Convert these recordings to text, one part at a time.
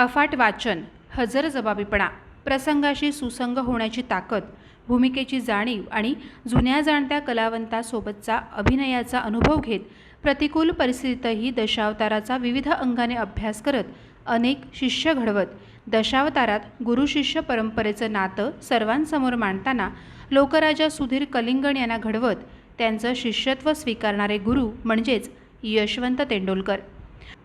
अफाट वाचन, हजरजबाबीपणा, प्रसंगाशी सुसंग होण्याची ताकद, भूमिकेची जाणीव आणि जुन्या जाणत्या कलावंतासोबतचा अभिनयाचा अनुभव घेत प्रतिकूल परिस्थितीतही दशावताराचा विविध अंगाने अभ्यास करत अनेक शिष्य घडवत दशावतारात गुरुशिष्य परंपरेचं नातं सर्वांसमोर मांडताना लोकराजा सुधीर कलिंगण यांना घडवत त्यांचं शिष्यत्व स्वीकारणारे गुरु म्हणजेच यशवंत तेंडुलकर.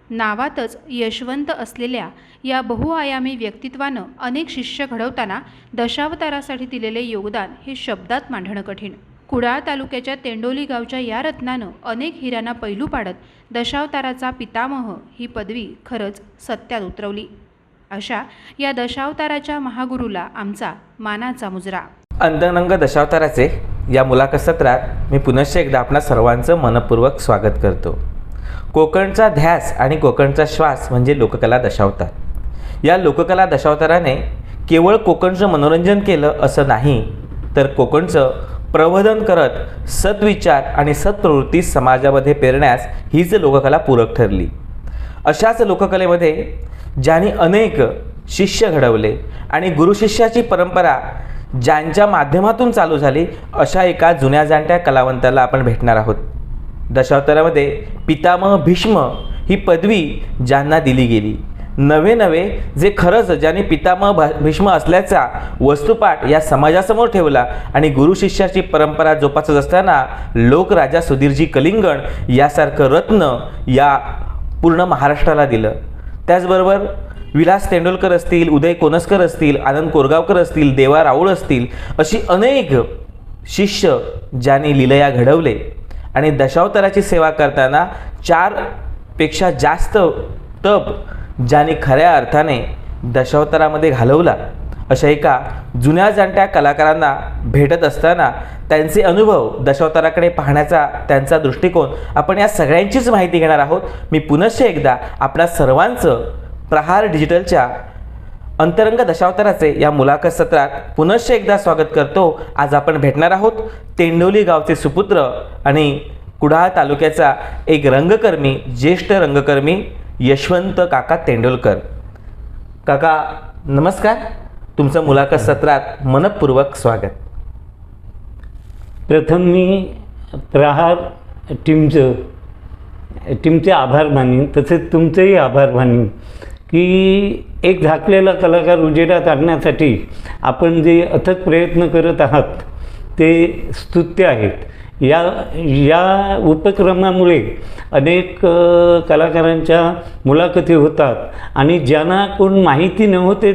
नावातच यशवंत असलेल्या या बहुआयामी व्यक्तित्वानं अनेक शिष्य घडवताना दशावतारासाठी दिलेले योगदान हे शब्दात मांडणं कठीण. कुडाळ तालुक्याच्या तेंडोली गावच्या या रत्नानं अनेक हिऱ्यांना पैलू पाडत दशावताराचा पितामह ही पदवी खरंच सत्यात उतरवली. अशा या दशावताराच्या महागुरूला आमचा मानाचा मुजरा. अंतरंग दशावताराचे या मुलाखत सत्रात मी पुनश्च एकदा आपणा सर्वांचं मनपूर्वक स्वागत करतो. कोकणचा ध्यास आणि कोकणचा श्वास म्हणजे लोककला दशावतार. या लोककला दशावताराने केवळ कोकणचं मनोरंजन केलं असं नाही, तर कोकणचं प्रबोधन करत सत्विचार आणि सत्प्रवृत्ती समाजामध्ये पेरण्यास हीच लोककला पूरक ठरली. अशाच लोककलेमध्ये ज्यांनी अनेक शिष्य घडवले आणि गुरुशिष्याची परंपरा ज्यांच्या माध्यमातून चालू झाली, अशा एका जुन्या जाणत्या कलावंताला आपण भेटणार आहोत. दशावतारामध्ये पितामह भीष्म ही पदवी ज्यांना दिली गेली, नवे जे खरंच ज्यांनी पितामह भीष्म असल्याचा वस्तुपाठ या समाजासमोर ठेवला आणि गुरुशिष्याची परंपरा जोपासत असताना लोकराजा सुधीरजी कलिंगण यासारखं रत्न या पूर्ण महाराष्ट्राला दिलं. त्याचबरोबर विलास तेंडुलकर असतील, उदय कोनसकर असतील, आनंद कोरगावकर असतील, देवा राऊळ असतील, अशी अनेक शिष्य ज्यांनी लीलया घडवले आणि दशावताराची सेवा करताना 4 पेक्षा जास्त तप ज्यांनी खऱ्या अर्थाने दशावतारामध्ये घालवला, अशा एका जुन्या जाणत्या कलाकारांना भेटत असताना त्यांचे अनुभव, दशावताराकडे पाहण्याचा त्यांचा दृष्टिकोन, आपण या सगळ्यांचीच माहिती घेणार आहोत. मी पुनश्च एकदा आपल्या सर्वांचं प्रहार डिजिटलच्या अंतरंग दशावताराचे या मुलाखत सत्रात पुनश्च एकदा स्वागत करतो. आज आपण भेटणार आहोत तेंडोली गावचे सुपुत्र आणि कुडाळ तालुक्याचा एक रंगकर्मी, ज्येष्ठ रंगकर्मी यशवंत काका तेंडुलकर. काका नमस्कार, तुमचं मुलाखत सत्रात मनपूर्वक स्वागत. प्रथम मी प्रहार टीमचे आभार मानीन, तसेच तुमचेही आभार मानीन की एक झाकलेला कलाकार उजेडात आणण्यासाठी आपण जे अथक प्रयत्न करत आहात ते स्तुत्य आहेत. या उपक्रमामुळे अनेक कलाकारांच्या मुलाखती होतात आणि ज्यांना कोण माहिती नव्हते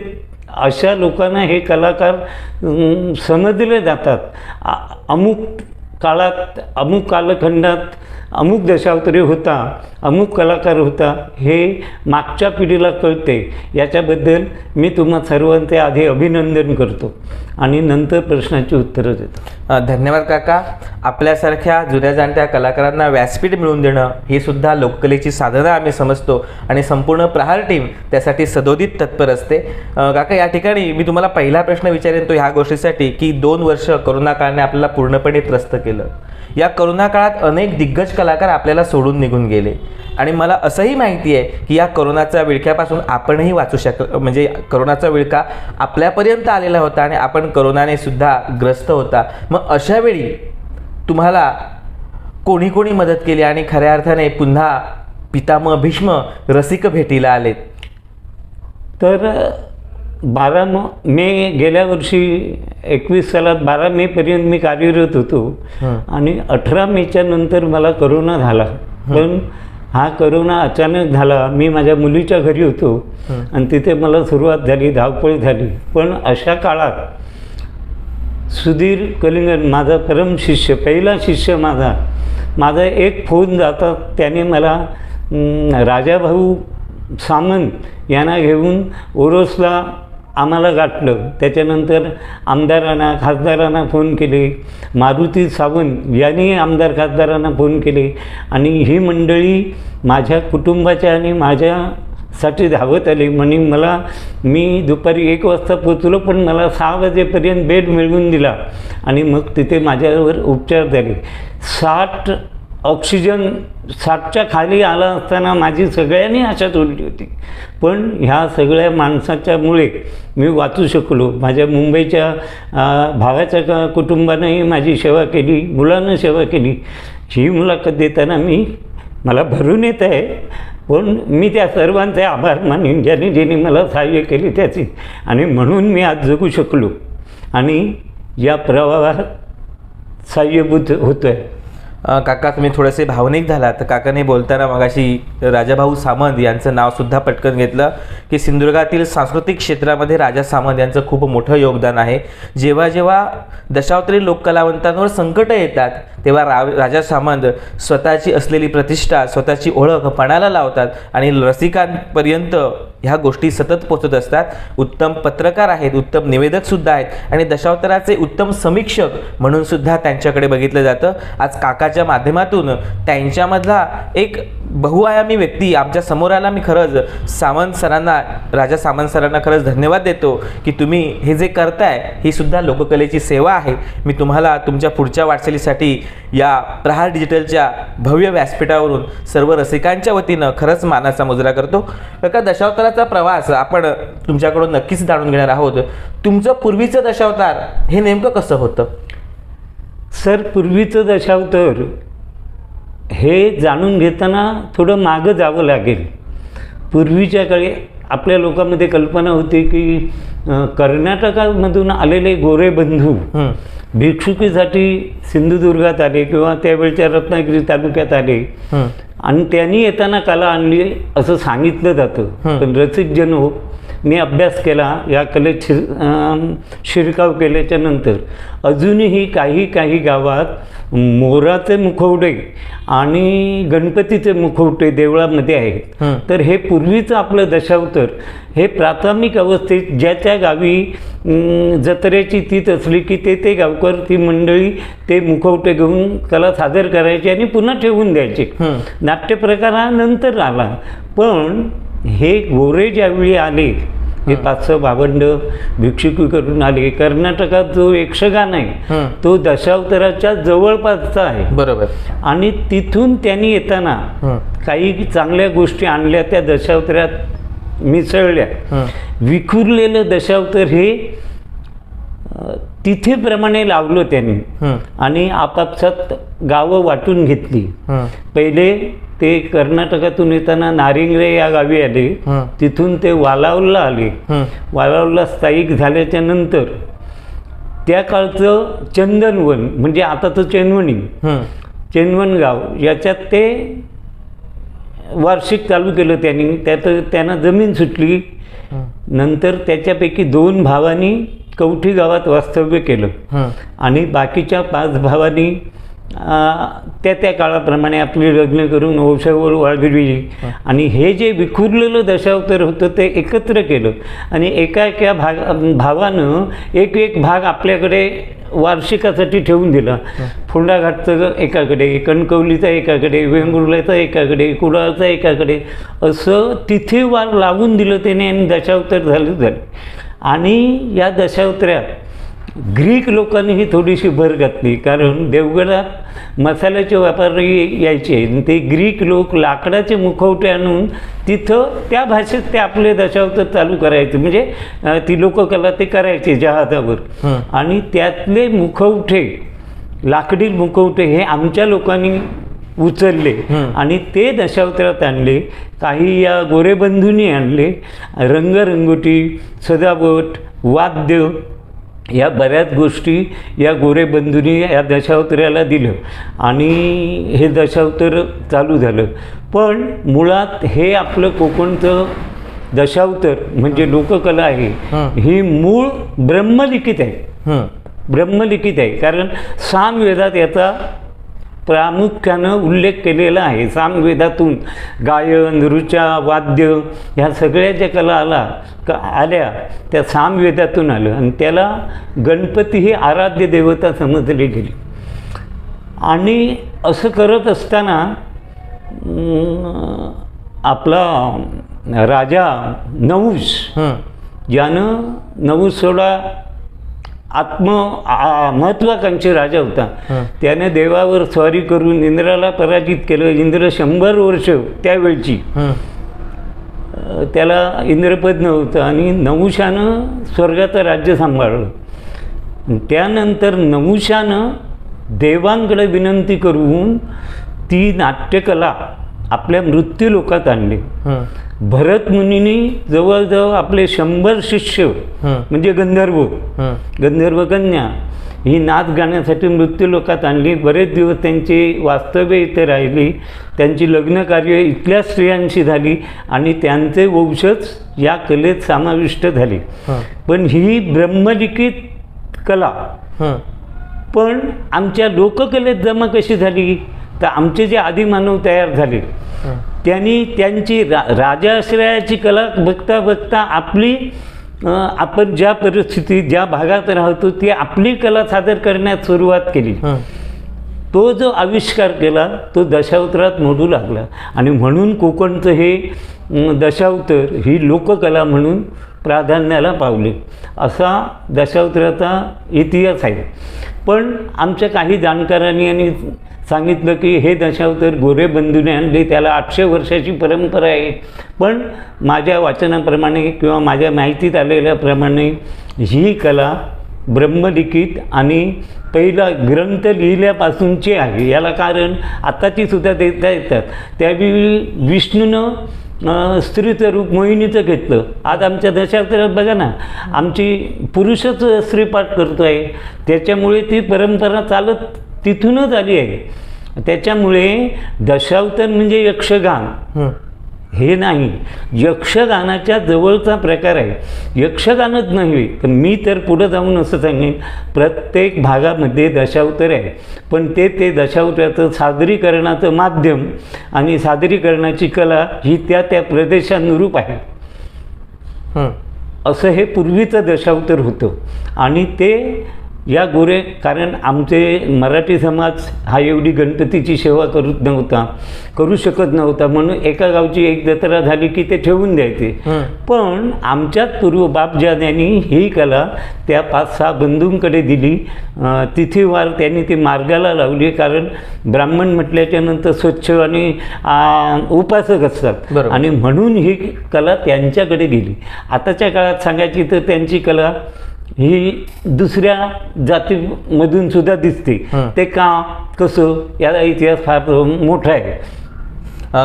अशा लोकांना हे कलाकार समजले जातात. अमुक काळात, अमुक कालखंडात अमुक दशावतारी होता, अमुक कलाकार होता, हे मागच्या पिढीला कळते. याच्याबद्दल मी तुम्हा सर्वांचे आधी अभिनंदन करतो आणि नंतर प्रश्नाची उत्तरं देतो. धन्यवाद काका. आपल्यासारख्या जुन्या जाणत्या कलाकारांना व्यासपीठ मिळवून देणं ही सुद्धा लोककलेची साधना आम्ही समजतो आणि संपूर्ण प्रहार टीम त्यासाठी सदोदित तत्पर असते. काका, या ठिकाणी मी तुम्हाला पहिला प्रश्न विचारेन तो ह्या गोष्टीसाठी की 2 वर्ष करोना काळाने आपल्याला पूर्णपणे त्रस्त केलं. या करोना काळात अनेक दिग्गज कलाकार आपल्याला सोडून निघून गेले आणि मला असंही माहिती आहे की या करोनाच्या विळख्यापासून आपणही वाचू म्हणजे करोनाचा विळखा आपल्यापर्यंत आलेला होता आणि आपण करोनाने सुद्धा ग्रस्त होता. मग अशा वेळी तुम्हाला कोणी कोणी मदत केली आणि खऱ्या अर्थाने पुन्हा पितामह भीष्म रसिक भेटीला आलेत? तर 12 मे गेल्या वर्षी 21 सालात 12 मेपर्यंत मी कार्यरत होतो आणि 18 मेच्या नंतर मला करोना झाला. पण हा करोना अचानक झाला. मी माझ्या मुलीच्या घरी होतो आणि तिथे मला सुरुवात झाली, धावपळ झाली. पण अशा काळात सुधीर कलिंगण माझा परम शिष्य, पहिला शिष्य माझा एक फोन जातात त्याने मला राजाभाऊ सामंत यांना घेऊन ओरोसला आम्हाला गाठलं. त्याच्यानंतर आमदारांना खासदारांना फोन केले, मारुती सावंत यांनी आमदार खासदारांना फोन केले आणि ही मंडळी माझ्या कुटुंबाच्या आणि माझ्यासाठी धावत आली. म्हणे मी दुपारी 1 वाजता पोचलो, पण मला 6 वाजेपर्यंत बेड मिळवून दिला आणि मग तिथे माझ्यावर उपचार झाले. 60 ऑक्सिजन 60च्या खाली आला असताना माझी सगळ्यांनी आशा तोडली होती, पण ह्या सगळ्या माणसाच्यामुळे मी वाचू शकलो. माझ्या मुंबईच्या भावाच्या कुटुंबानंही माझी सेवा केली, मुलांना सेवा केली. ही मुलाखत देताना मला भरून येत आहे, पण मी त्या सर्वांचे आभार मानेन ज्यांनी मला सहाय्य केले त्याचे, आणि म्हणून मी आज जगू शकलो आणि या प्रवाहात सहाय्यभूत होतो आहे. काका तुम्ही थोडेसे भावनिक झालात. तर काकाने बोलताना मगाशी राजाभाऊ सामंत यांचं नावसुद्धा पटकन घेतलं की सिंधुदुर्गातील सांस्कृतिक क्षेत्रामध्ये राजा सामंत यांचं खूप मोठं योगदान आहे. जेव्हा जेव्हा दशावतारी लोककलावंतांवर संकटं येतात तेव्हा राजा सामंत स्वतःची असलेली प्रतिष्ठा, स्वतःची ओळख पणाला लावतात आणि रसिकांपर्यंत ह्या गोष्टी सतत पोचत असतात. उत्तम पत्रकार आहेत, उत्तम निवेदकसुद्धा आहेत आणि दशावताराचे उत्तम समीक्षक म्हणून सुद्धा त्यांच्याकडे बघितलं जातं. आज काकाच्या माध्यमातून त्यांच्यामधला एक बहुआयामी व्यक्ती आमच्या समोर आला. मी खरंच सामंत सरांना, राजा सामंत सरांना खरंच धन्यवाद देतो की तुम्ही हे जे करताय ही सुद्धा लोककलेची सेवा आहे. मी तुम्हाला तुमच्या पुढच्या वाटचालीसाठी या प्रहार डिजिटलच्या भव्य व्यासपीठावरून सर्व रसिकांच्या वतीनं खरंच मानाचा मुजरा करतो. काका, दशावताराचा प्रवास आपण तुमच्याकडून नक्कीच जाणून घेणार आहोत. तुमचं पूर्वीचं दशावतार हे नेमकं कसं होतं? सर, पूर्वीचं दशावतार हे जाणून घेताना थोडं मागं जावं लागेल. पूर्वीच्या काळी आपल्या लोकांमध्ये कल्पना होती की कर्नाटकामधून आलेले गोरे बंधू भिक्षुकीसाठी सिंधुदुर्गात आले किंवा त्यावेळच्या रत्नागिरी तालुक्यात आले आणि त्यांनी येताना कला आणली असं सांगितलं जातं. पण रसिक जन हो, मी अभ्यास केला, या कलेत शिरकाव केल्याच्या नंतर अजूनही काही गावात मोराचे मुखवटे आणि गणपतीचे मुखवटे देवळामध्ये आहेत. तर हे पूर्वीचं आपलं दशावतार हे प्राथमिक अवस्थेत ज्याच्या गावी जत्रेची तीत असली की ते गावकर, ती मंडळी ते मुखवटे घेऊन कला सादर करायचे आणि पुन्हा ठेवून द्यायचे. नाट्यप्रकार हा नंतर आला, पण हे गोरे ज्यावेळी आले, हे 5-6 भावंड भिक्षुकी करून आले. कर्नाटकात जो यक्षगान आहे तो दशावताराच्या जवळपासचा आहे. बरोबर. आणि तिथून त्यांनी येताना काही चांगल्या गोष्टी आणल्या, त्या दशावतारात मिसळल्या. विखुरलेलं दशावतार हे तिथेप्रमाणे लावलं त्यांनी आणि आपापसात गावं वाटून घेतली. पहिले ते कर्नाटकातून येताना नारिंगरे या गावी आले, तिथून ते वालावलला आले. वालावलला स्थायिक झाल्याच्या नंतर त्या काळचं चंदनवन म्हणजे आताचं चेनवन गाव, याच्यात ते वार्षिक चालू केलं त्यांनी. त्यांना जमीन सुटली. नंतर त्याच्यापैकी 2 भावांनी कवठी गावात वास्तव्य केलं आणि बाकीच्या 5 भावांनी त्या काळाप्रमाणे आपली लग्न करून वंशावळ वाढविली आणि हे जे विखुरलेलं दशावतार होतं ते एकत्र केलं आणि एका भावानं एक भाग आपल्याकडे वार्षिकासाठी ठेवून दिला. फोंडाघाटचं एकाकडे, कणकवलीचा एकाकडे, वेंगुर्ल्याचा एकाकडे, कुडाळचा एकाकडे, असं तिथे वार लावून दिलं त्याने आणि दशावतार झाले. आणि या दशावतारात ग्रीक लोकांनीही थोडीशी भर घातली, कारण देवगडात मसाल्याचे व्यापारी यायचे. ते ग्रीक लोक लाकडाचे मुखवटे आणून तिथं त्या भाषेत ते आपले दशावतार चालू करायचे. म्हणजे ती लोककला ते करायचे जहाजावर. आणि त्यातले मुखवटे, लाकडी मुखवटे हे आमच्या लोकांनी उचलले आणि ते दशावतारात आणले. काही या गोरेबंधूंनी आणले. रंगरंगोटी, सजावट, वाद्य या बऱ्याच गोष्टी या गोरेबंधूंनी या दशावताराला दिलं आणि हे दशावतार चालू झालं. पण मुळात हे आपलं कोकणचं दशावतार म्हणजे लोककला आहे, ही मूळ ब्रह्मलिखित आहे. ब्रह्मलिखित आहे, कारण सामवेदात याचा प्रामुख्यानं उल्लेख केलेला आहे. सामवेदातून गायन, ऋचा, वाद्य ह्या सगळ्या ज्या कला आल्या त्या सामवेदातून आलं आणि त्याला गणपती ही आराध्य देवता समजली गेली. आणि असं करत असताना आपला राजा नहुष ज्यानं नहुषोडा महत्वाकांक्षी राजा होता, त्याने देवावर स्वारी करून इंद्राला पराजित केलं. इंद्र 100 वर्ष त्यावेळची त्याला इंद्रपद नव्हतं आणि नहुषानं स्वर्गाचं राज्य सांभाळलं. त्यानंतर नहुषानं देवांकडे विनंती करून ती नाट्यकला आपल्या मृत्यूलोकात आणली. भरत मुनींनी जवळजवळ आपले 100 शिष्य म्हणजे गंधर्व कन्या ही नाच गाण्यासाठी मृत्यूलोकात आणली. बरेच दिवस त्यांची वास्तव्य इथे राहिली. त्यांची लग्न कार्य इथल्या स्त्रियांशी झाली आणि त्यांचे वंशज या कलेत समाविष्ट झाले. पण ही ब्रह्मलिखित कला पण आमच्या लोककलेत जमा कशी झाली तर आमचे जे आदिमानव तयार झाले त्यांनी त्यांची राजाश्रयाची कला बघता बघता आपली आपण ज्या परिस्थितीत ज्या भागात राहतो ती आपली कला सादर करण्यास सुरुवात केली. तो जो आविष्कार केला तो दशावतारात मोडू लागला आणि म्हणून कोकणचं हे दशावतार ही लोककला म्हणून प्राधान्याला पावले. असा दशावताराचा इतिहास आहे. पण आमच्या काही जाणकारांनी आणि सांगितलं की हे दशावतार गोरे बंधूने आणले, त्याला 800 वर्षाची परंपरा आहे. पण माझ्या वाचनाप्रमाणे किंवा माझ्या माहितीत आलेल्याप्रमाणे ही कला ब्रह्मलिखित आणि पहिला ग्रंथ लिहिल्यापासूनची आहे. याला कारण आत्ताची सुद्धा देता येतात. त्यावेळी विष्णूनं स्त्रीचं रूप मोहिनीचं घेतलं. आज आमच्या दशावतारात बघा ना आमची पुरुषच स्त्रीपाठ करतो आहे. त्याच्यामुळे ती परंपरा चालत तिथूनच आली आहे. त्याच्यामुळे दशावतार म्हणजे यक्षगान हे नाही, यक्षगानाच्या जवळचा प्रकार आहे. यक्षगानच नाही पण मी तर पुढं जाऊन असं सांगेन प्रत्येक भागामध्ये दशावतार आहे. पण ते दशावताराचं सादरीकरणाचं माध्यम आणि सादरीकरणाची कला ही त्या प्रदेशानुरूप आहे. असं हे पूर्वीचं दशावतार होतं. आणि ते या गोरे कारण आमचे मराठी समाज हा एवढी गणपतीची सेवा करू शकत नव्हता म्हणून एका गावची एक जत्रा झाली की ते ठेवून द्यायचे. पण आमच्यात पूर्व बापजाद्यांनी ही कला त्या 5-6 बंधूंकडे दिली. तिथीवार त्यांनी ती मार्गाला लावली. कारण ब्राह्मण म्हटल्याच्या नंतर स्वच्छ आणि उपासक असतात आणि म्हणून ही कला त्यांच्याकडे गेली. आताच्या काळात सांगायची तर त्यांची कला ही दुसऱ्या जातीमधून सुद्धा दिसते. ते का कसं याचा इतिहास फार मोठा आहे.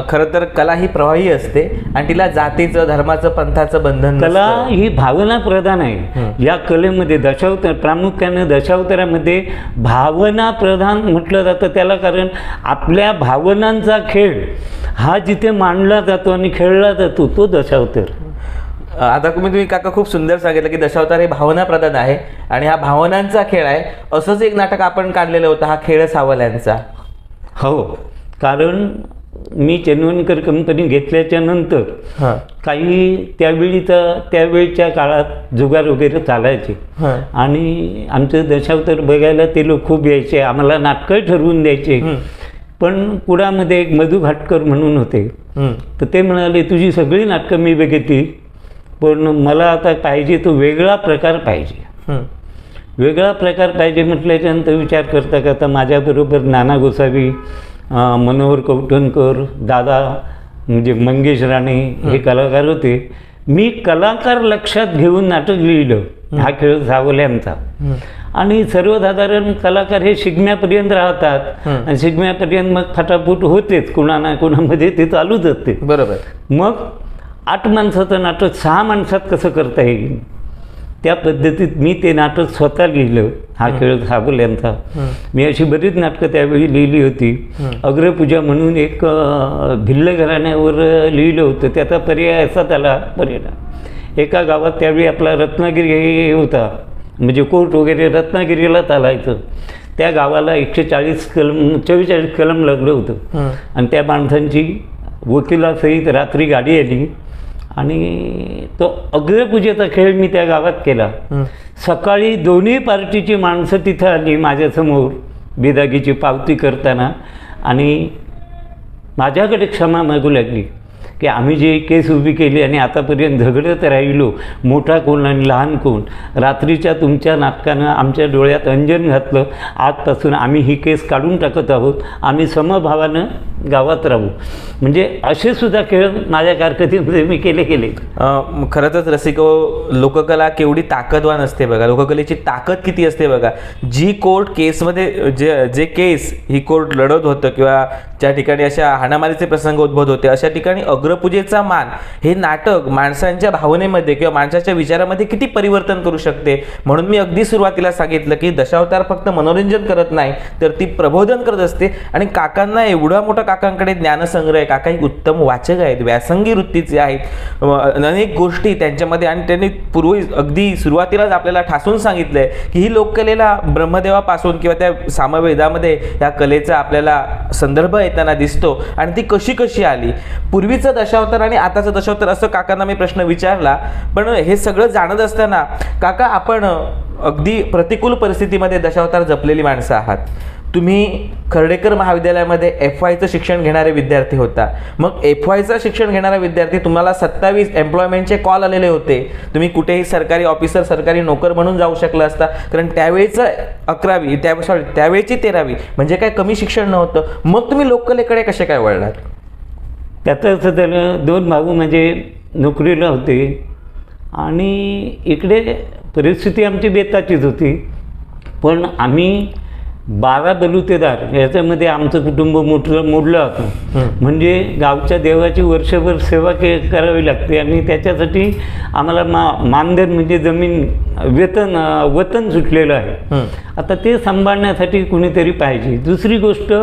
खरं तर कला ही प्रवाही असते आणि तिला जातीचं धर्माचं पंथाचं बंधन कला ही भावना प्रधान आहे. या कलेमध्ये दशावतार प्रामुख्याने दशावतारामध्ये भावना प्रधान म्हटलं जातं त्याला कारण आपल्या भावनांचा खेळ हा जिथे मांडला जातो आणि खेळला जातो तो दशावतार. आता तुम्ही काका खूप सुंदर सांगितलं की दशावतार हे भावना प्रधान आहे आणि हा भावनांचा खेळ आहे. असंच एक नाटक आपण काढलेलं होतं हा खेळ सावल्यांचा. हो कारण मी चंदवणकर कंपनी घेतल्याच्या नंतर काही त्यावेळच्या काळात जुगार वगैरे चालायचे आणि आमचं दशावतार बघायला ते लोक खूप यायचे. आम्हाला नाटकं ठरवून द्यायचे. पण कुडामध्ये एक मधु घाटकर म्हणून होते तर ते म्हणाले तुझी सगळी नाटकं मी बघितली पण मला आता पाहिजे तो वेगळा प्रकार पाहिजे. वेगळा प्रकार पाहिजे म्हटल्याच्यानंतर विचार करता करता माझ्याबरोबर नाना गोसावी, मनोहर कौटणकर, दादा म्हणजे मंगेश राणे हे कलाकार होते. मी कलाकार लक्षात घेऊन नाटक लिहिलं हा खेळ सावल्यांचा. आणि सर्वसाधारण कलाकार हे शिगम्यापर्यंत राहतात आणि शिगम्यापर्यंत मग फटाफूट होतेच कुणा ना कुणामध्ये ते चालूच असते. बरोबर. मग 8 माणसाचं नाटक 6 माणसात कसं करता येईल त्या पद्धतीत मी ते नाटक स्वतः लिहिलं हा खेळ सावल्यांचा. मी अशी बरीच नाटकं त्यावेळी लिहिली होती. अग्रपूजा म्हणून एक भिल्ल घराण्यावर लिहिलं होतं. त्याचा पर्याय असा त्याला परिणाम एका गावात त्यावेळी आपला रत्नागिरी हे होता म्हणजे कोर्ट वगैरे रत्नागिरीला चालायचं. त्या गावाला 140 कलम 44 कलम लागलं होतं. आणि त्या माणसांची वकिलासहित रात्री गाडी आली आणि तो अग्रपूजेचा खेळ मी त्या गावात केला. सकाळी दोन्ही पार्टीची माणसं तिथं आली माझ्यासमोर बेदागीची पावती करताना आणि माझ्याकडे क्षमा मागू लागली की आम्ही जे केस उभी केली आणि आतापर्यंत झगडत राहिलो, मोठा कोण आणि लहान कोण, रात्रीच्या तुमच्या नाटकानं आमच्या डोळ्यात अंजन घातलं. आजपासून आम्ही ही केस काढून टाकत आहोत, आम्ही समभावानं गावात राहू. म्हणजे असे सुद्धा खेळ माझ्या कारकिर्दीमध्ये मी केले. खरंच रसिको, लोककला केवढी ताकदवान असते बघा, लोककलेची ताकद किती असते बघा. जी कोर्ट केसमध्ये जे केस ही कोर्ट लढत होतं किंवा ज्या ठिकाणी अशा हाणामारीचे प्रसंग उद्भवत होते, अशा ठिकाणी अग्रपूजेचा मान हे नाटक माणसांच्या भावनेमध्ये किंवा माणसाच्या विचारामध्ये किती परिवर्तन करू शकते. म्हणून मी अगदी सुरुवातीला सांगितलं की दशावतार फक्त मनोरंजन करत नाही तर ती प्रबोधन करत असते. आणि काकांना एवढा मोठा काकांकडे ज्ञानसंग्रह आहे, काका एक उत्तम वाचक आहेत, व्यासंगी वृत्तीचे आहेत, अनेक गोष्टी त्यांच्यामध्ये. आणि त्यांनी पूर्वी अगदी सुरुवातीलाच आपल्याला ठासून सांगितलंय की ही लोककलेला ब्रह्मदेवापासून किंवा त्या सामवेदामध्ये या कलेचा आपल्याला संदर्भ येताना दिसतो आणि ती कशी कशी आली. पूर्वीचं दशावतार आणि आताचं दशावतार असं काकांना मी प्रश्न विचारला. पण हे सगळं जाणत असताना काका, आपण अगदी प्रतिकूल परिस्थितीमध्ये दशावतार जपलेली माणसं आहात. तुम्ही खर्डेकर महाविद्यालयामध्ये FYचं शिक्षण घेणारे विद्यार्थी होता. मग FYचं शिक्षण घेणारा विद्यार्थी, तुम्हाला 27 एम्प्लॉयमेंटचे कॉल आलेले होते. तुम्ही कुठेही सरकारी ऑफिसर, सरकारी नोकर म्हणून जाऊ शकला असता, कारण त्यावेळेचं 11वी त्यावेळेची 13वी म्हणजे काय कमी शिक्षण नव्हतं. मग तुम्ही लोककलेकडे कसे काय वळलात? त्याचं असं झालं, 2 भाऊ म्हणजे नोकरीला होते आणि इकडे परिस्थिती आमची बेताचीच होती. पण आम्ही 12 बलुतेदार याच्यामध्ये आमचं कुटुंब मोडलं होतं. म्हणजे गावच्या देवाची वर्षभर सेवा करावी लागते आणि त्याच्यासाठी आम्हाला मानधन म्हणजे जमीन वतन सुटलेलं आहे. आता ते सांभाळण्यासाठी कुणीतरी पाहिजे. दुसरी गोष्ट,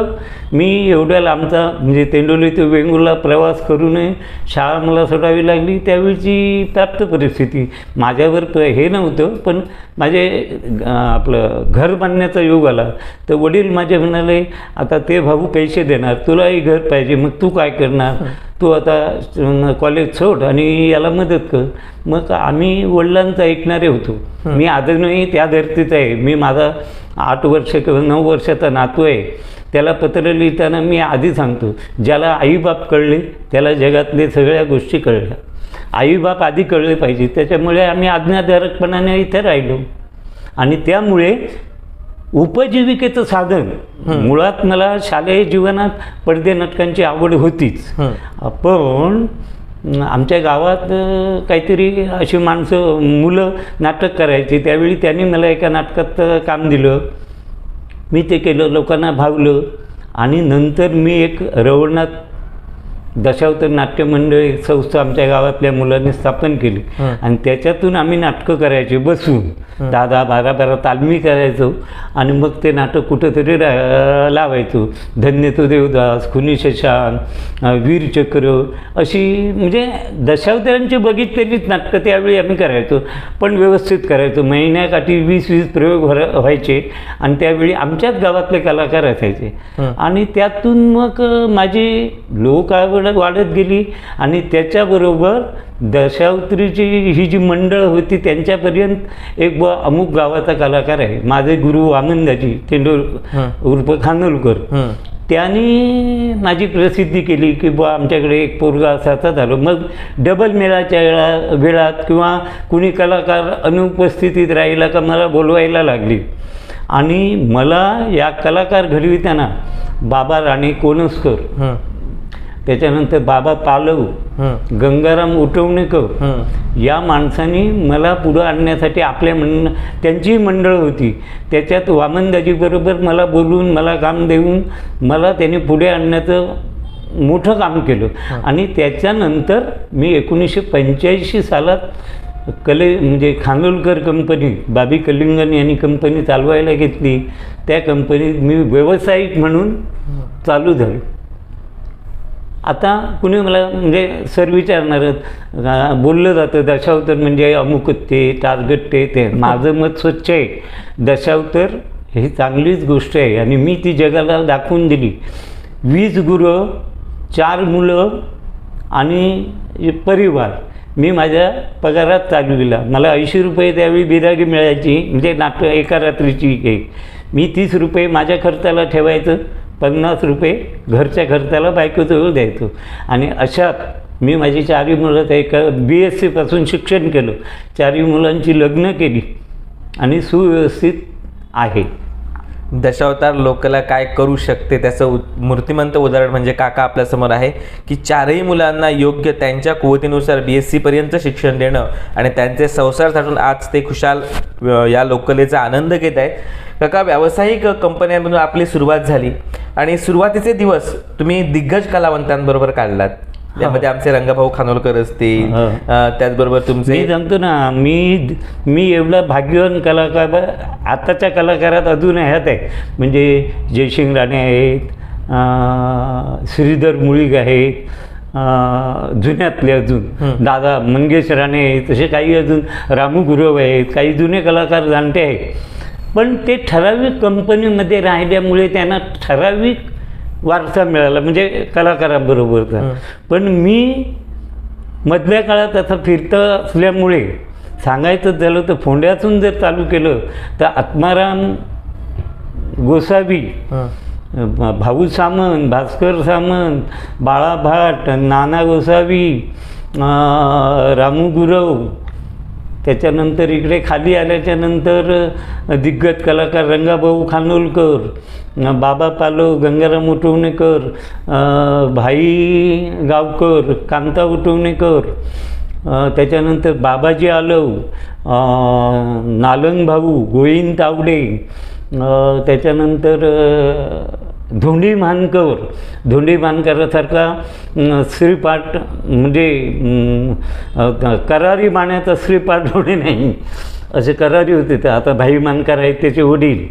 मी एवढ्या लांबचा म्हणजे तेंडोली ते वेंगुर्ला प्रवास करू नये, शाळा मला सोडावी लागली. त्यावेळची प्राप्त परिस्थिती, माझ्यावर हे नव्हतं, पण माझे आपलं घर बांधण्याचा योग आला. तर वडील माझे म्हणाले, आता ते भाऊ पैसे देणार, तुलाही घर पाहिजे, मग तू काय करणार, तू आता कॉलेज सोड आणि याला मदत कर. मग आम्ही वडिलांचं ऐकणारे होतो. मी अजूनही त्या धर्तीचा आहे. मी माझा 8 वर्ष किंवा 9 वर्षाचा नातू आहे. त्याला पत्र लिहिताना मी आधी सांगतो, ज्याला आईबाप कळले त्याला जगातले सगळ्या गोष्टी कळल्या. आईबाप आधी कळले पाहिजे. त्याच्यामुळे आम्ही आज्ञाधारकपणाने इथे राहिलो. आणि त्यामुळे उपजीविकेचं साधन, मुळात मला शालेय जीवनात पडदे नाटकांची आवड होतीच. पण आमच्या गावात काहीतरी अशी मुलं नाटक करायची. त्यावेळी त्यांनी मला एका नाटकात काम दिलं. मी ते केलं, लोकांना भावलं. आणि नंतर मी एक रवळनाथ दशावतार नाट्य मंडळ एक संस्था आमच्या गावातल्या मुलांनी स्थापन केली. आणि त्याच्यातून आम्ही नाटकं करायचे बसून 10-10, 12-12 तालमी करायचो. आणि मग ते नाटक कुठंतरी लावायचो. धन्य तो देवदास, खुनी शशांक, वीरचक्र, अशी म्हणजे दशावतारांची बघितलेलीच नाटकं त्यावेळी आम्ही करायचो. पण व्यवस्थित करायचो. महिन्याकाठी 20-20 प्रयोग व्हायचे आणि त्यावेळी आमच्याच गावातले कलाकार असायचे. आणि त्यातून मग माझी लोक आवड वाढत गेली. आणि त्याच्याबरोबर दशावतारीची ही जी मंडळ होती त्यांच्यापर्यंत एक अमुक गावाचा कलाकार आहे, माझे गुरु वामनदाजी तेंडोल उर्फ खानोलकर, त्यांनी माझी प्रसिद्धी केली की आमच्याकडे एक पोरगा असाचा झालो. मग डबल मेळाच्या वेळात किंवा कुणी कलाकार अनुपस्थितीत राहिला का मला बोलवायला लागली. आणि मला या कलाकार घडविताना बाबा राणे कोणसकर, त्याच्यानंतर बाबा पालव, गंगाराम उठवणेकर या माणसांनी मला पुढं आणण्यासाठी त्यांची मंडळ होती. त्याच्यात वामनदाजीबरोबर मला बोलून, मला काम देऊन मला त्यांनी पुढे आणण्याचं मोठं काम केलं. आणि त्याच्यानंतर मी 1985 सालात म्हणजे खानोलकर कंपनी, बाबी कलिंगन यांनी कंपनी चालवायला घेतली. त्या कंपनीत मी व्यावसायिक म्हणून चालू झालो. आता कुणी मला म्हणजे सर विचारणारच, बोललं जातं दशावतार म्हणजे अमुक ते टार्गेट ते. माझं मत स्वच्छ आहे. दशावतार ही चांगलीच गोष्ट आहे आणि मी ती जगाला दाखवून दिली. 20 गुरं, 4 मुलं आणि परिवार मी माझ्या पगारात चालविला. मला 80 रुपये त्यावेळी बिरागी मिळायची, म्हणजे एका रात्रीची एक. मी 30 रुपये माझ्या खर्चाला ठेवायचं, 50 रुपये घरच्या खर्चाला बायकोजवळ द्यायचो. आणि अशात मी माझी 4ही मुलं एका BSc पासून शिक्षण केलं, 4ही मुलांची लग्न केली आणि सुव्यवस्थित आहे. दशावतार लोककला काय करू शकते त्याचं मूर्तिमंत उदाहरण म्हणजे काका आपल्यासमोर आहे की 4ही मुलांना योग्य त्यांच्या कुवतीनुसार BSc पर्यंत शिक्षण देणं आणि त्यांचे संसार साठून आज ते खुशाल या लोककलेचा आनंद घेत आहेत. काका, व्यावसायिक कंपन्यांमधून आपली सुरुवात झाली आणि सुरुवातीचे दिवस तुम्ही दिग्गज कलावंतांबरोबर काढलात. त्यामध्ये आमचे रंगाभाऊ खानोलकर असतील, त्याचबरोबर तुमचे मी सांगतो ना, मी एवढा भाग्यवान कलाकार आताच्या कलाकारात अजून ह्यात आहे. म्हणजे जयसिंग राणे आहेत, श्रीधर मुळीक आहेत, जुन्यातले अजून दादा मंगेश राणे आहेत, तसे काही अजून रामू गुरव आहेत, काही जुने कलाकार जाणते आहेत. पण ते ठराविक कंपनीमध्ये राहिल्यामुळे त्यांना ठराविक वारसा मिळाला, म्हणजे कलाकारांबरोबरचा. पण मी मधल्या काळात आता फिरतं असल्यामुळे सांगायचं झालं तर फोंड्यातून जर चालू केलं तर आत्माराम गोसावी, भाऊ सामंत, भास्कर सामंत, बाळा भाट, नाना गोसावी, रामू गुरव, त्याच्यानंतर इकडे खाली आल्याच्यानंतर दिग्गज कलाकार रंगाभाऊ खानोलकर, बाबा पालव, गंगाराम उठवणेकर, भाई गावकर, कांता उठवणेकर, त्याच्यानंतर बाबाजी आलव, नालंग भाऊ, गोविंद तावडे, त्याच्यानंतर धोंडी मानकरासारखा श्रीपाठ, म्हणजे करारी माण्याचा श्रीपाठ होणे नाही, असे करारी होते. तर आता भाई मानकर आहेत त्याचे वडील.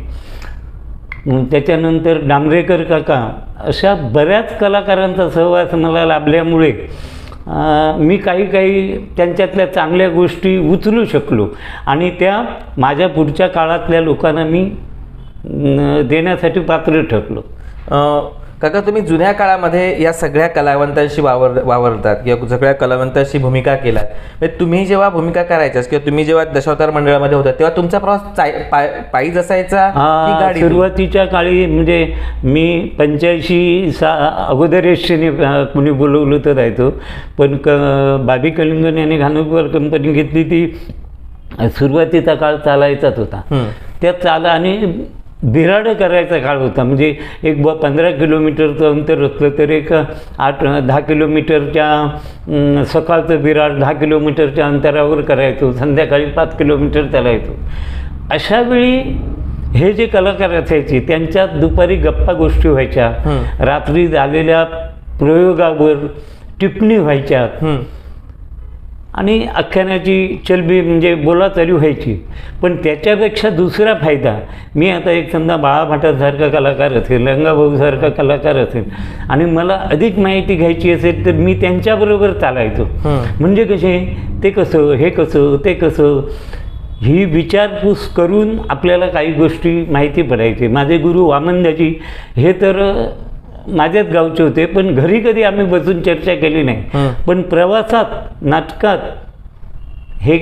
त्याच्यानंतर डांबरेकर काका, अशा बऱ्याच कलाकारांचा सहवास मला लाभल्यामुळे मी काही त्यांच्यातल्या चांगल्या गोष्टी उचलू शकलो आणि त्या माझ्या पुढच्या काळातल्या लोकांना मी देण्यासाठी पात्र ठरलो. काका, तुम्ही जुन्या काळामध्ये या सगळ्या कलावंतांशी वावरतात किंवा सगळ्या कलावंतांशी भूमिका केलात. म्हणजे तुम्ही जेव्हा भूमिका करायच्यास किंवा तुम्ही जेव्हा दशावतार मंडळामध्ये होता तेव्हा तुमचा प्रवास पायीच असायचा की गाडी? सुरुवातीच्या काळी म्हणजे मी 85 अगोदर एसटीने कुणी बोलवलं तर जायचो. पण बाबी कलिंगन यांनी घाणोकर कंपनी घेतली, ती सुरुवातीचा काळ चालायचाच होता. त्यात आणि बिराडं करायचा काळ होता. म्हणजे एक 15 किलोमीटरचं अंतर असलं तर एक 8-10 किलोमीटरच्या सकाळचं बिराड 10 किलोमीटरच्या अंतरावर करायचो, संध्याकाळी 5 किलोमीटर चालायचो. अशावेळी हे जे कलाकार असायचे त्यांच्यात दुपारी गप्पा गोष्टी व्हायच्या, रात्री झालेल्या प्रयोगावर टिप्पणी व्हायच्या आणि आख्यानाची चलबी म्हणजे बोलाचाली व्हायची. पण त्याच्यापेक्षा दुसरा फायदा, मी आता एक समजा बाळा भाटासारखा कलाकार असेल, रंगाभाऊसारखा कलाकार असेल आणि मला अधिक माहिती घ्यायची असेल तर मी त्यांच्याबरोबर चालायचो. म्हणजे कसे, ते कसं, हे कसं, ते कसं, ही विचारपूस करून आपल्याला काही गोष्टी माहिती पडायची. माझे गुरु वामनदाजी हे तर माझ्याच गावचे होते, पण घरी कधी आम्ही बसून चर्चा केली नाही. पण प्रवासात, नाटकात हे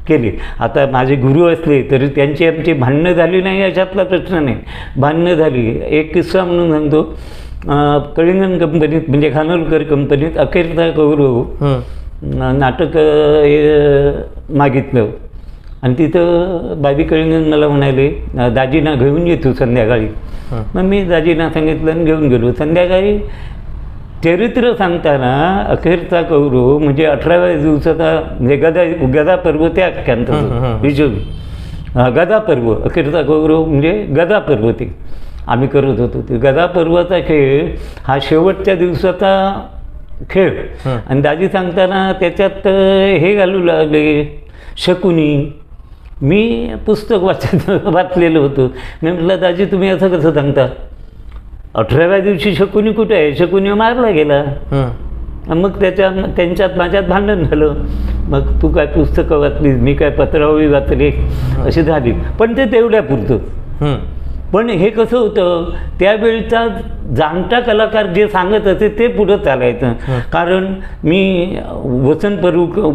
केले. आता माझे गुरु असले तरी त्यांची आमची भांडणं झाली नाही याच्यातला प्रश्न नाही. भांडणं झाली. एक किस्सा म्हणून सांगतो. कलिंगन कंपनीत म्हणजे खानोलकर कंपनीत अखेरचा गौरव नाटक मागितलं आणि तिथं बाबी कलिंगन मला म्हणाले, दाजीना घेऊन येतो संध्याकाळी. मग मी दाजींना सांगितलं आणि घेऊन गेलो. संध्याकाळी चरित्र सांगताना अखेरचा कौरव म्हणजे 18व्या दिवसाचा म्हणजे गदा पर्व त्या आख्यानचं विजोबी गदा पर्व, अखेरचा कौरव म्हणजे गदा पर्व ते आम्ही करत होतो. ते गदा पर्वाचा खेळ हा शेवटच्या दिवसाचा खेळ. आणि दाजी सांगताना त्याच्यात हे घालू लागले शकुनी. मी पुस्तक वाचलेलं होतं. मी म्हटलं, दाजी तुम्ही असं कसं सांगता? 18व्या दिवशी शकुनी कुठे आहे? शकुनी मारला गेला. मग त्यांच्यात माझ्यात भांडण झालं. मग तू काय पुस्तकं वाचलीस, मी काय पत्रावळी वाचली, अशी झाली. पण ते तेवढ्या पुरतं. पण हे कसं होतं, त्यावेळचा जाणता कलाकार जे सांगत होते ते पुढं चालायचं. कारण मी वसंत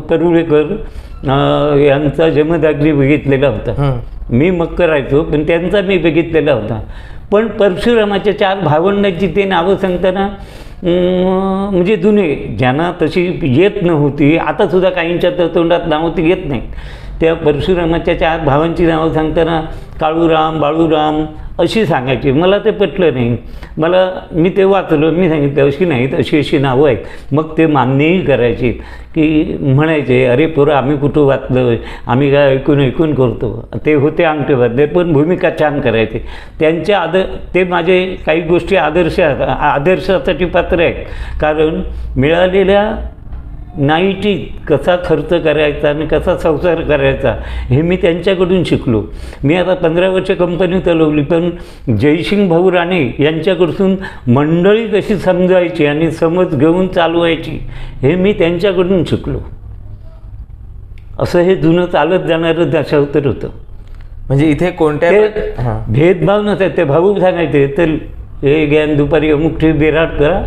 परुळेकर यांचा जमदाग्नी बघितलेला होता. मी मग करायचो, पण त्यांचा मी बघितलेला होता. पण परशुरामाच्या 4 भावंडांची ते नावं सांगताना म्हणजे जुने ज्यांना तशी येत नव्हती, आतासुद्धा काहींच्या तोंडात नावं ती येत नाही, त्या परशुरामाच्या 4 भावांची नावं सांगताना काळूराम, बाळूराम अशी सांगायची. मला ते पटलं नाही. मी ते वाचलं, मी सांगितलं अशी नाहीत, अशी अशी नावं आहेत. मग ते मान्यही करायची, की म्हणायचे अरे पोरं आम्ही कुठं वाचलं, आम्ही काय ऐकून करतो. ते होते अंगठेवाद्य, पण भूमिका छान करायचे. त्यांच्या ते माझे काही गोष्टी आदर्शासाठी पात्र आहेत. कारण मिळालेल्या नाईटीत कसा खर्च करायचा आणि कसा संसार करायचा हे मी त्यांच्याकडून शिकलो. मी आता 15 वर्ष कंपनी चालवली, पण जयसिंग भाऊ राणे यांच्याकडून मंडळी कशी समजायची आणि समज घेऊन चालवायची हे मी त्यांच्याकडून शिकलो. असं हे जुनं चालत जाणारं दशावतार होतं. म्हणजे इथे कोणत्या भेदभाव नसतात. ते भाऊ सांगायचे तर हे ज्ञान दुपारी अमुक बिराट करा,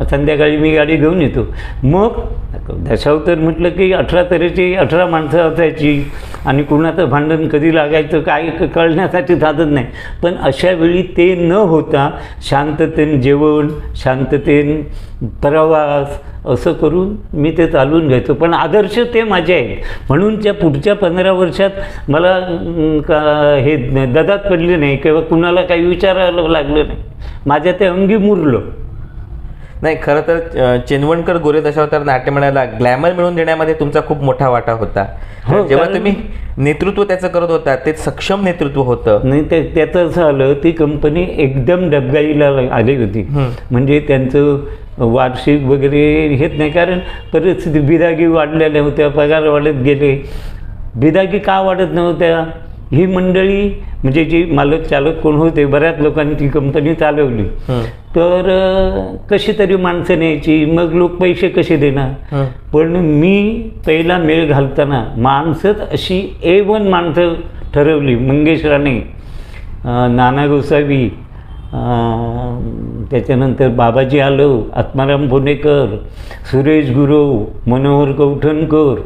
संध्याकाळी मी गाडी घेऊन येतो. मग दशावतार म्हटलं की 18 तऱ्हेची 18 माणसं असायची आणि कुणाचं भांडण कधी लागायचं काय कळण्यासाठी साधत नाही. पण अशा वेळी ते न होता शांततेने जेवण, शांततेने प्रवास असं करून मी ते चालवून घ्यायचो. पण आदर्श ते माझे आहेत. म्हणून त्या पुढच्या 15 वर्षात मला हे ददात पडले नाही किंवा कुणाला काही विचारायला लागलं नाही. माझ्या ते अंगी मुरलं नाही. खरं तर चिनवणकर गोरे दशावतार नाट्यमंडळाला ग्लॅमर मिळवून देण्यामध्ये तुमचा खूप मोठा वाटा होता. जेव्हा तुम्ही नेतृत्व त्याचं करत होता ते सक्षम नेतृत्व होतं. नाही, त्याचं असं आलं, ती कंपनी एकदम डबगाईला आली होती. म्हणजे त्यांचं वार्षिक वगैरे हेच नाही, कारण परिस्थिती बिदागी वाढलेल्या होत्या, पगार वाढत गेले. बिदागी का वाढत नव्हत्या, ही मंडळी म्हणजे जी मालक चालक कोण होते, बऱ्याच लोकांनी ती कंपनी चालवली. तर कशी तरी माणसं न्यायची, मग लोक पैसे कसे देणार. पण मी पहिला मेळ घालताना माणसंच अशी A1 माणसं ठरवली. मंगेश राणे, नाना गोसावी, त्याच्यानंतर बाबाजी आलव, आत्माराम पुणेकर, सुरेश गुरव, मनोहर कौठणकर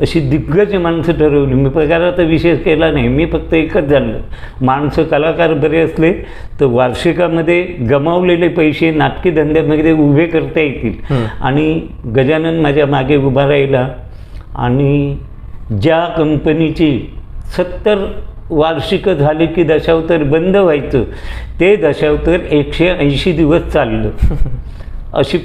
अशी दिग्गज माणसं ठरवली. मी पगाराचा विशेष केला नाही. मी फक्त एकच झालं, माणसं कलाकार बरे असले तर वार्षिकामध्ये गमावलेले पैसे नाटकी धंद्यामध्ये उभे करता येतील. आणि गजानन माझ्या मागे उभा राहिला आणि ज्या कंपनीची 70 वार्षिक झाली की दशावतार बंद व्हायचं, ते दशावतार 180 दिवस चाललं. अशी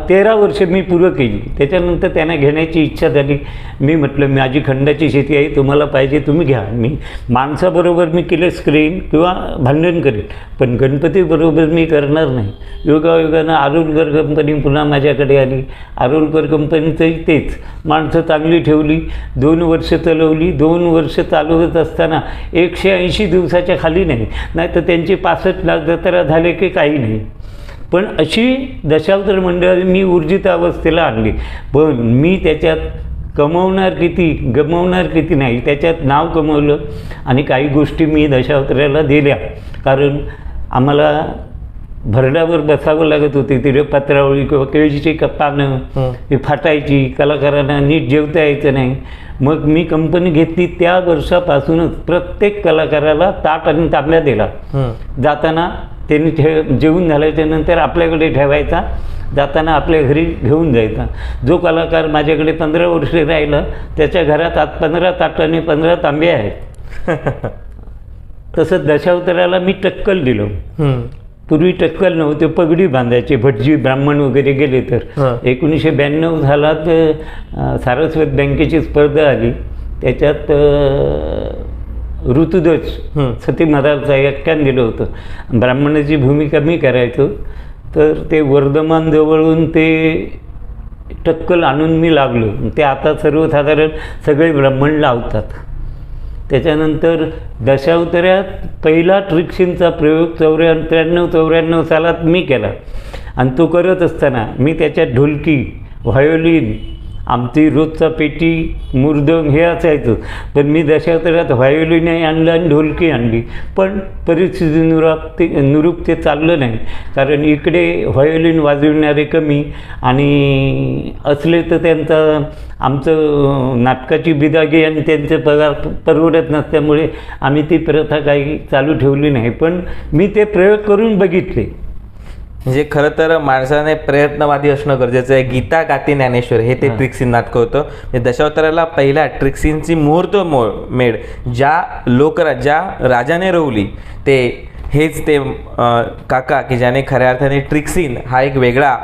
13 वर्ष मी पुरं केली. त्याच्यानंतर त्यांना घेण्याची इच्छा झाली. मी म्हटलं माझी खंडाची शेती आहे, तुम्हाला पाहिजे तुम्ही घ्या. मी माणसाबरोबर मी केलं स्क्रीन किंवा भांडण करेन, पण गणपतीबरोबर मी करणार नाही. योगायोगानं आरोलकर कंपनी पुन्हा माझ्याकडे आली. आरोलकर कंपनीचंही तेच, माणसं चांगली ठेवली, 2 वर्ष चालवली. 2 वर्ष चालवत असताना 180 दिवसाच्या खाली नाही, तर त्यांची 65 लाख जत्रा झाले की काही नाही. पण अशी दशावतार मंडळी मी ऊर्जित अवस्थेला आणली. पण मी त्याच्यात कमवणार किती, गमवणार किती नाही, त्याच्यात नाव कमवलं. आणि काही गोष्टी मी दशावताराला दिल्या, कारण आम्हाला भरड्यावर बसावं लागत होते. तिथे पत्रावळी किंवा केळीची पानं ही फाटायची, कलाकारांना नीट जेवता यायचं नाही. मग मी कंपनी घेतली त्या वर्षापासूनच प्रत्येक कलाकाराला ताट आणि तांब्या दिला. जाताना त्यांनी जेवून झाल्याच्यानंतर आपल्याकडे ठेवायचा, जाताना आपल्या घरी घेऊन जायचा. जो कलाकार माझ्याकडे 15 वर्ष राहिला त्याच्या घरात आज 15 ताटं आणि 15 तांबे आहेत. तसं दशावताराला मी टक्कल दिलं. पूर्वी टक्कल नव्हते, पगडी बांधायचे भटजी ब्राह्मण वगैरे गेले तर. 1992 झाला तर सारस्वत बँकेची स्पर्धा आली. त्याच्यात ऋतुध्वज सती महाराजचा व्याख्यान दिलं होतं. ब्राह्मणाची भूमिका मी करायचो. तर ते वर्धमान जवळून ते टक्कल आणून मी लागलो. ते आता सर्वसाधारण सगळे ब्राह्मण लावतात. त्याच्यानंतर दशावतारात पहिला ट्रिक्सींचा प्रयोग 93-94 सालात मी केला. आणि तो करत असताना मी त्याच्यात ढोलकी, व्हायोलिन आमची रोजचा पेटी मृदंग हे असायचं. पण मी दशावतारात व्हायोलिनही आणलं आणि ढोलकी आणली, पण परिस्थितीनुरूप ते चाललं नाही. कारण इकडे व्हायोलिन वाजविणारे कमी आणि असले तर त्यांचं आमचं नाटकाची बिदागी आणि त्यांचे पगार परवडत नसल्यामुळे आम्ही ती प्रथा काही चालू ठेवली नाही. पण मी ते प्रयोग करून बघितले. म्हणजे खरं तर माणसाने प्रयत्नवादी असणं गरजेचं आहे. गीता गाती ज्ञानेश्वर हे ते ट्रिक्सीन नाटकं होतं. म्हणजे दशावताराला पहिल्या ट्रिक्सीनची मुहूर्त मेढ ज्या राजाने रोवली ते हेच ते काका की ज्याने खऱ्या अर्थाने ट्रिक्सीन हा एक वेगळा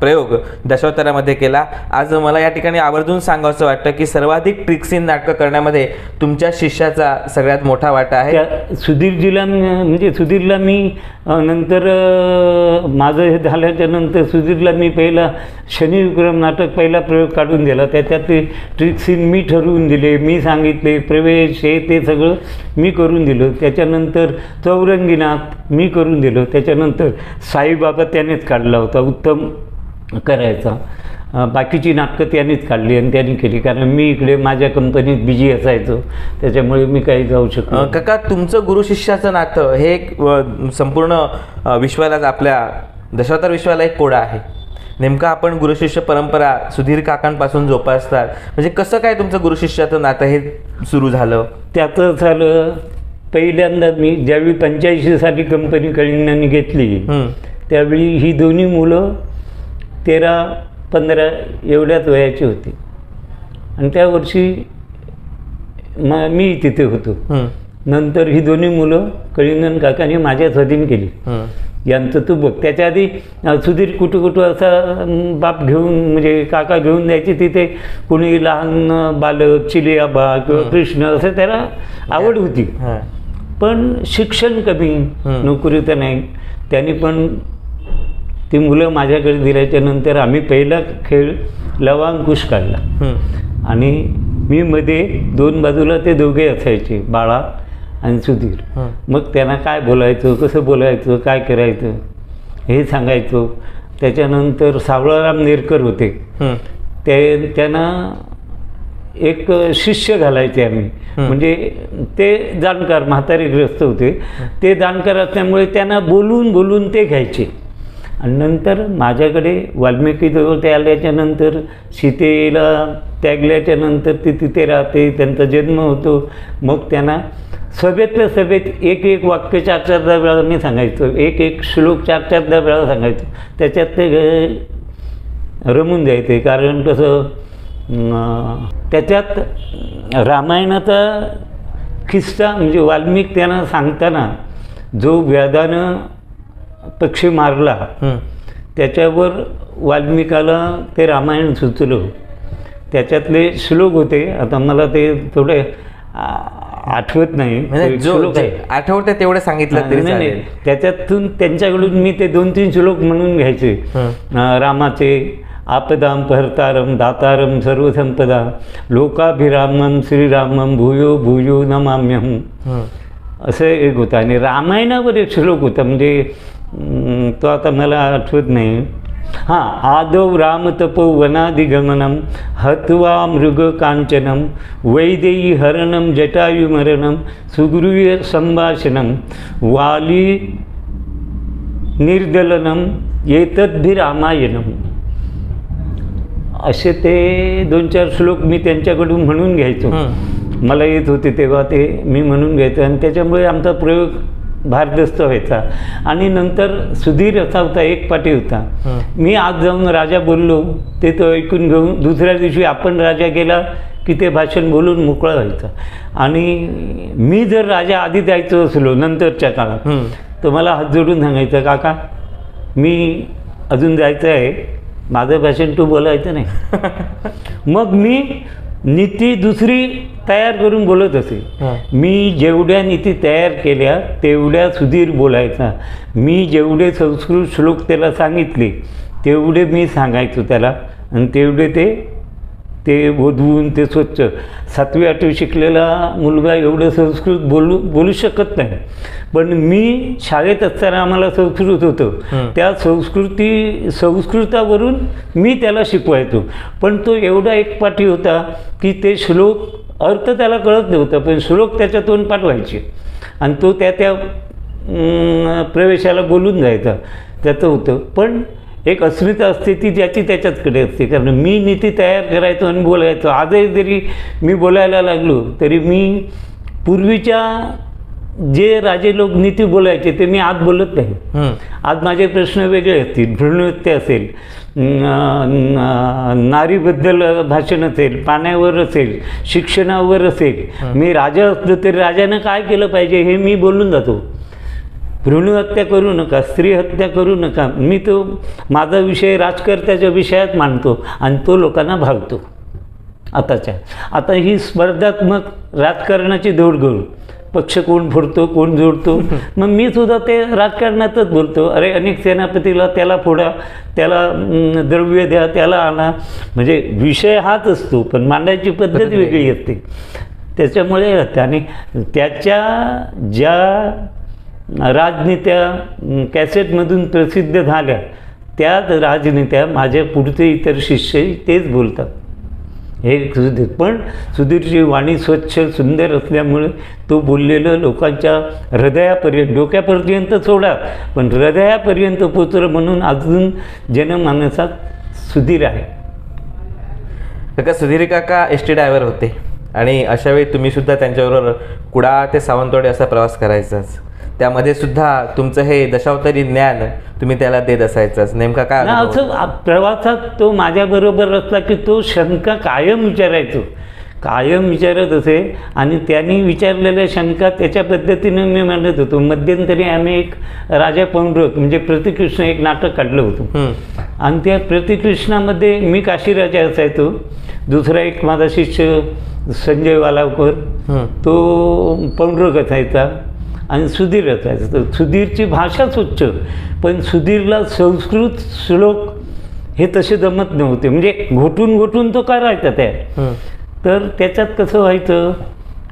प्रयोग दशावतारामध्ये केला. आज मला या ठिकाणी आवर्जून सांगावंसं वाटतं की सर्वाधिक ट्रिक्सीन नाटकं करण्यामध्ये तुमच्या शिष्याचा सगळ्यात मोठा वाटा आहे. त्या सुधीरला मी नंतर माझं हे झाल्याच्या नंतर सुधीरला मी पहिला शनिविक्रम नाटक पहिला प्रयोग काढून दिला. त्याच्यात ते ट्रिक्सीन मी ठरवून दिले, मी सांगितले, प्रवेश हे ते सगळं मी करून दिलं. त्याच्यानंतर चौरंगीनाथ मी करून दिलं. त्याच्यानंतर साईबाबा त्यानेच काढला होता, उत्तम करायचा. बाकीची नाटकं त्यांनीच काढली आणि त्यांनी केली, कारण मी इकडे माझ्या कंपनीत बिझी असायचो, त्याच्यामुळे मी काही जाऊ शकलो. काका, तुमचं गुरु शिष्याचं नातं हे एक संपूर्ण विश्वालाच, आपल्या दशावतार विश्वाला एक कोडा आहे. नेमकं आपण गुरुशिष्य परंपरा सुधीर काकांपासून जोपासतात, म्हणजे कसं काय तुमचं गुरुशिष्याचं नातं हे सुरू झालं? त्याचं झालं पहिल्यांदा मी ज्यावेळी 85 साली कंपनी कलिंगडाने घेतली, त्यावेळी ही दोन्ही मुलं 13-15 एवढ्याच वयाची होती आणि त्या वर्षी मी तिथे होतो. नंतर ही दोन्ही मुलं कलिंगण काकाने माझ्या स्वाधीन केली. यांचं तू बघ. त्याच्या आधी सुधीर कुठं असा बाप घेऊन, म्हणजे काका घेऊन जायचे तिथे, कोणी लहान बालक, चिलियाबा किंवा कृष्ण असं त्याला आवड होती. पण शिक्षण कमी, नोकरी तर नाही. त्यांनी पण ती मुलं माझ्याकडे दिल्याच्या नंतर आम्ही पहिला खेळ लवांकुश काढला आणि मी मध्ये 2 बाजूला ते दोघे असायचे, बाळा आणि सुधीर. मग त्यांना काय बोलायचं, कसं बोलायचं, काय करायचं हे सांगायचो. त्याच्यानंतर सावळाराम नेरकर होते, त्यांना एक शिष्य घालायचे आम्ही. म्हणजे ते जाणकार म्हातारीग्रस्त होते, ते जाणकार असल्यामुळे त्यांना बोलून ते घ्यायचे. आणि नंतर माझ्याकडे वाल्मिकीजवळ ते आल्याच्या नंतर, सीतेला त्यागल्याच्या नंतर ते तिथे राहते, त्यांचा जन्म होतो. मग त्यांना सभेतल्या सभेत एक वाक्य 4-4 वेळा मी सांगायचो, एक श्लोक 4-4 वेळा सांगायचो. त्याच्यात ते रमून जायचे. कारण कसं, त्याच्यात रामायणाचा किस्सा म्हणजे वाल्मिक त्यांना सांगताना जो व्याधानं पक्षी मारला त्याच्यावर वाल्मिकाला ते रामायण सुचलं. त्याच्यातले श्लोक होते, आता मला ते थोडे आठवत नाही, आठवते तेवढं सांगितलं तरी चालेल. त्याच्यातून त्यांच्याकडून मी ते 2-3 श्लोक म्हणून घ्यायचे. रामाचे आपदां हर्तारं दातारं सर्वसंपदा लोकाभिरामं श्रीरामं भूयो भूयो नमाम्यहं, असं एक होतं. आणि रामायणावर एक श्लोक होता, म्हणजे तो आता मला आठवत नाही. आदौ राम तपो वनादिगमनं हत्वा मृग कांचनं वैदेयी हरणं जटायुमरणं सुग्रीव संभाषणं वाली निर्दलनं एतद्भिरामायणं, असे ते 2-4 श्लोक मी त्यांच्याकडून म्हणून घ्यायचो. मला येत होते तेव्हा ते मी म्हणून घ्यायचो आणि त्याच्यामुळे आमचा प्रयोग भारदस्त व्हायचा. आणि नंतर सुधीर असा होता, एक पाठी होता. मी आज जाऊन राजा बोललो, ते तो ऐकून घेऊन दुसऱ्या दिवशी आपण राजा गेला की ते भाषण बोलून मोकळा व्हायचं. आणि मी जर राजा आधी जायचो असलो नंतरच्या काळात, तर मला हात जोडून सांगायचं, काका मी अजून जायचं आहे, माझं भाषण तू बोलायचं नाही. मग मी नीती दुसरी तयार करून बोलत असे. मी जेवढ्या नीती तयार केल्या तेवढ्या सुधीर बोलायचा. मी जेवढे संस्कृत श्लोक त्याला सांगितले तेवढे मी सांगायचो त्याला, आणि तेवढे ते ते ओधवून ते स्वच्छ. 7वी-8वी शिकलेला मुलगा एवढं संस्कृत बोलू शकत नाही, पण मी शाळेत असताना आम्हाला संस्कृत होतं, त्या संस्कृतावरून मी त्याला शिकवायचो. पण तो एवढा एकपाठी होता की ते श्लोक अर्थ त्याला कळत नव्हता, पण श्लोक त्याच्या तोंडपाठ व्हायचे आणि तो त्या प्रवेशाला बोलून जायचा. त्याचं होतं. पण एक अस्मिता असते ती ज्याची त्याच्याचकडे असते. कारण मी नीती तयार करायचो आणि बोलायचो. आजही जरी मी बोलायला लागलो तरी मी पूर्वीच्या जे राजे लोक नीती बोलायचे ते मी आज बोलत नाही. आज माझे प्रश्न वेगळे असतील, भ्रूणहत्या असेल, नारीबद्दल भाषण असेल, पाण्यावर असेल, शिक्षणावर असेल. मी राजा असलो तरी राजानं काय केलं पाहिजे हे मी बोलून जातो. भ्रूणहत्या करू नका, स्त्री हत्या करू नका. मी तो माझा विषय राजकर्त्याच्या विषयात मांडतो आणि तो लोकांना भागतो. आता ही स्पर्धात्मक राजकारणाची दौडगोळ, पक्ष कोण फोडतो कोण जोडतो. मग मी सुद्धा ते राजकारणातच बोलतो. अरे अनेक सेनापतीला त्याला फोडा, त्याला द्रव्य द्या, त्याला आणा. म्हणजे विषय हाच असतो पण मांडायची पद्धत वेगळी असते. त्याच्यामुळे त्याने त्याच्या ज्या राजनीत्या कॅसेटमधून प्रसिद्ध झाल्या त्याच राजनीत्या माझ्या पुढचे इतर शिष्यही तेच बोलतात. हे सुधीर, पण सुधीरची वाणी स्वच्छ सुंदर असल्यामुळे तो बोललेलं लोकांच्या हृदयापर्यंत, डोक्यापर्यंत सोडा पण हृदयापर्यंत पोचलं म्हणून अजून जनमानसात सुधीर आहे. काका, सुधीर काका एस टी ड्रायव्हर होते आणि अशावेळी तुम्ही सुद्धा त्यांच्याबरोबर कुडाळ ते सावंतवाडी असा प्रवास करायचाच. त्यामध्ये सुद्धा तुमचं हे दशावतारी ज्ञान तुम्ही त्याला देत असायचंच. नेमका काय अनुभव? असं प्रवासात तो माझ्याबरोबर असला की तो शंका कायम विचारत असे आणि त्यांनी विचारलेल्या शंका त्याच्या पद्धतीनं मी मांडत होतो. मध्यंतरी आम्ही एक राजा पौंड्रक म्हणजे प्रतिकृष्ण एक नाटक काढलं होतं आणि त्या प्रतिकृष्णामध्ये मी काशीराजा असायचो. दुसरा एक माझा शिष्य संजय वालावकर तो पौंड्रक असायचा आणि सुधीर असायचं. तर सुधीरची भाषा स्वच्छ, पण सुधीरला संस्कृत श्लोक हे तसे जमत नव्हते. म्हणजे घोटून तो करायचा त्या. तर त्याच्यात कसं व्हायचं,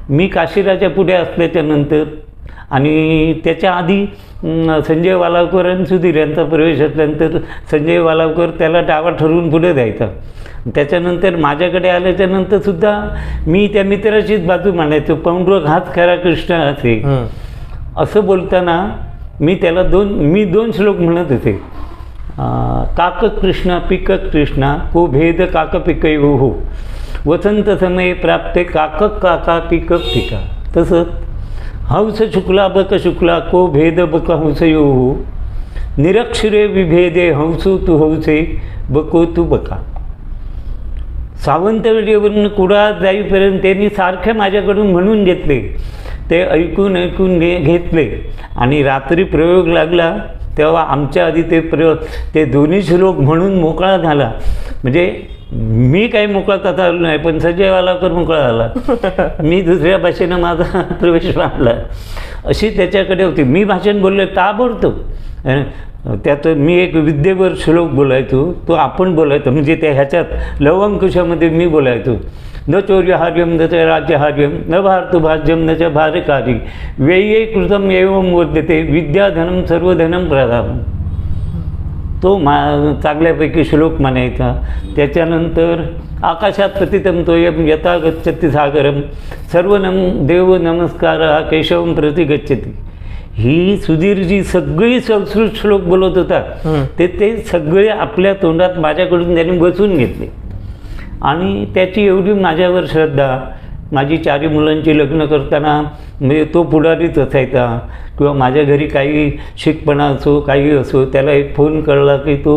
मी काशीराजा पुढे असल्याच्यानंतर आणि त्याच्या आधी संजय वालावकर आणि सुधीर यांचा प्रवेश असल्यानंतर संजय वालावकर त्याला डावा ठरवून पुढे द्यायचा. त्याच्यानंतर माझ्याकडे आल्याच्यानंतरसुद्धा मी त्या मित्राचीच बाजू मांडायचो. पौंड्रक हाच खरा कृष्ण असे असं बोलताना मी त्याला दोन श्लोक म्हणत होते. काक कृष्णा पिक कृष्णा को भेद काक पिकयो हो, वसंत समये प्राप्ते काक काका पिक पिका. तसंच हंस शुक्ला बक शुक्ला को भेद बक हंसयो हो, निरक्षरे विभेदे हंसो तू हंसे बको तू बका. सावंतवाडीवरून कुडाळ जाईपर्यंत त्यांनी सारखे माझ्याकडून म्हणून घेतले. ते ऐकून घेतले आणि रात्री प्रयोग लागला तेव्हा आमच्या आधी ते दोन्ही श्लोक म्हणून मोकळा झाला. म्हणजे मी काही मोकळा तसा आलो नाही, पण संजय वालावकर मोकळा झाला. मी दुसऱ्या भाषेनं माझा प्रवेश मांडला. अशी त्याच्याकडे होती. मी भाषण बोलले ताबडतोब. त्यात मी एक विद्येवर श्लोक बोलायचो, तो आपण बोलायचो. म्हणजे त्या ह्याच्यात लवंकुशामध्ये मी बोलायचो. न चौर्यहार्यम न च राज्यहार्यम न भारतभाज्यम न च भारकारी व्यये कृतम एवं वर्धते विद्याधनम सर्वधनम प्रधानम. तो चांगल्यापैकी श्लोक म्हणायचा. त्याच्यानंतर आकाशात पतितम तोयम यथा गच्छति सागरम सर्वनम देव नमस्कार हा केशवम प्रति गच्छति. ही सुधीरजी सगळी संस्कृत श्लोक बोलत होता. ते सगळे आपल्या तोंडात माझ्याकडून त्यांनी बसून घेतले आणि त्याची एवढी माझ्यावर श्रद्धा. माझी 4 मुलांची लग्न करताना म्हणजे तो पुढारीच असायचा किंवा माझ्या घरी काही शिकपणा असो काही असो त्याला एक फोन कळला की तो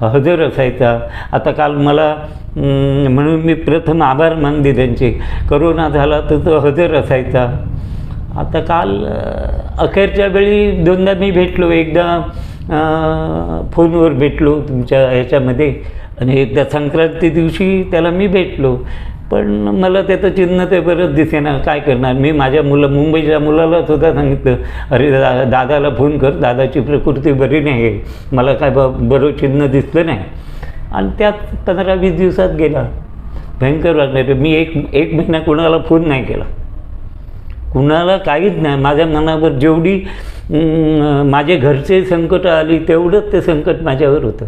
हजर असायचा. आता काल मला म्हणून मी प्रथम आभार मानले त्यांचे. करोना झाला तर तो हजर असायचा. आता काल अखेरच्या वेळी 2दा मी भेटलो. एकदा फोनवर भेटलो तुमच्या ह्याच्यामध्ये आणि एकदा संक्रांती दिवशी त्याला मी भेटलो. पण मला त्याचं चिन्ह ते परत दिसेना. काय करणार मी. माझ्या मुंबईच्या मुलाला सुद्धा सांगितलं, अरे दादाला फोन कर, दादाची प्रकृती बरी नाही आहे, मला काय बरं चिन्ह दिसलं नाही. आणि त्यात 15-20 दिवसात गेला. भयंकर वाटलं. मी एक महिना कोणाला फोन नाही केला, कुणाला काहीच नाही. माझ्या मनावर जेवढी माझे घरचे संकट आली तेवढंच ते संकट माझ्यावर होतं.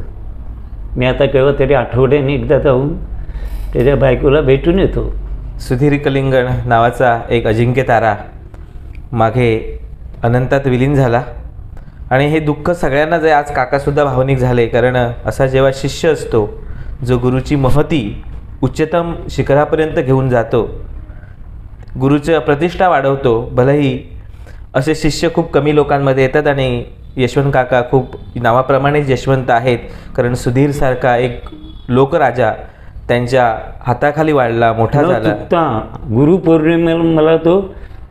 मी आता केव्हा तरी आठवड्याने एकदा जाऊन त्याच्या बायकोला भेटून येतो. सुधीर कलिंगण नावाचा एक अजिंक्य तारा मागे अनंतात विलीन झाला आणि हे दुःख सगळ्यांना जे आज काकासुद्धा भावनिक झाले. कारण असा जेव्हा शिष्य असतो जो गुरुची महती उच्चतम शिखरापर्यंत घेऊन जातो, गुरुचं प्रतिष्ठा वाढवतो, भलेही असे शिष्य खूप कमी लोकांमध्ये येतात आणि यशवंत काका खूप नावाप्रमाणेच यशवंत आहेत. कारण सुधीरसारखा एक लोकराजा त्यांच्या हाताखाली वाढला, मोठा झाला. चुकता गुरुपौर्णिमेला मला तो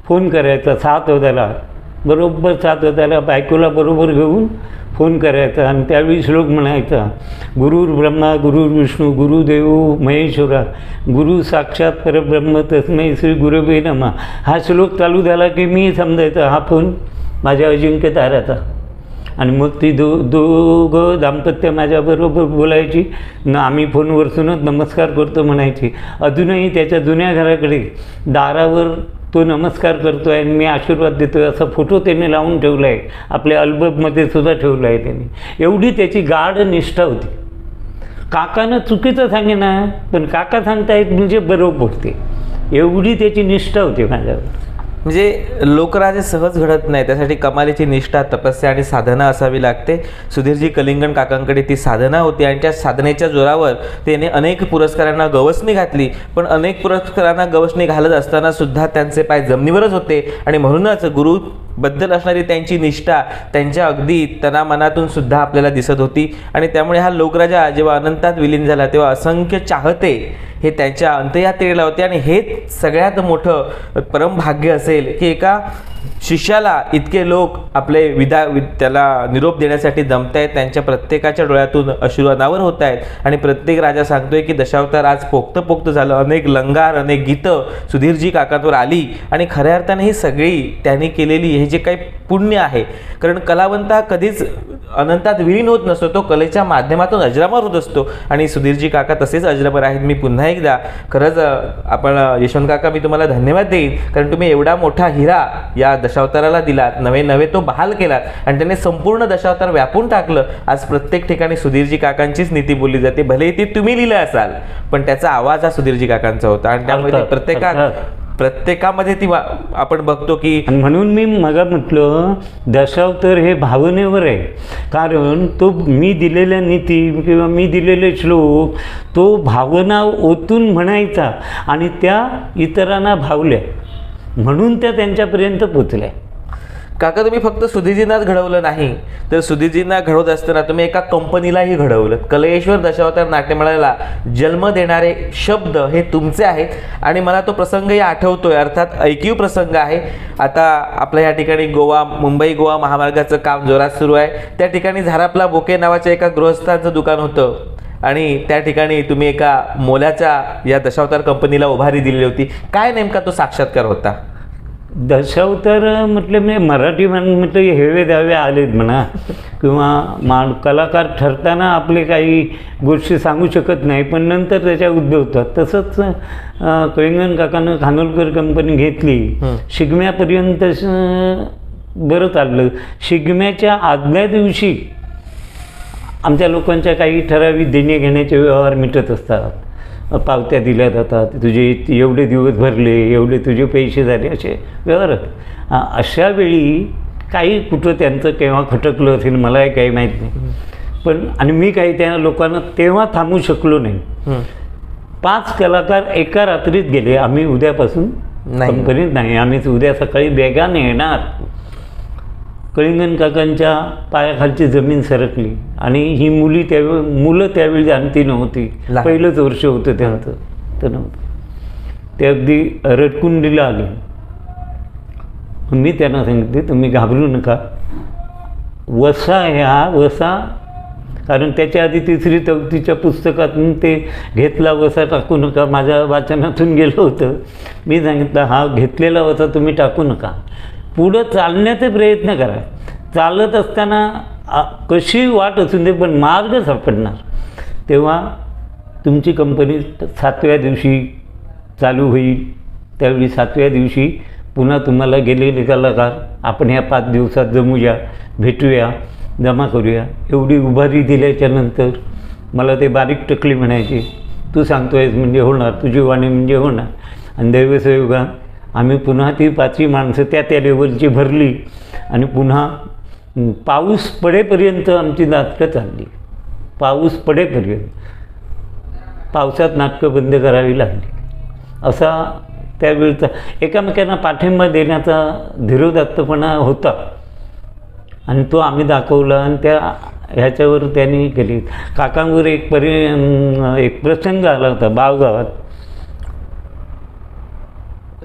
फोन करायचा 7 वाजायला, बरोबर 7 वाजायला बायकोला बरोबर घेऊन फोन करायचा आणि त्यावेळी श्लोक म्हणायचा, गुरुर् ब्रह्मा गुरुर् विष्णू गुरुदेव महेश्वरा गुरु साक्षात परब्रह्म तस्मै श्री गुरवे नमः. हा श्लोक चालू झाला की मी समजायचा हा फोन माझ्या अजिंक्य ताऱ्याचा. आणि मग ती दोघं दाम्पत्य माझ्याबरोबर बोलायची न, आम्ही फोनवरसूनच नमस्कार करतो म्हणायची. अजूनही त्याच्या जुन्या घराकडे दारावर तो नमस्कार करतो आहे आणि मी आशीर्वाद देतो आहे असा फोटो त्याने लावून ठेवला आहे. आपल्या अल्बममध्ये सुद्धा ठेवला आहे त्याने. एवढी त्याची गाढ निष्ठा होती. काकानं चुकीचं सांगेना, पण काका सांगतायत म्हणजे बरोबर ते. एवढी त्याची निष्ठा होती माझ्यावर. म्हणजे लोकराजे सहज घडत नाही, त्यासाठी कमालीची निष्ठा, तपस्या आणि साधना असावी लागते. सुधीरजी कलिंगण काकांकडे ती साधना होती आणि त्या साधनेच्या जोरावर त्याने अनेक पुरस्कारांना गवसणी घातली. पण अनेक पुरस्कारांना गवसणी घालत असताना सुद्धा त्यांचे पाय जमिनीवरच होते आणि म्हणूनच गुरुबद्दल असणारी त्यांची निष्ठा त्यांच्या अगदी तनामनातून सुद्धा आपल्याला दिसत होती. आणि त्यामुळे हा लोकराजा जेव्हा अनंतात विलीन झाला तेव्हा असंख्य चाहते हे त्यांच्या अंत्ययात्रेला होते. आणि हेच सगळ्यात मोठं परमभाग्य असेल की एका शिष्याला इतके लोक आपले त्याला निरोप देण्यासाठी जमत आहेत. त्यांच्या प्रत्येकाच्या डोळ्यातून अश्रू अनावर होत आहेत आणि प्रत्येक राजा सांगतोय की दशावतार आज पोक्त झालं. अनेक लंगार, अनेक गीतं सुधीरजी काकांवर आली आणि खऱ्या अर्थाने ही सगळी त्यांनी केलेली हे जे काही पुण्य आहे. कारण कलावंत हा कधीच अनंतात विलीन होत नसतो, तो कलेच्या माध्यमातून अजरामर होत असतो आणि सुधीरजी काका तसेच अजरामर आहेत. मी पुन्हा एकदा खरंच आपण यशवंत काका मी तुम्हाला धन्यवाद देईन, कारण तुम्ही एवढा मोठा हिरा या दशावताराला दिलात, नवे तो बहाल केलात आणि त्याने संपूर्ण दशावतार व्यापून टाकलं. आज प्रत्येक ठिकाणी सुधीरजी काकांचीच नीती बोलली जाते. भले ती तुम्ही लिहिलं असाल पण त्याचा आवाज हा सुधीरजी काकांचा होता आणि त्यामध्ये प्रत्येकामध्ये ती आपण बघतो की. म्हणून मी मग म्हटलं दशावतार हे भावनेवर आहे. कारण तो मी दिलेल्या नीती किंवा मी दिलेले श्लोक तो भावना ओतून म्हणायचा आणि त्या इतरांना भावल्या म्हणून त्या त्यांच्यापर्यंत पोचल्या. काका तुम्ही फक्त सुधीरजींनाच घडवलं नाही तर सुधीरजींना घडवत असताना तुम्ही एका कंपनीलाही घडवलं. कलेश्वर दशावतार नाट्यमंडळाला जन्म देणारे शब्द हे तुमचे आहेत आणि मला तो प्रसंगही आठवतोय. अर्थात ऐकीव प्रसंग आहे. आता आपल्या या ठिकाणी मुंबई गोवा महामार्गाचं काम जोरात सुरू आहे. त्या ठिकाणी झारापला बोके नावाच्या एका गृहस्थांचं दुकान होतं आणि त्या ठिकाणी तुम्ही एका मोलाच्या या दशावतार कंपनीला उभारी दिली होती. काय नेमका तो साक्षात्कार होता? दशावतार म्हटलं म्हणजे मराठी म्हटलं हेवे द्यावे आलेत म्हणा किंवा कलाकार ठरताना आपले काही गोष्टी सांगू शकत नाही पण नंतर त्याच्या उद्भवतात. तसंच कलिंगण काकानं खानोलकर कंपनी घेतली. शिगम्यापर्यंत बरं चाललं. शिगम्याच्या आदल्या दिवशी आमच्या लोकांच्या काही ठराविक देणे घेण्याचे व्यवहार मिटत असतात. पावत्या दिल्या जातात, तुझे एवढे दिवस भरले, एवढे तुझे पैसे झाले, असे व्यवहार. अशा वेळी काही कुठं त्यांचं केव्हा खटकलं असेल मलाही काही माहीत नाही. पण आणि मी काही त्या लोकांना तेव्हा थांबू शकलो नाही. 5 कलाकार एका रात्रीत गेले. आम्ही उद्यापासून कंपनीत नाही, आम्ही उद्या सकाळी वेगाने येणार. कलिंगण काकांच्या पायाखालची जमीन सरकली आणि ही मुलं त्यावेळी जाणती नव्हती. पहिलंच वर्ष होतं त्यांचं तर नव्हतं. ते अगदी रडकुंडीला आले. मी त्यांना सांगितले तुम्ही घाबरू नका. वसा कारण त्याच्या आधी 3री-4थीच्या पुस्तकातून ते घेतला वसा टाकू नका माझ्या वाचनातून गेलं होतं. मी सांगितलं हा घेतलेला वसा तुम्ही टाकू नका, पुढं चालण्याचे प्रयत्न करा. चालत असताना कशी वाट असून दे पण मार्ग सापडणार. तेव्हा तुमची कंपनी 7व्या दिवशी चालू होईल. त्यावेळी 7व्या दिवशी पुन्हा तुम्हाला गेलेले कलाकार आपण ह्या 5 दिवसात जमूया, भेटूया, जमा करूया. एवढी उभारी दिल्याच्यानंतर मला ते बारीक टकली म्हणायची, तू सांगतो आहेस म्हणजे होणार, तुझी वाणी म्हणजे होणार. आणि दैवसंयोगात आम्ही पुन्हा ती 5ही माणसं त्या लेवलची भरली आणि पुन्हा पाऊस पडेपर्यंत आमची नाटकं चालली. पाऊस पडेपर्यंत. पावसात नाटकं बंद करावी लागली. असा त्यावेळचा एकामेकांना पाठिंबा देण्याचा धीरोदात्तपणा होता आणि तो आम्ही दाखवला आणि त्या ह्याच्यावर त्यांनी केली. काकांवर एक प्रसंग आला होता बावगावात,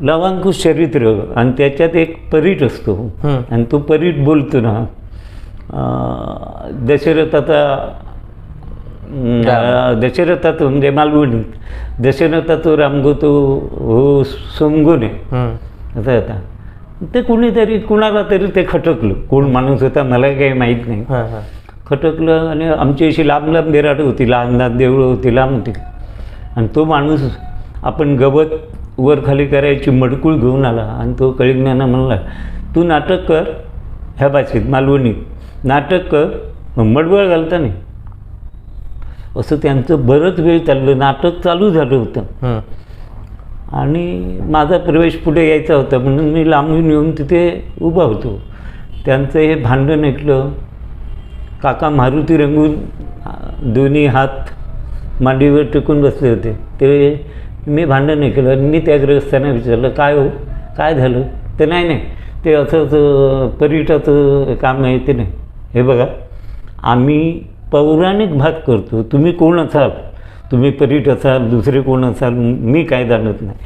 लवांकुश चरित्र, आणि त्याच्यात एक परीट असतो आणि तो परीट बोलतो ना, दशरथाचं म्हणजे मालवणी, दशरथाचं रामगोतो हो सोमगोने असं होता. ते कुणीतरी कुणाला तरी ते खटकलं. कोण माणूस होता मला काही माहीत नाही. खटकलं आणि आमची अशी लांब लांब बेराड होती, लहान लहान देवळं होती, लांब होती. आणि तो माणूस आपण गवत वर खाली करायची मडकूळ घेऊन आला आणि तो कळीज्ञाना म्हणला, तू नाटक कर ह्या भाषेत मालवणीत, नाटक कर, मग मडवळ घालता नाही. असं त्यांचं बरंच वेळ चाललं. नाटक चालू झालं होतं आणि माझा प्रवेश पुढे यायचा होता म्हणून मी लांबून येऊन तिथे उभा होतो. त्यांचं हे भांडण ऐकलं. काका मारुती रंगून दोन्ही हात मांडीवर टेकून बसले होते. ते मी भांडण ऐकलं आणि मी त्या ग्रहस्थांना विचारलं, काय हो, काय झालं? ते नाही ते असंच परीटाचं काम आहे. ते नाही, हे बघा आम्ही पौराणिक भाग करतो, तुम्ही कोण असाल, तुम्ही परीट असाल, दुसरे कोण असाल, मी काय जाणत नाही.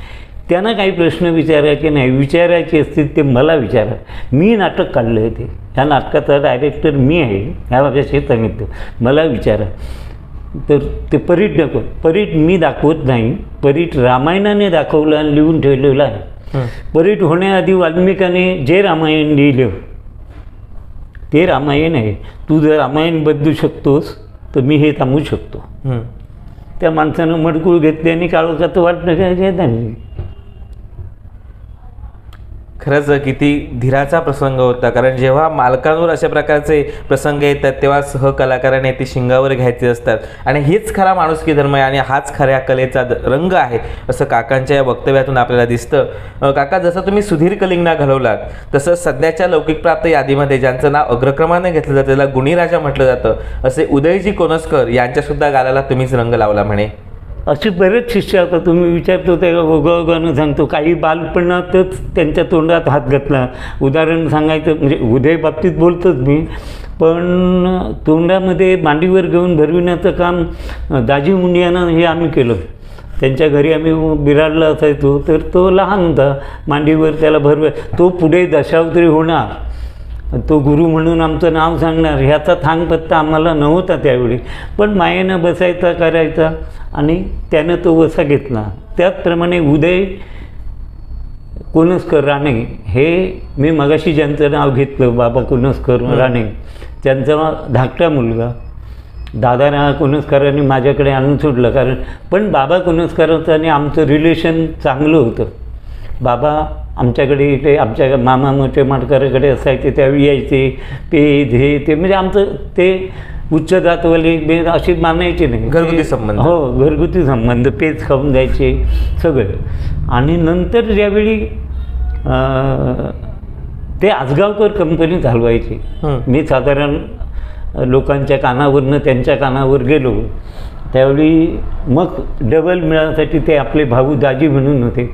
त्यांना काही प्रश्न विचारायचे नाही, विचारायचे असतील ते मला विचारा. मी नाटक काढलं आहे, ते ह्या नाटकाचा डायरेक्टर मी आहे, ह्या माझ्याशी सांगितलं, मला विचारा. तर ते परीट नको, परीट मी दाखवत नाही, परीट रामायणाने दाखवलं आणि लिहून ठेवलेलं आहे. परीट होण्याआधी वाल्मिकाने जे रामायण लिहिलं ते रामायण आहे. तू जर रामायण बदलू शकतोस तर मी हे थांबवू शकतो. त्या माणसानं मडकूळ घेतली आणि काळोखाचं वाटणं काय नाही. खरंच किती धीराचा प्रसंग होता, कारण जेव्हा मालकांवर अशा प्रकारचे प्रसंग येतात तेव्हा सहकलाकाराने ते शिंगावर घ्यायचे असतात. आणि हीच खरा माणुसकी धर्म आहे आणि हाच खऱ्या कलेचा रंग आहे असं काकांच्या या वक्तव्यातून आपल्याला दिसतं. काका, जसं तुम्ही सुधीर कलिंगना घालवलात तसं सध्याच्या लौकिकप्राप्त यादीमध्ये ज्यांचं नाव अग्रक्रमाने घेतलं जातं त्याला गुणीराजा म्हटलं जातं, असे उदयजी कोणस्कर यांच्यासुद्धा गालाला तुम्हीच रंग लावला म्हणे. असे बरेच शिष्य आता तुम्ही विचारतो ते ओगाओगानं सांगतो. काही बालपणातच त्यांच्या तोंडात हात घातला. उदाहरण सांगायचं म्हणजे उदय बाबतीत बोलतोच मी, पण तोंडामध्ये मांडीवर घेऊन भरविण्याचं काम दाजी मुंडियानं हे आम्ही केलं. त्यांच्या घरी आम्ही बिराडला असायचो तर तो लहान होता, मांडीवर त्याला तो पुढे दशावतारी होणार, तो गुरु म्हणून आमचं नाव सांगणार, ह्याचा थांगपत्ता आम्हाला नव्हता त्यावेळी. पण मायेनं बसायचा, करायचा आणि त्यानं तो वसा घेतला. त्याचप्रमाणे उदय कोणस्कर राणे हे मी मगाशी ज्यांचं नाव घेतलं, बाबा कोणस्कर राणे, त्यांचा धाकटा मुलगा दादा कोणस्करांनी माझ्याकडे आणून सोडलं. कारण पण बाबा कोणस्करांचं आणि आमचं रिलेशन चांगलं होतं. बाबा आमच्याकडे इथे आमच्या मामा मोठे माडकराकडे असायचे, त्यावेळी यायचे, पेज हे ते म्हणजे आमचं ते उच्च जातवाले अशी मानायचे नाही, घरगुती संबंध. हो, घरगुती संबंध, पेज खाऊन जायचे सगळं. आणि नंतर ज्यावेळी ते आसगावकर कंपनी चालवायची, मी साधारण लोकांच्या कानावरनं त्यांच्या कानावर गेलो, त्यावेळी मग डबल मिळासाठी ते आपले भाऊ दाजी म्हणून होते,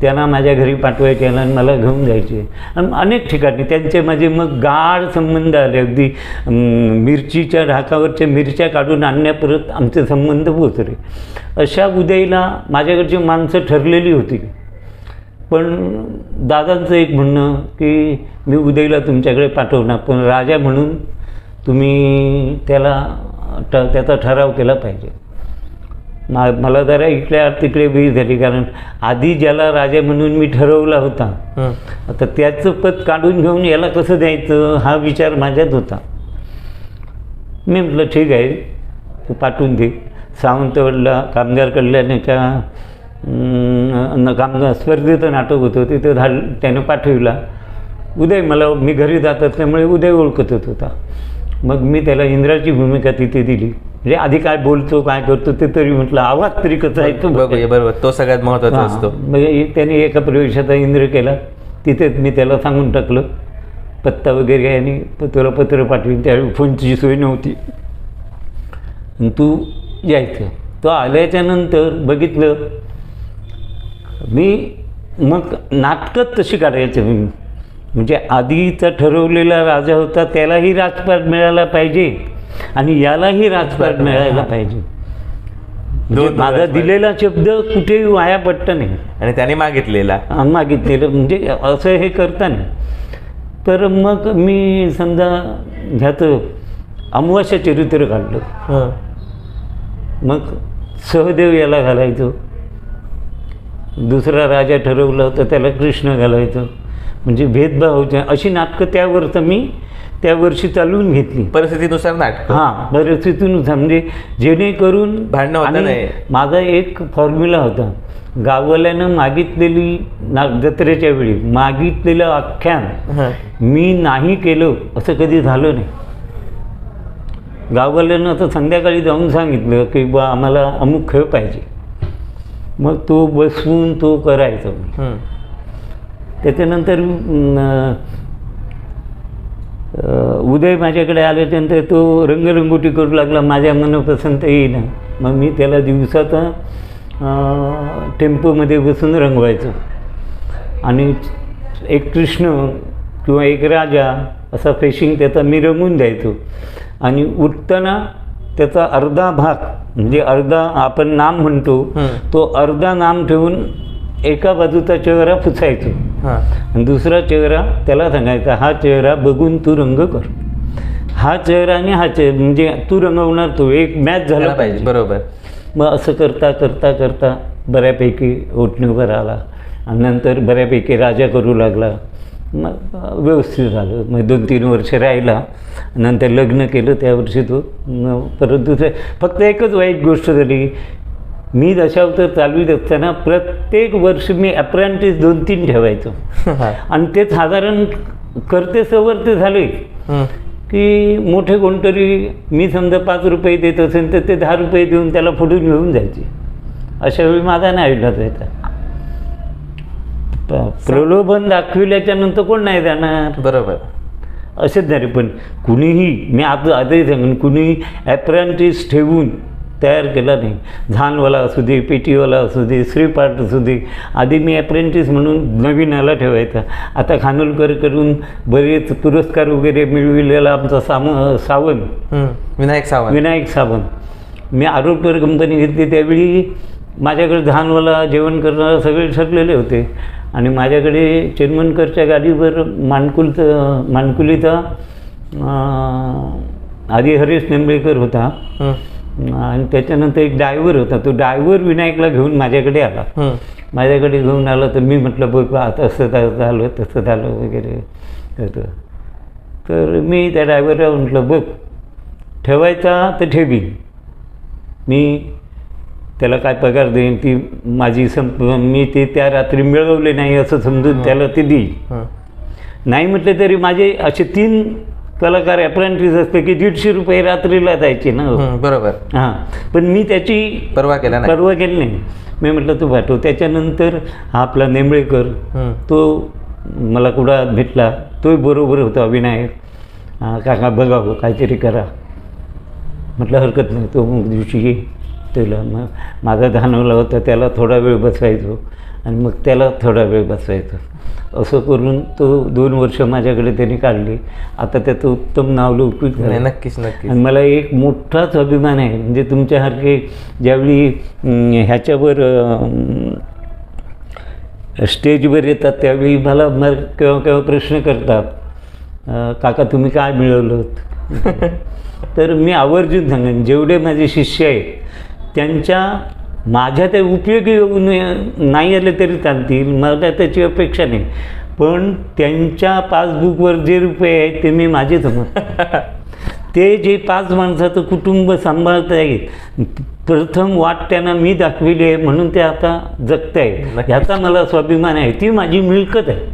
त्यांना माझ्या घरी पाठवायचे आणि मला घेऊन जायचे. आणि अनेक ठिकाणी त्यांचे माझे मग गाढ संबंध आले. अगदी मिरचीच्या ढाकावरच्या मिरच्या काढून आणण्यापर्यंत आमचे संबंध पोचले. अशा उदयला माझ्याकडची माणसं ठरलेली होती. पण दादांचं एक म्हणणं की मी उदयला तुमच्याकडे पाठवणार, पण राजा म्हणून तुम्ही त्याचा ठराव केला पाहिजे. मला जरा इकडे तिकडे वेळ झाली, कारण आधी ज्याला राजा म्हणून मी ठरवला होता आता त्याचं पद काढून घेऊन याला कसं द्यायचं हा विचार माझ्यात होता. मी म्हटलं ठीक आहे, तू पाठवून दे. सावंतवाडला कामगार कल्याणाच्या कामगार स्पर्धेचं नाटक होतं तिथं त्यानं पाठविला. उदय मी घरी जात असल्यामुळे उदय ओळखतच होता. मग मी त्याला इंद्राची भूमिका तिथे दिली. म्हणजे आधी काय बोलतो काय करतो ते तरी म्हटलं आवाज तरी कसा आहे तो बघूया. बरोबर, तो सगळ्यात महत्त्वाचा असतो. मग त्याने एका प्रवेशाचा इंद्र केला. तिथेच मी त्याला सांगून टाकलं पत्ता वगैरे, आणि तुला पत्र पाठवीन. त्यावेळी फोनची सोय नव्हती, तू यायचं. तो आल्याच्या नंतर बघितलं मी, मग नाटकं तशी काढायचं मी. म्हणजे आधीचा ठरवलेला राजा होता त्यालाही राजपाट मिळाला पाहिजे आणि यालाही राजपाट मिळायला पाहिजे. म्हणजे माझा दिलेला शब्द कुठेही वाया पडता नाही आणि त्याने मागितलेलं म्हणजे असं हे करताना. तर मग मी समजा ह्याचं अमावास्या चरित्र काढलं. मग सहदेव याला घालायचो. दुसरा राजा ठरवला होता त्याला कृष्ण घालायचं. म्हणजे भेदभाव अशी नाटकं त्या वर्षी चालवून घेतली परिस्थितीनुसार नाटक. परिस्थितीनुसार. म्हणजे जेणेकरून भांडणं होतं नाही. माझा एक फॉर्म्युला होता. गाववाल्यानं मागितलेली जत्रेच्या वेळी मागितलेलं आख्यान मी नाही केलं असं कधी झालं नाही. गाववाल्यानं आता संध्याकाळी जाऊन सांगितलं की बा आम्हाला अमुक खेळ पाहिजे, मग तो बसवून तो करायचा. त्याच्यानंतर उदय माझ्याकडे आल्याच्यानंतर तो रंगरंगोटी करू लागला. माझ्या मनपसंत येईना. मग मी त्याला दिवसात टेम्पोमध्ये बसून रंगवायचो आणि एक कृष्ण किंवा एक राजा असा फेशिंग त्याचा मी रंगून द्यायचो. आणि उठताना त्याचा अर्धा भाग म्हणजे अर्धा आपण नाम म्हणतो तो अर्धा नाम ठेवून एका बाजूचा चेहरा पुसायचो आणि दुसरा चेहरा त्याला सांगायचा हा चेहरा बघून तू रंग कर. हा चेहरा आणि हा चेहरा म्हणजे तू रंगवणार, तो एक मॅच झाला पाहिजे. बरोबर. मग असं करता करता करता बऱ्यापैकी ओटणीवर आला आणि नंतर बऱ्यापैकी राजा करू लागला. मग व्यवस्थित झालं. मग 2-3 वर्ष राहिला. नंतर लग्न केलं. त्या वर्षी तो परत दुसऱ्या फक्त एकच वाईट गोष्ट झाली. मी दशावतार चालवीत असताना प्रत्येक वर्ष मी अप्रेंटिस 2-3 ठेवायचो आणि ते साधारण करते सवर ते झाले की मोठे कोणतरी मी समजा 5 रुपये देत असेल तर ते 10 रुपये देऊन त्याला फोडून घेऊन जायचे. अशा वेळी माझा नाही ऐकला जायचा. प्रलोभन दाखविल्याच्या नंतर कोण नाही जाणार. बरोबर. असेच झाले. पण कुणीही मी आता आजही सांगून कुणीही ॲप्रेंटिस ठेवून तयार केला नाही. झानवाला असू दे, पेटीवाला असू दे, श्रीपाठ असू दे. आधी मी ॲप्रेंटिस म्हणून नवीनाला ठेवायचा. आता खानोलकर करून बरेच पुरस्कार वगैरे मिळविलेला आमचा सावंत विनायक सावंत. मी आरोग्यकर कंपनी घेतली त्यावेळी माझ्याकडे झानवाला जेवण करणारा सगळे ठरलेले होते आणि माझ्याकडे चिरमनकरच्या गाडीवर मानकुलीचा आधी हरीश निंबळेकर होता आणि त्याच्यानंतर एक ड्रायव्हर होता. तो ड्रायव्हर विनायकला घेऊन माझ्याकडे आला. माझ्याकडे घेऊन आला तर मी म्हटलं बघ आता असं झालं तसं झालं वगैरे होतं. तर मी त्या ड्रायव्हरला म्हटलं बघ ठेवायचा तर ठेवीन, मी त्याला काय पगार देईन ती माझी मी ते त्या रात्री मिळवले नाही असं समजून त्याला ते देईन. नाही म्हटले तरी माझे असे 3 कलाकार अप्रेंटिस असते की 150 रुपये रात्रीला जायचे ना. बरोबर. पण मी त्याची परवा केली नाही. मी म्हटलं तू पाठव. त्याच्यानंतर हा आपला नेंबळेकर तो मला कुठं भेटला. तोही बरोबर होता. विनायक काका बघावं काहीतरी करा. म्हटलं हरकत नाही. तो दिवशी ये त्याला. मग माझा धानवला होता त्याला थोडा वेळ बसवायचो आणि मग त्याला थोडा वेळ बसवायचो. असं करून तो 2 वर्ष माझ्याकडे त्यांनी काढली. आता त्याचं उत्तम नाव लौकिक झालं. नक्कीच. आणि मला एक मोठाच अभिमान आहे. म्हणजे तुमच्यासारखे ज्यावेळी ह्याच्यावर स्टेजवर येतात त्यावेळी मला केव्हा प्रश्न करतात काका तुम्ही काय मिळवलं होतं. तर मी आवर्जून सांगेन जेवढे माझे शिष्य आहेत त्यांच्या माझ्या त्या उपयोगी येऊन नाही आले तरी चालतील, मला त्याची अपेक्षा नाही. पण त्यांच्या पासबुकवर जे रुपये आहेत ते मी माझे समजतो. ते जे 5 माणसाचं कुटुंब सांभाळता येईल प्रथम वाट त्यांना मी दाखविली आहे म्हणून ते आता जगत आहे. नक्कीच. ह्याचा मला स्वाभिमान आहे. ती माझी मिळकत आहे.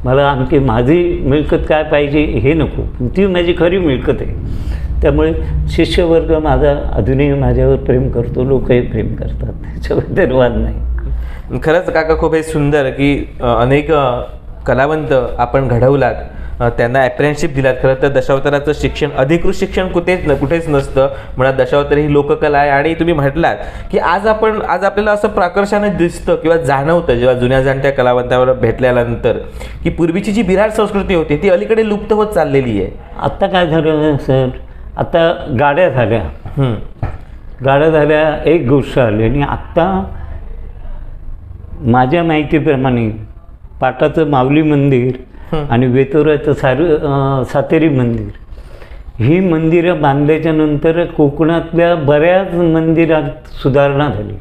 मला आणखी माझी मिळकत काय पाहिजे हे नको, ती माझी खरी मिळकत आहे. त्यामुळे शिष्यवर्ग माझा अजूनही माझ्यावर प्रेम करतो, लोकही प्रेम करतात, त्याच्याबद्दल वाद नाही. खरंच काका खूप हे सुंदर की अनेक कलावंत आपण घडवलात, त्यांना अप्रेंटिसशिप दिलात. खरं तर दशावताराचं शिक्षण अधिकृत शिक्षण कुठेच नसतं. मुळात दशावतार ही लोककला आहे. आणि तुम्ही म्हटलात की आज आपल्याला असं प्राकर्षानं दिसतं किंवा जाणवतं जेव्हा जुन्या जाणत्या कलावंतावर भेटल्यानंतर की पूर्वीची जी बिराड संस्कृती होती ती अलीकडे लुप्त होत चाललेली आहे. आत्ता काय झालं सर, आता गाड्या झाल्या, एक गोष्ट आली. आणि आत्ता माझ्या माहितीप्रमाणे पाटाचं माऊली मंदिर आणि वेतोराचं सातेरी मंदिर ही मंदिरं बांधल्याच्या नंतर कोकणातल्या बऱ्याच मंदिरात सुधारणा झाली.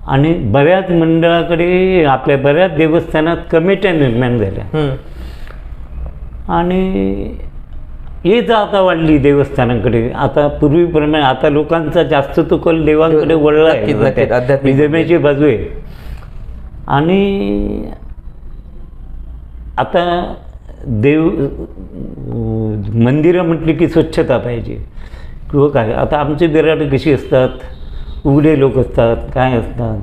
आणि बऱ्याच मंडळाकडे, आपल्या बऱ्याच देवस्थानात कमिट्या निर्माण झाल्या. आणि येत आता वाढली देवस्थानाकडे. आता पूर्वीप्रमाणे आता लोकांचा जास्त तो कल देवांकडे वळला आहे, विजमेची बाजू आहे. आणि आता मंदिरं म्हटली की स्वच्छता पाहिजे किंवा काय. आता आमची बिराड कशी असतात, उघडे लोक असतात, काय असतात,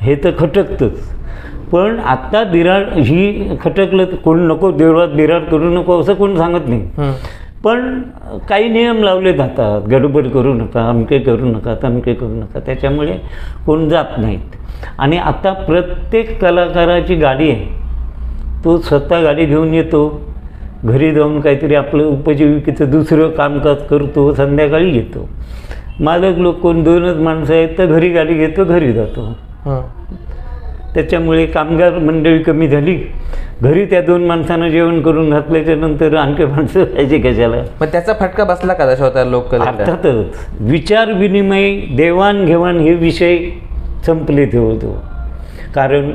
हे तर खटकतंच. पण आत्ता बिराड ही खटकलं तर कोण नको, देवळात बिराड करू नको असं कोण सांगत नाही. पण काही नियम लावले जातात, गडबड करू नका, अमके करू नका, तमके करू नका, त्याच्यामुळे कोण जात नाहीत. आणि आता प्रत्येक कलाकाराची गाडी आहे, तो स्वतः गाडी घेऊन येतो, घरी जाऊन काहीतरी आपलं उपजीविकेचं दुसरं कामकाज करतो, संध्याकाळी येतो. मालक लोक कोण 2च माणसं आहेत तर घरी गाडी घेतो, घरी जातो. त्याच्यामुळे कामगार मंडळी कमी झाली. घरी त्या 2 माणसांना जेवण करून घातल्याच्या नंतर आणखी माणसं पाहिजे कशाला. मग त्याचा फटका बसला का दशावतार लोककलेला? अर्थातच विचार विनिमय, देवाणघेवाण हे विषय संपले होतो. कारण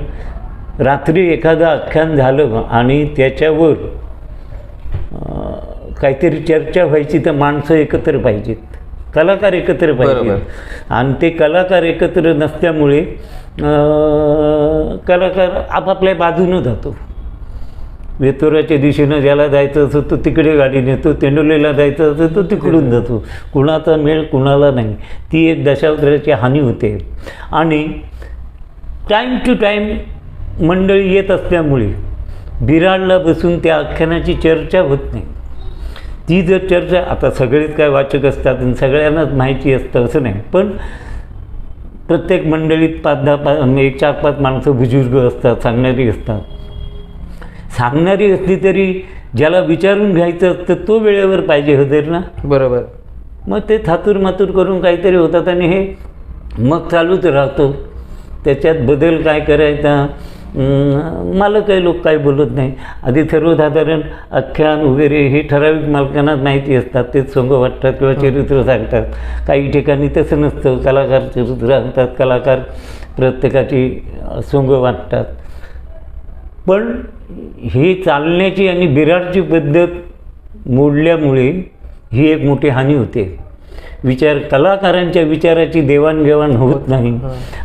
रात्री एखादं आख्यान झालं आणि त्याच्यावर काहीतरी चर्चा व्हायची तर माणसं एकत्र पाहिजेत, कलाकार एकत्र पाहिजेत. आणि ते कलाकार एकत्र नसल्यामुळे कलाकार आपापल्या बाजूनं जातो. वेतोराच्या दिशेनं ज्याला जायचं असं तो तिकडे गाडी नेतो, तेंडोलीला जायचं असं तो तिकडून जातो. कुणाचा मेळ कुणाला नाही. ती एक दशावताराची हानी होते. आणि टाईम टू टाईम मंडळी येत असल्यामुळे बिराडला बसून त्या आख्यानाची चर्चा होत नाही. ती जर चर्चा, आता सगळेच काय वाचक असतात आणि सगळ्यांनाच माहिती असतं असं नाही, पण प्रत्येक मंडळीत 4-5 माणसं बुजुर्ग असतात, सांगणारी असतात. सांगणारी असली तरी ज्याला विचारून घ्यायचं असतं तो वेळेवर पाहिजे हजर ना. बरोबर. मग ते थातूर मातूर करून काहीतरी होतात आणि हे मग चालूच राहतं. त्याच्यात बदल काय करायचा, मला काही लोक काही बोलत नाही. आधी सर्वसाधारण आख्यान वगैरे हे ठराविक मालकांनाच माहिती असतात, तेच सोंग वाटतात किंवा चरित्र सांगतात. काही ठिकाणी तसं नसतं, कलाकार चरित्र सांगतात, कलाकार प्रत्येकाची सोंग वाटतात. पण ही चालण्याची आणि बिराडची पद्धत मोडल्यामुळे ही एक मोठी हानी होते. कलाकारांच्या विचाराची देवाणघेवाण होत नाही.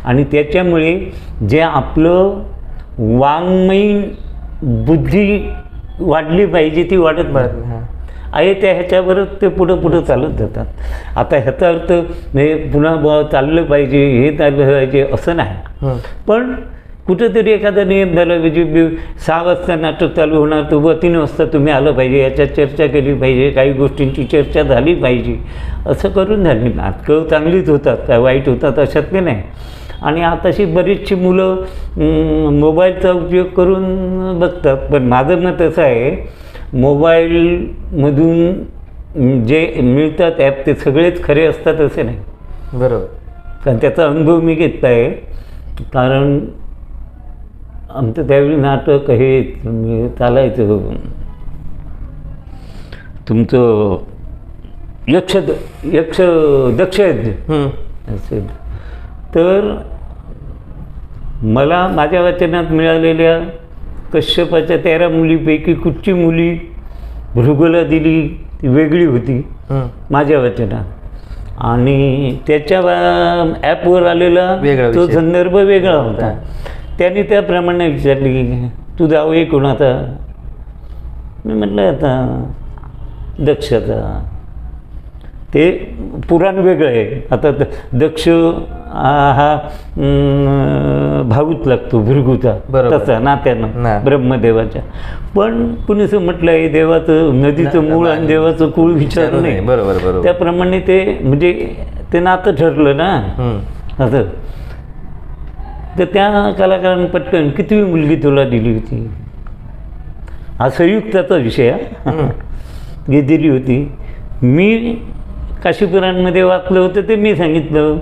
आणि त्याच्यामुळे जे आपलं वाङ्मयीन बुद्धी वाढली पाहिजे ती वाढत आहे. त्या ह्याच्यावरच ते पुढं चालत जातात. आता ह्याचा अर्थ हे पुन्हा चाललं पाहिजे, हे चाललं पाहिजे असं नाही. पण कुठंतरी एखादा नियम झाला म्हणजे 6 वाजता नाटक चालू होणार, तर 3 वाजता तुम्ही आलं पाहिजे, याच्यात चर्चा केली पाहिजे, काही गोष्टींची चर्चा झाली पाहिजे, असं करून झाली. नाटकं चांगलीच होतात, काय वाईट होतात अशातले नाही. आणि आताशी बरीचशी मुलं मोबाईलचा उपयोग करून बघतात. पण माझं मत असं आहे, मोबाईलमधून जे मिळतात ॲप ते सगळेच खरे असतात असे नाही. बरोबर. कारण त्याचा अनुभव मी घेतला आहे. कारण आमचं त्यावेळी नाटक हे चालायचं, तुमचं यक्ष दक्षयज्ञ असेल तर मला माझ्या वाचनात मिळालेल्या कश्यपाच्या 13 मुलीपैकी कुठची मुली भृगूला दिली ती वेगळी होती माझ्या वाचनात. आणि त्याच्या ॲपवर आलेला वेगळा तो विषय. संदर्भ वेगळा होता. त्याने त्याप्रमाणे विचारली तू जावई कोणाचा? मी म्हटलं आता दक्षाचा. ते पुराण वेगळं आहे. आता दक्ष हा भाऊच लागतो भृगूचा, बरोबर. तसा नात्यानं ना. ब्रह्मदेवाच्या. पण कुणी असं म्हटलं आहे देवाचं नदीचं मूळ आणि देवाचं कुळ विचारू नये. बरोबर बरोबर. त्याप्रमाणे ते म्हणजे ते नातं ठरलं ना. असं तर त्या कलाकारांनी पटकन कितवी मुलगी तुला दिली होती? हा संयुक्ताचा विषय हे दिली होती. मी काशीपुराणमध्ये वाचलं होतं ते मी सांगितलं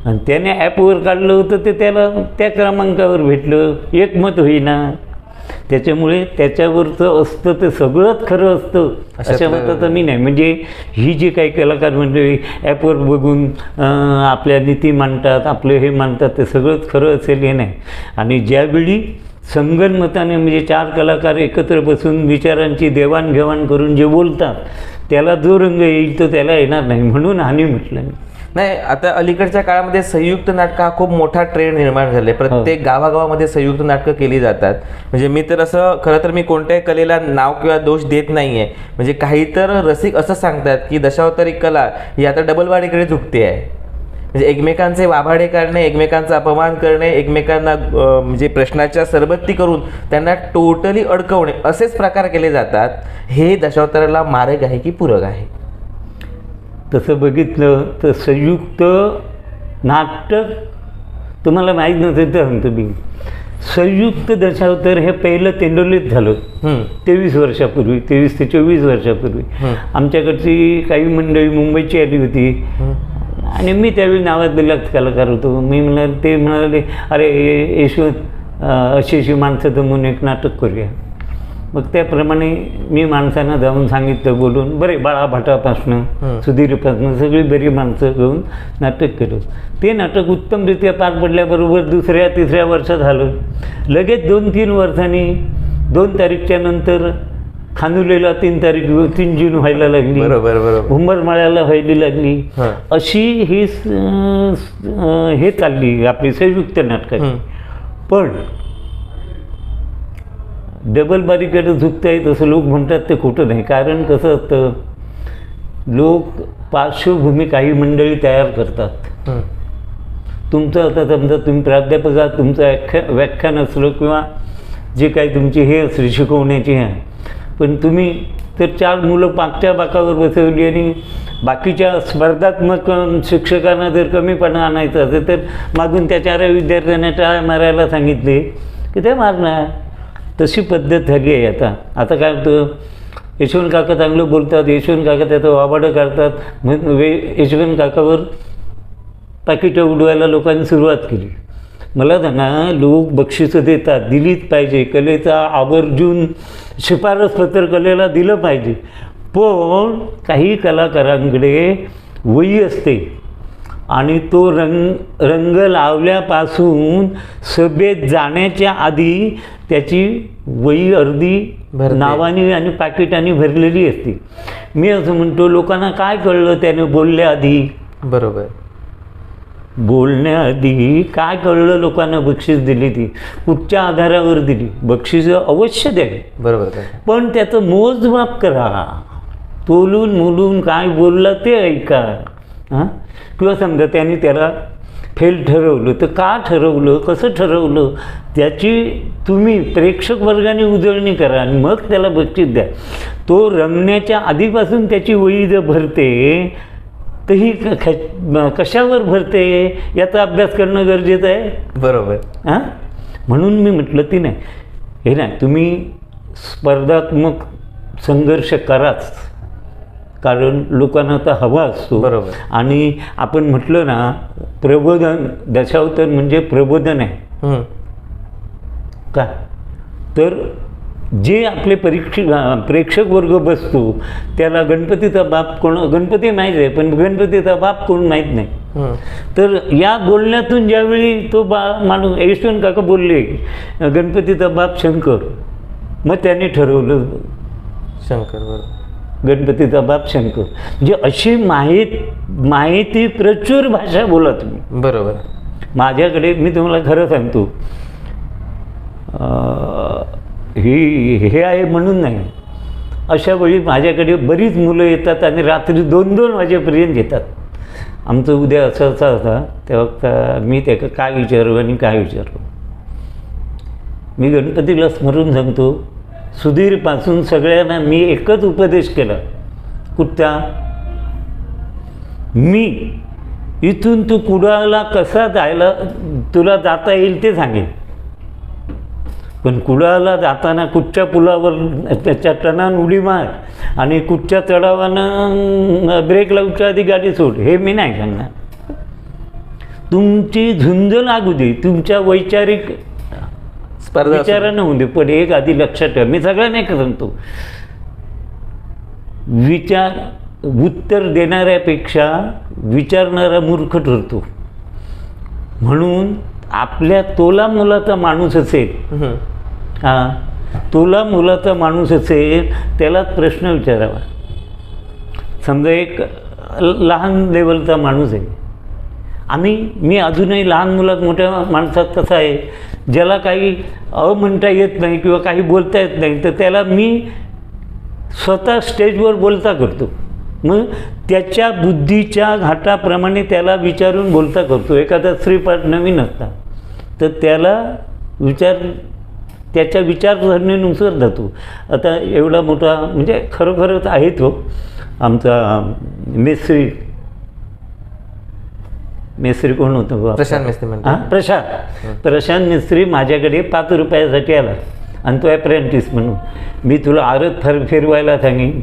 आणि त्याने ॲपवर काढलं होतं ते त्याला त्या क्रमांकावर भेटलं. एकमत होईना. त्याच्यामुळे त्याच्यावरचं असतं ते सगळंच खरं असतं अशा मताचं मी नाही. म्हणजे ही जी काही कलाकार मंडळी ॲपवर बघून आपल्या नीती मांडतात, आपलं हे मांडतात, ते सगळंच खरं असेल हे नाही. आणि ज्यावेळी संगनमताने म्हणजे 4 कलाकार एकत्र बसून विचारांची देवाणघेवाण करून जे बोलतात त्याला जो रंग येईल तो त्याला येणार नाही, म्हणून हानी म्हटलं मी. नाही, आता अलीकडच्या काळामध्ये संयुक्त नाटक हा खूप मोठा ट्रेंड निर्माण झाले. प्रत्येक गावागावामध्ये संयुक्त नाटकं केली जातात. म्हणजे मी तर असं खरं तर मी कोणत्याही कलेला नाव किंवा दोष देत नाहीये. म्हणजे काही तर रसिक असं सांगतात की दशावतारी कला ही आता डबलवाडीकडे झुकते आहे. म्हणजे एकमेकांचे वाभाडे काढणे, एकमेकांचा अपमान करणे, एकमेकांना म्हणजे प्रश्नाच्या सरबत्ती करून त्यांना टोटली अडकवणे असेच प्रकार केले जातात. हे दशावताराला मार्ग आहे की पूरक आहे? तसं बघितलं तर संयुक्त नाटक तुम्हाला माहीत नसेल तर सांगतो मी. संयुक्त दशावतार हे पहिलं तेंडोलीत झालं 23 वर्षापूर्वी, 23 ते 24 वर्षापूर्वी. आमच्याकडची काही मंडळी मुंबईची आली होती आणि मी त्यावेळी नावात दिलाच कलाकार होतो. मी म्हणाले, ते म्हणाले अरे यशवंत अशी अशी माणसं जमून एक नाटक करूया. मग त्याप्रमाणे मी माणसांना जाऊन सांगितलं, बोलून बरे बाळा भाटापासनं सुधीरपासनं सगळी बरी माणसं घेऊन नाटक केलं. ते नाटक उत्तमरित्या पार पडल्याबरोबर 2-3 वर्षात झालं. लगेच 2-3 वर्षांनी 2 तारीखच्या नंतर खानुलेला 3 जून व्हायला लागली. बरोबर. उंबरमाळ्याला व्हायला लागली. अशी ही हे चालली आपली संयुक्त नाटकाची. पण डबल बारीकडे झुकता येत असं लोक म्हणतात ते खोटं नाही. कारण कसं असतं, लोक पार्श्वभूमी काही मंडळी तयार करतात. तुमचं आता समजा तुम्ही प्राध्यापक आहात, तुमचं व्याख्यान असलं किंवा जे काही तुमची हे असली शिकवण्याची आहे, पण तुम्ही तर 4 मुलं मागच्या बाकावर बसवली आणि बाकीच्या स्पर्धात्मक शिक्षकांना जर कमीपणा आणायचं असेल तर मागून त्या 4 विद्यार्थ्यांना टाळ्या मारायला सांगितले की ते मारणार. तशी पद्धत झाली आहे आता. आता काय होतं, यशवंत काका चांगलं बोलतात, यशवंत काका त्याचं वाबाडं काढतात, मग यशवंत काकावर पाकिटं उडवायला लोकांनी सुरुवात केली. मला सांगा, लोक बक्षिसं देतात, दिलीच पाहिजे. कलेचा आवर्जून शिफारसपत्र कलेला दिलं पाहिजे. पण काही कलाकारांकडे वही असते आणि तो रंग लावल्यापासून सभेत जाण्याच्या आधी त्याची वही अर्धी नावाने आणि पाकिटाने भरलेली असते. मी असं म्हणतो, लोकांना काय कळलं त्याने बोलल्याआधी? बरोबर. बोलण्याआधी काय कळलं लोकांना? बक्षीस दिली ती कुठच्या आधारावर दिली? बक्षीस अवश्य द्यावी, बरोबर, पण त्याचं मोजमाप करा. तोलून मोलून काय बोलला ते ऐका. किंवा समजा त्याने त्याला फेल ठरवलं तर का ठरवलं, कसं ठरवलं, त्याची तुम्ही प्रेक्षक वर्गाने उजळणी करा आणि मग त्याला बक्षीस द्या. तो रंगण्याच्या आधीपासून त्याची वही जर भरते तर ही कशावर भरते याचा अभ्यास करणं गरजेचं आहे. बरोबर. म्हणून मी म्हटलं ती नाही, हे नाही, तुम्ही स्पर्धात्मक संघर्ष कराच, कारण लोकांना आता हवा असतो. बरोबर. आणि आपण म्हटलं ना, प्रबोधन, दशावतार म्हणजे प्रबोधन आहे का? तर जे आपले प्रेक्षक वर्ग बसतो त्याला गणपतीचा बाप कोण, गणपती माहीत आहे पण गणपतीचा बाप कोण माहीत नाही. तर या बोलण्यातून ज्यावेळी तो माणूस, यशवंत काका बोलले गणपतीचा बाप शंकर, मग त्याने ठरवलं शंकर. बरोबर. गणपतीचा बाप शंकर. म्हणजे अशी माहिती प्रचूर भाषा बोला तुम्ही. बरोबर. माझ्याकडे मी तुम्हाला खरं सांगतो, हे आहे म्हणून नाही, अशा वेळी माझ्याकडे बरीच मुलं येतात आणि रात्री 2-2 वाजेपर्यंत येतात. आमचं उद्या असं होता तेव्हा मी त्याला काय विचारू आणि काय विचारू. मी गणपतीला स्मरून सांगतो, सुधीरपासून सगळ्यांना मी एकच उपदेश केला. कुठचा? मी इथून तू कुडाळला कसा जायला तुला जाता येईल ते सांगेन, पण कुडाळला जाताना कुठच्या पुलावर त्याच्या टणान उडी मार आणि कुठच्या चढावानं ब्रेक लावच्या आधी गाडी सोड, हे मी नाही सांगणार. तुमची झुंज लागू दे, तुमच्या वैचारिक स्पर्धा विचारानं होऊ दे, पण एक आधी लक्षात ठेवा, मी सगळ्यांना एक सांगतो, उत्तर देणाऱ्यापेक्षा विचारणारा मूर्ख ठरतो. म्हणून आपल्या तोला मुलाचा माणूस असेल, तोला मुलाचा माणूस असेल, त्यालाच प्रश्न विचारावा. समजा एक लहान लेवलचा माणूस आहे, मी अजूनही लहान मुलात मोठ्या माणसात कसा आहे, ज्याला काही म्हणता येत नाही किंवा काही बोलता येत नाही, तर त्याला मी स्वतः स्टेजवर बोलता करतो. मग त्याच्या बुद्धीच्या घाटाप्रमाणे त्याला विचारून बोलता करतो. एखादा श्रीपाठ नवीन असता तर त्याला त्याच्या विचारसरणीनुसार जातो. आता एवढा मोठा म्हणजे खरोखरच आहे तो आमचा मेस्त्री कोण होतं? प्रशांत मेस्त्री म्हणतो. प्रशांत मेस्त्री माझ्याकडे 5 रुपयासाठी आला आणि तो ॲप्रेंटिस म्हणून. मी तुला आरत फिरवायला सांगेन,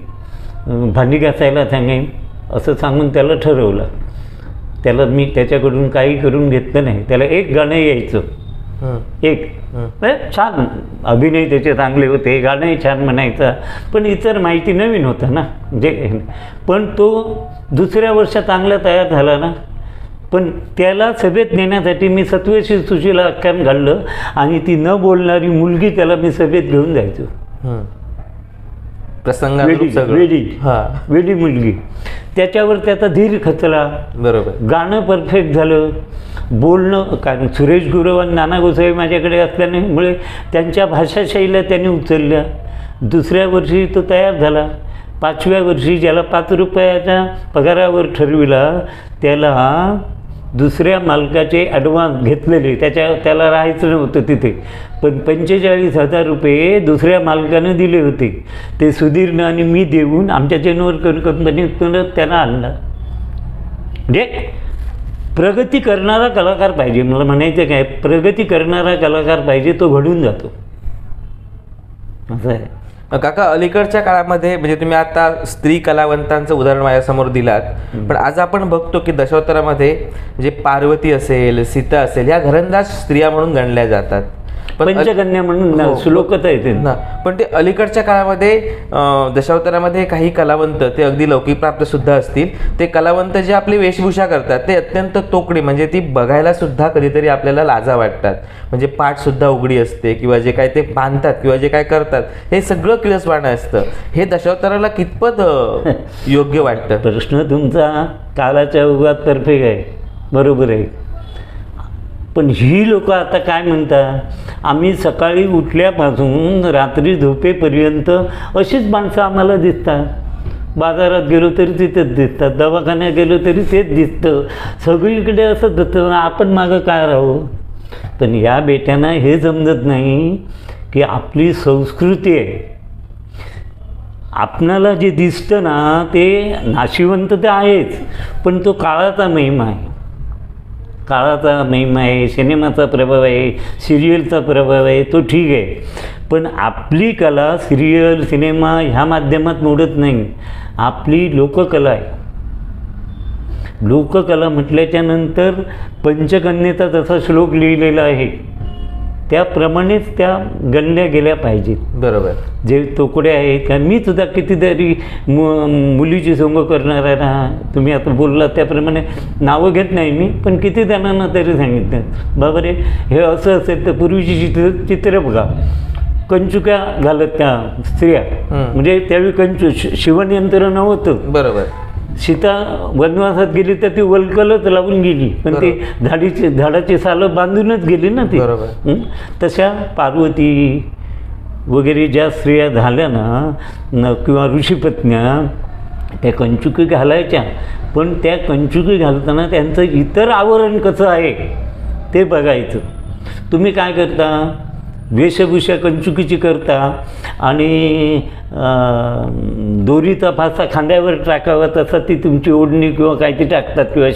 भांडी घासायला सांगेन असं सांगून त्याला ठरवलं. त्याला मी त्याच्याकडून काही करून घेतलं नाही. त्याला एक गाणं यायचं, एक छान अभिनय त्याचे चांगले होते, गाणंही छान म्हणायचा, पण इतर माहिती नवीन होता ना, म्हणजे पण तो दुसऱ्या वर्षात चांगला तयार झाला ना. पण त्याला सभेत नेण्यासाठी मी सत्वशी सुशीला आख्यान घाललं आणि ती न बोलणारी मुलगी त्याला मी सभेत घेऊन जायचो. वेडी मुलगी. त्याच्यावर त्याचा धीर खचला. बरोबर. गाणं परफेक्ट झालं, बोलणं, कारण सुरेश गुरव आणि नाना गोसावी माझ्याकडे असल्यामुळे त्यांच्या भाषाशैल्या त्यांनी उचलल्या. दुसऱ्या वर्षी तो तयार झाला. 5व्या वर्षी ज्याला 5 रुपयाच्या पगारावर ठरविला त्याला दुसऱ्या मालकाचे ॲडव्हान्स घेतलेले, त्याला राहायचं नव्हतं तिथे, पण 45,000 रुपये दुसऱ्या मालकानं दिले होते. ते सुधीरनं आणि मी देऊन आमच्या जेनवर कंपनीतून त्यांना आणला. म्हणजे प्रगती करणारा कलाकार पाहिजे. मला म्हणायचं काय, प्रगती करणारा कलाकार पाहिजे, तो घडून जातो. असं आहे. काका, अलीकडच्या काळामध्ये म्हणजे तुम्ही आता स्त्री कलावंतांचं उदाहरण माझ्यासमोर दिलात, पण आज आपण बघतो की दशावतारामध्ये म्हणजे पार्वती असेल, सीता असेल, ह्या घरंदाज स्त्रिया म्हणून गणल्या जातात. पंचकन्या म्हणून श्लोकता येते ना. पण ते अलीकडच्या काळामध्ये दशावतारामध्ये काही कलावंत ते अगदी लौकिकप्राप्त सुद्धा असतील, ते कलावंत जे आपली वेशभूषा करतात ते अत्यंत तोकडी, म्हणजे ती बघायला सुद्धा कधीतरी आपल्याला लाजा वाटतात. म्हणजे पाठ सुद्धा उघडी असते किंवा जे काय ते बांधतात किंवा जे काय करतात हे सगळं किळसवाणं असतं. हे दशावताराला कितपत योग्य वाटतं? प्रश्न तुमचा काळाच्या ओघात परफेक्ट आहे, बरोबर आहे. पण ही लोक आता काय म्हणतात, आम्ही सकाळी उठल्यापासून रात्री झोपेपर्यंत अशीच माणसं आम्हाला दिसतात. बाजारात गेलो तरी तिथेच दिसतात, दवाखान्यात गेलो तरी तेच दिसतं, सगळीकडे असंच होतं, आपण मागं काय राहू. पण या बेट्यांना हे समजत नाही की आपली संस्कृती आहे. आपणाला जे दिसतं ना ते नाशिवंत तर आहेच, पण तो काळाचा महिमा आहे. काळाचा महिमा आहे, सिनेमाचा प्रभाव आहे, सिरियलचा प्रभाव आहे, तो ठीक आहे. पण आपली कला सिरियल सिनेमा ह्या माध्यमात मोडत नाही. आपली लोककला आहे. लोककला म्हटल्याच्या नंतर पंचकन्येचा जसा श्लोक लिहिलेला आहे त्याप्रमाणेच त्या गणल्या गेल्या पाहिजेत. बरोबर. जे तोकडे आहेत का, मी सुद्धा कितीतरी मुलीची सोंग करणार आहे ना, तुम्ही आता बोलला त्याप्रमाणे नावं घेत नाही मी, पण किती जणांना तरी सांगितलं, बाबा रे हे असं असेल तर पूर्वीची चित्र बघा, कंचुक्या घालत त्या स्त्रिया. म्हणजे त्यावेळी शिवणयंत्र नव्हतं. बरोबर. सीता वनवासात गेली तर ती वल्कलच लावून गेली, पण ते झाडाची सालं बांधूनच गेली ना ती. बरोबर. तशा पार्वती वगैरे ज्या स्त्रिया झाल्या ना किंवा ऋषीपत्न्या त्या कंचुकी घालायच्या, पण त्या कंचुकी घालताना त्यांचं इतर आवरण कसं आहे ते बघायचं. तुम्ही काय करता, वेशभूषा कंचुकीची करता आणि दोरीचा फासा खांद्यावर टाकावा तसा ती तुमची ओढणी किंवा काहीतरी टाकतात किंवा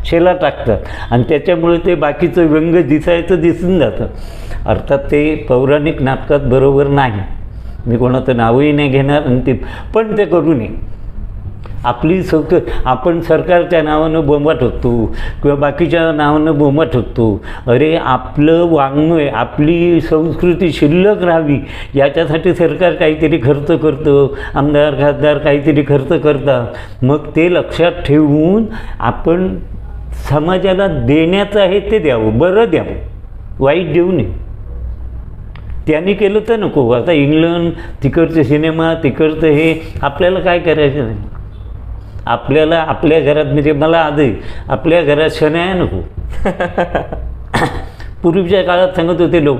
शेला टाकतात आणि त्याच्यामुळे ते बाकीचं व्यंग दिसायचं दिसून जातं. अर्थात ते पौराणिक नाटकात बरोबर नाही, मी कोणाचं नावही नाही घेणार आणि ते पण ते करू नये. आपली आपण सरकारच्या नावानं बोंबा ठोकतो किंवा बाकीच्या नावानं बोंबा ठोकतो. अरे आपलं वाङ्मय, आपली संस्कृती शिल्लक राहावी याच्यासाठी सरकार काहीतरी खर्च करतं, आमदार खासदार काहीतरी खर्च करतात. मग ते लक्षात ठेवून आपण समाजाला देण्याचं आहे ते द्यावं, बरं द्यावं, वाईट देऊ नये. त्यांनी केलं तर नको. आता इंग्लंड तिकडचे सिनेमा तिकडचं हे आपल्याला काय करायचं नाही. आपल्याला आपल्या घरात, म्हणजे मला आजही आपल्या घरात शनाया नको. पूर्वीच्या काळात सांगत होते लोक,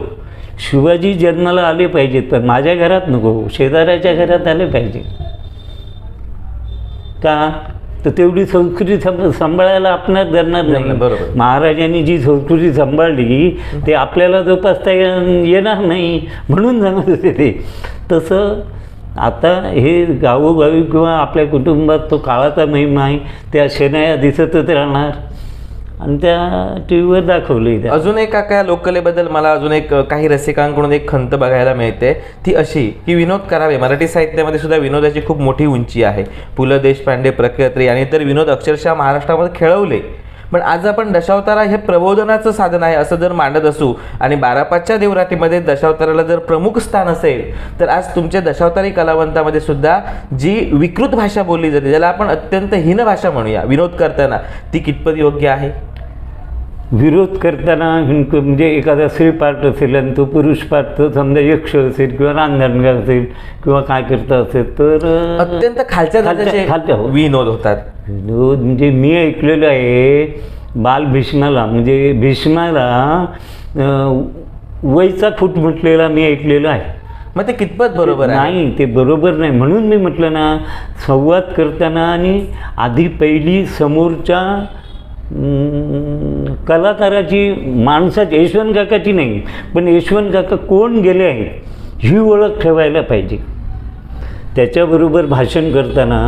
शिवाजी जन्माला आले पाहिजेत पण माझ्या घरात नको, शेजाऱ्याच्या घरात आले पाहिजे. का तर तेवढी संस्कृती सांभाळायला आपणास धरणार नाही. बरोबर. महाराजांनी जी संस्कृती सांभाळली ते आपल्याला जोपासता येणार नाही म्हणून सांगत होते ते. तसं आता हे गावोगावी किंवा आपल्या कुटुंबात तो काळाचा महिमा आहे, त्या शनाया दिसतच राहणार आणि त्या टी व्हीवर दाखवली. अजून एक काका लोककलेबद्दल मला अजून एक काही रसिकांकडून एक खंत बघायला मिळते, ती अशी की विनोद करावे. मराठी साहित्यामध्ये सुद्धा विनोदाची खूप मोठी उंची आहे. पु ल देशपांडे, प्रकत्री आणि इतर विनोद अक्षरशः महाराष्ट्रामध्ये खेळवले. पण आज आपण दशावतारा हे प्रबोधनाचं साधन आहे असं जर मांडत असू आणि बारापाचच्या देवरातीमध्ये दशावताराला जर प्रमुख स्थान असेल, तर आज तुमच्या दशावतारी कलावंतामध्ये सुद्धा जी विकृत भाषा बोलली जाते, ज्याला आपण अत्यंत हीन भाषा म्हणूया विनोद करताना, ती कितपत योग्य आहे? विरोध करताना म्हणजे एखादा स्त्री पार्ट असेल आणि तो पुरुष पार्ट, तर समजा यक्ष असेल किंवा रांधणगा असेल किंवा काय करता असेल तर अत्यंत खालच्या विनोद होतात. विनोद म्हणजे मी ऐकलेलं आहे, बाल भीष्माला म्हणजे भीष्माला वयचा फूट म्हटलेला मी ऐकलेलं आहे. मग ते कितपत बरोबर आहे? नाही, ते बरोबर नाही. म्हणून मी म्हटलं ना, संवाद करताना आणि आधी पहिली समोरच्या कलाकाराची, माणसाची, यशवंत काकाची नाही पण यशवंत काका कोण गेले आहेत ही ओळख ठेवायला पाहिजे. त्याच्याबरोबर भाषण करताना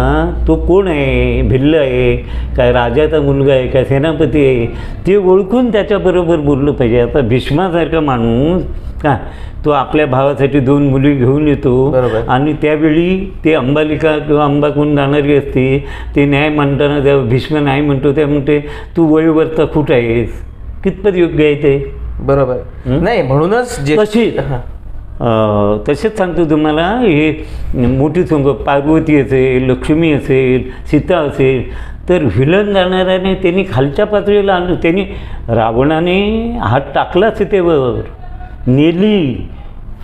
तो कोण आहे, भिल्ल आहे काय, राजाचा मुलगा आहे काय, सेनापती आहे, ते ओळखून त्याच्याबरोबर बोललं पाहिजे. आता भीष्मासारखा माणूस का तो आपल्या भावासाठी 2 मुली घेऊन येतो आणि त्यावेळी ते अंबालिका किंवा अंबाकून जाणारी असते, ते न्याय म्हणताना त्या भीष्म नाही म्हणतो, त्या म्हणते तू वयवरचा खूट आहेस. कितपत योग्य आहे ते? बरोबर नाही. म्हणूनच तसेच सांगतो तुम्हाला, हे मोठी संग पार्वती असेल, लक्ष्मी असेल, सीता असेल, तर व्हिलन जाणाऱ्याने त्यांनी खालच्या पातळीला आणलं. त्यांनी रावणाने हात टाकला सीतेवर, नेली,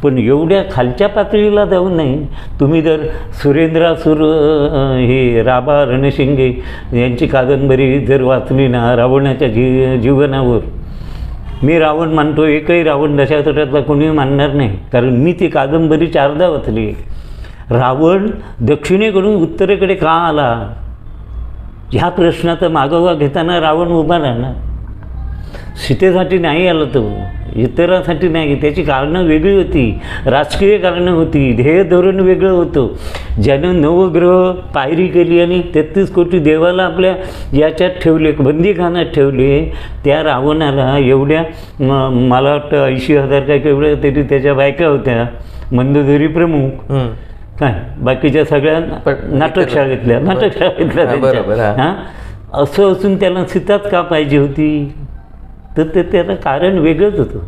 पण एवढ्या खालच्या पातळीला जाऊ नये. तुम्ही जर सुरेंद्रासूर हे राभा रणशिंगे यांची कादंबरी जर वाचली ना, रावणाच्या जीवनावर, मी रावण मानतो, एकही रावण दशावतारातला कोणी मानणार नाही, कारण मी ती कादंबरी 4दा वाचली. रावण दक्षिणेकडून उत्तरेकडे का आला ह्या प्रश्नाचा मागोवा घेताना रावण उभा राहणार. सीतेसाठी नाही आला तो, इतरांसाठी नाही. त्याची कारणं वेगळी होती, राजकीय कारणं होती, ध्येय धोरण वेगळं होतं. ज्यानं नवग्रह पायरी केली आणि 33 कोटी देवाला आपल्या याच्यात ठेवले, बंदीखान्यात ठेवले, त्या रावणाला एवढ्या मला वाटतं 80,000 काय केवढ्या तरी त्याच्या बायका होत्या, मंदोदरी प्रमुख काय, बाकीच्या सगळ्या नाटकशाळेतल्या हां, असं असून त्याला सीताच का पाहिजे होती? तर ते त्याला कारण वेगळंच होतं,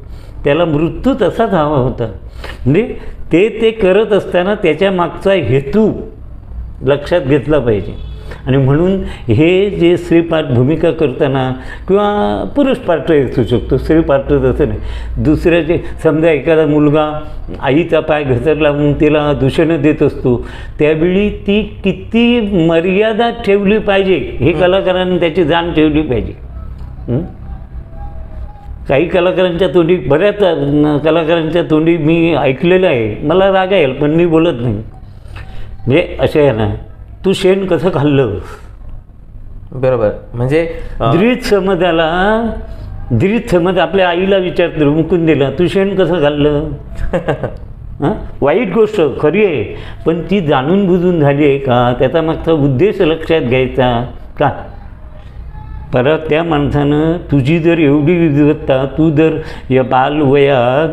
त्याला मृत्यू तसाच हवा होता. म्हणजे ते करत असताना त्याच्या मागचा हेतू लक्षात घेतला पाहिजे. आणि म्हणून हे जे स्त्रीपाठ भूमिका करताना किंवा पुरुष पात्र असू शकतो, स्त्रीपात्र तसं नाही, दुसऱ्याचे समजा एखादा मुलगा आईचा पाय घसरला म्हणून तिला दूषणं देत असतो, त्यावेळी ती किती मर्यादा ठेवली पाहिजे हे कलाकारांनी त्याची जाण ठेवली पाहिजे. काही कलाकारांच्या तोंडी, बऱ्याच कलाकारांच्या तोंडी मी ऐकलेलं आहे, मला राग येईल पण मी बोलत नाही. म्हणजे असे आहे ना, तू शेण कसं खाल्लं, बरोबर. म्हणजे द्वित समज आपल्या आईला विचारतो मुकून दिला, तू शेण कसं खाल्लं. हां, वाईट गोष्ट खरी आहे, पण ती जाणून बुजून झाली आहे का, त्याचा मागचा उद्देश लक्षात घ्यायचा का. परत त्या माणसानं तुझी जर एवढी विद्वत्ता, तू जर या बालवयात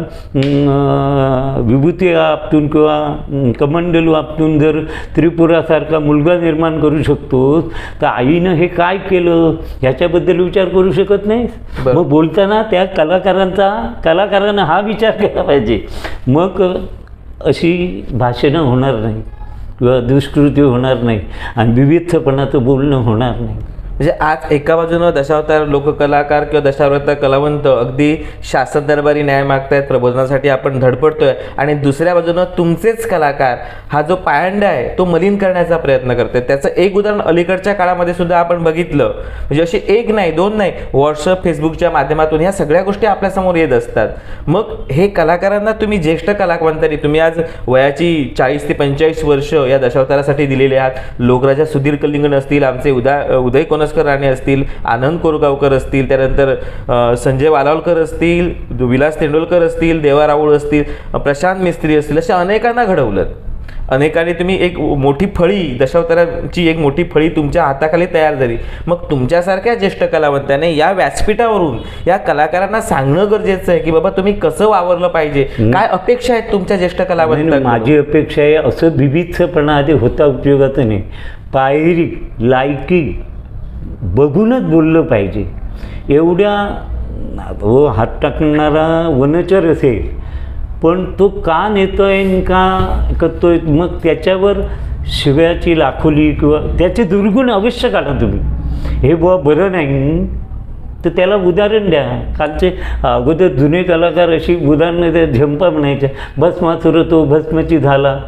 विभूती आपटून किंवा कमंडलू आपटून जर त्रिपुरासारखा मुलगा निर्माण करू शकतोस, तर आईनं हे काय केलं ह्याच्याबद्दल विचार करू शकत नाहीस. मग बोलताना त्या कलाकारानं हा विचार केला पाहिजे. मग अशी भाषणं होणार नाही किंवा दुष्कृती होणार नाही आणि विविधपणाचं बोलणं होणार नाही. म्हणजे आज एका बाजूनं दशावतार लोककलाकार किंवा दशावतार कलावंत अगदी शासन दरबारी न्याय मागतायत, प्रबोधनासाठी आपण धडपडतोय, आणि दुसऱ्या बाजूनं तुमचेच कलाकार हा जो पायंडा आहे तो मलिन करण्याचा प्रयत्न करतात. त्याचं एक उदाहरण अलीकडच्या काळामध्ये सुद्धा आपण बघितलं. म्हणजे अशी एक नाही, दोन नाही, व्हॉट्सअप, फेसबुकच्या माध्यमातून ह्या सगळ्या गोष्टी आपल्यासमोर येत असतात. मग हे कलाकारांना तुम्ही ज्येष्ठ कलावंतांनी, तुम्ही आज वयाची 40 ते 45 वर्ष या दशावतारासाठी दिलेले आहात. लोकराजा सुधीर कलिंगण असतील, आमचे उदय राणे असतील, आनंद कोरगावकर असतील, त्यानंतर संजय वालावलकर असतील, विलास तेंडुलकर असतील, देवा राऊळ असतील, प्रशांत मिस्त्री असतील, अशा अनेकांना घडवलं. अनेकांनी तुम्ही एक मोठी फळी, दशावतारांची एक मोठी फळी तुमच्या हाताखाली तयार झाली. मग तुमच्यासारख्या ज्येष्ठ कलावंताने या व्यासपीठावरून या कलाकारांना सांगणं गरजेचं आहे की बाबा तुम्ही कसं वावरलं पाहिजे, काय अपेक्षा आहेत तुमच्या ज्येष्ठ कलावंतांना. माझी अपेक्षा आहे असं विविधपणा आधी होता उपयोगाचं नाही, पायरी लायकी बघूनच बोललं पाहिजे. एवढ्या हात टाकणारा वनचर असेल, पण तो का नेतोय का करतोय, मग त्याच्यावर शिव्याची लाखोली किंवा त्याचे दुर्गुण अवश्य काढा तुम्ही. हे बुवा बरं नाही तर त्याला उदाहरण द्या. कालचे अगोदर जुने कलाकार अशी उदाहरणं द्या, झंपा म्हणायच्या, भस्मासुर तो भस्माची झाला,